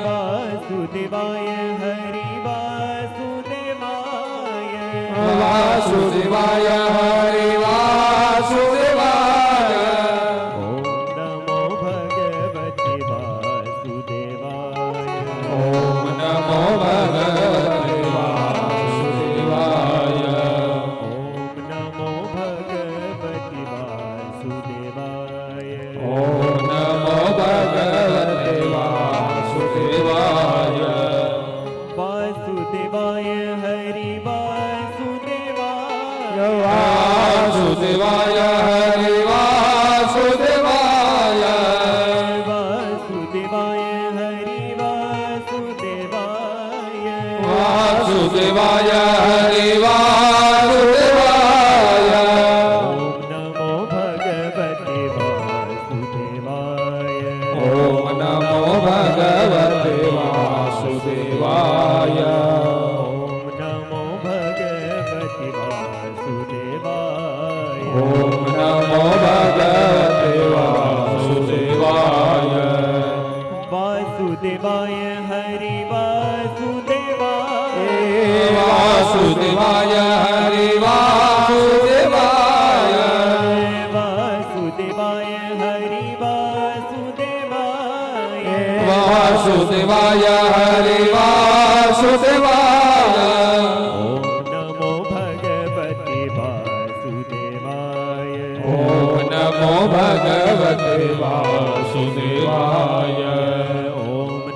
वासुदेवाय हरि वासुदेवाय वासुदेवाय हरि वासुदेवाय ॐ नमो भगवते वासुदेवाय ॐ नमो भगवते वासुदेवाय ॐ नमो भगवते वासुदेवाय ॐ नमो भगवते वासुदेवाय वासुदेवाय हरि वासुदेवाय वासुदेवाय हरि वासुदेवाय वासुदेवाय हरि वासुदेवाय वासुदेवाय हरि वासुदेवाय ॐ नमो भगवते वासुदेवाय ॐ नमो भगवते वासुदेवाय ॐ नमो भगवते वासुदेवाय ॐ नमो भगवते वासुदेवाय वासुदेवाय हरि वासुदेवाय वासुदेवाय हरि वासुदेवाय वासुदेवाय हरि वासुदेवाय वासुदेवाय हरि वासुदेवाय ॐ नमो भगवते वासुदेवाय ॐ नमो भगवते वासुदेवाय ॐ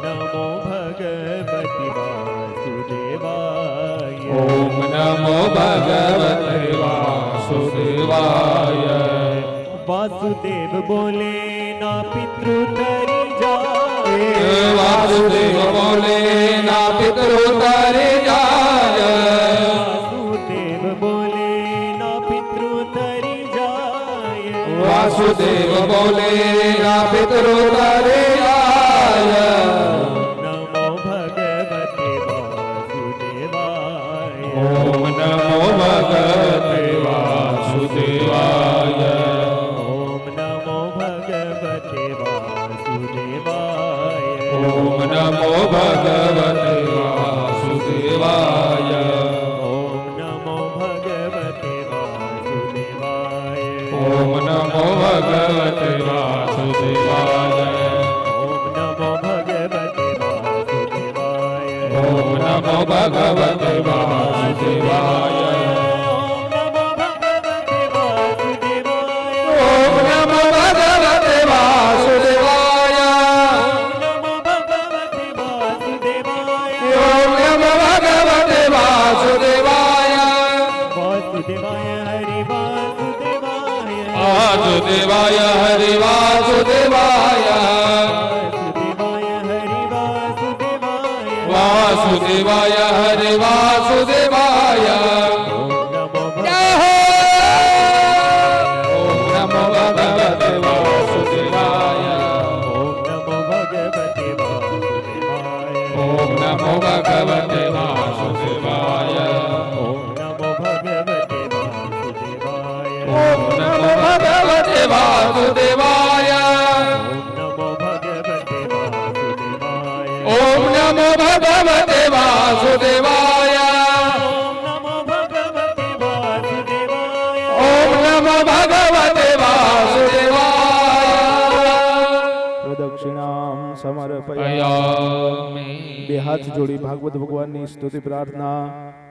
नमो भगवते वासुदेवाय ॐ नमो भगवते वासुदेवाय वासुदेव बोले ना पितृ तरी जाए वासुदेव बोले ना पितरु तरि जाय वासुदेव बोले ना पितृ तरी जाए वासुदेव बोले ना पितरु तरि जाय नमो भगवते वासुदेवाय ॐ नमो भगवते वासुदेवाय ॐ नमो भगवते वासुदेवाय ॐ नमो भगवते वासुदेवाय ॐ नमो भगवते वासुदेवाय ॐ नमो भगवते वासुदेवाय ॐ नमो भगवते वासुदेवाय ॐ नमो भगवते वासुदेवाय ॐ नमो भगवते वासुदेवाय ॐ नमो भगवते वासुदेवाय वासुदेवाय हरि वासुदेवाय वासुदेवाय हरि वासुदेवाय वासुदेवाय हरि वासुदेवाय ॐ नमो भगवते वासुदेवाय ॐ नमो भगवते वासुदेवाय ॐ नमो भगवते वासुदेवाय ॐ नमो નમો ભગવતે વાસુદેવાય ઓમ નમો ભગવતે વાસુદેવાય પ્રદક્ષિણામ સમર્પયામિ. પયામિ. બે હાથ જોડી ભાગવત ભગવાનની સ્તુતિ પ્રાર્થના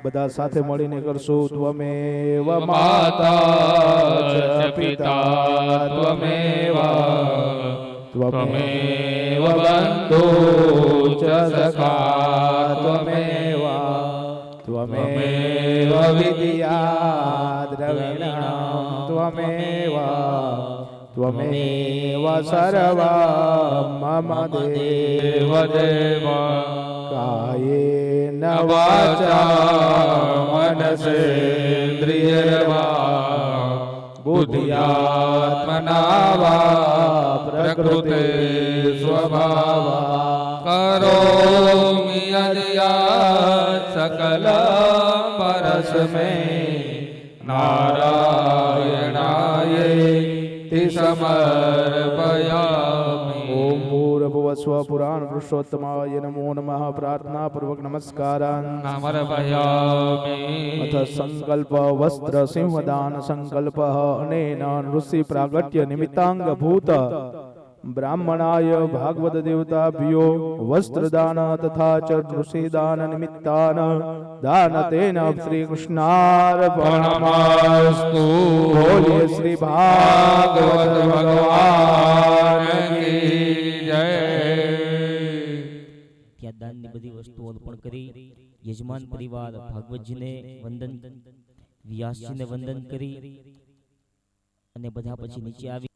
બધા સાથે મળીને કરશું. ત્વમેવ માતા ચ પિતા ત્વમેવ ત્વમેવ બંધુ ચ સખા ત્વમેવ ત્વમેવ વિદ્યા દ્રવિણામ ત્વમેવ ત્વમેવ સર્વં મમ દેવ દેવ કાયેન વાચા મનસેન્દ્રિયર્વા બુદ્ધ્યાત્મના વા પ્રકૃતે સ્વભાવા કરોમિ યદ્યાત સકલ પરસ્મે નારાયણાય તિ સમર્પયામિ. ઓમ ભૂર્ભુવઃ સ્વઃ પુરાણ પુરુષોત્તમાય નમો નમઃ. પ્રાર્થના પૂર્વક નમસ્કારાન સમર્પયામિ. અથ સંકલ્પ વસ્ત્ર સિંહદાન સંકલ્પ અનેન ઋષિ પ્રાગટ્ય નિમિત્તાંગ ભૂત બ્રાહ્મણાય ભાગવત દેવતાભ્યો વસ્ત્રદાન તથા ચ ઋષિદાન નિમિત્તાન દાન તેન શ્રી કૃષ્ણાર્પણમસ્તુ. બોલીએ શ્રી ભાગવત ભગવાન કી જય. ત્યાં દાનની બધી વસ્તુઓ અર્પણ કરી યજમાન પરિવાર ભાગવતજીને વંદન વ્યાસજીને વંદન કરી અને બધા પછી નીચે આવી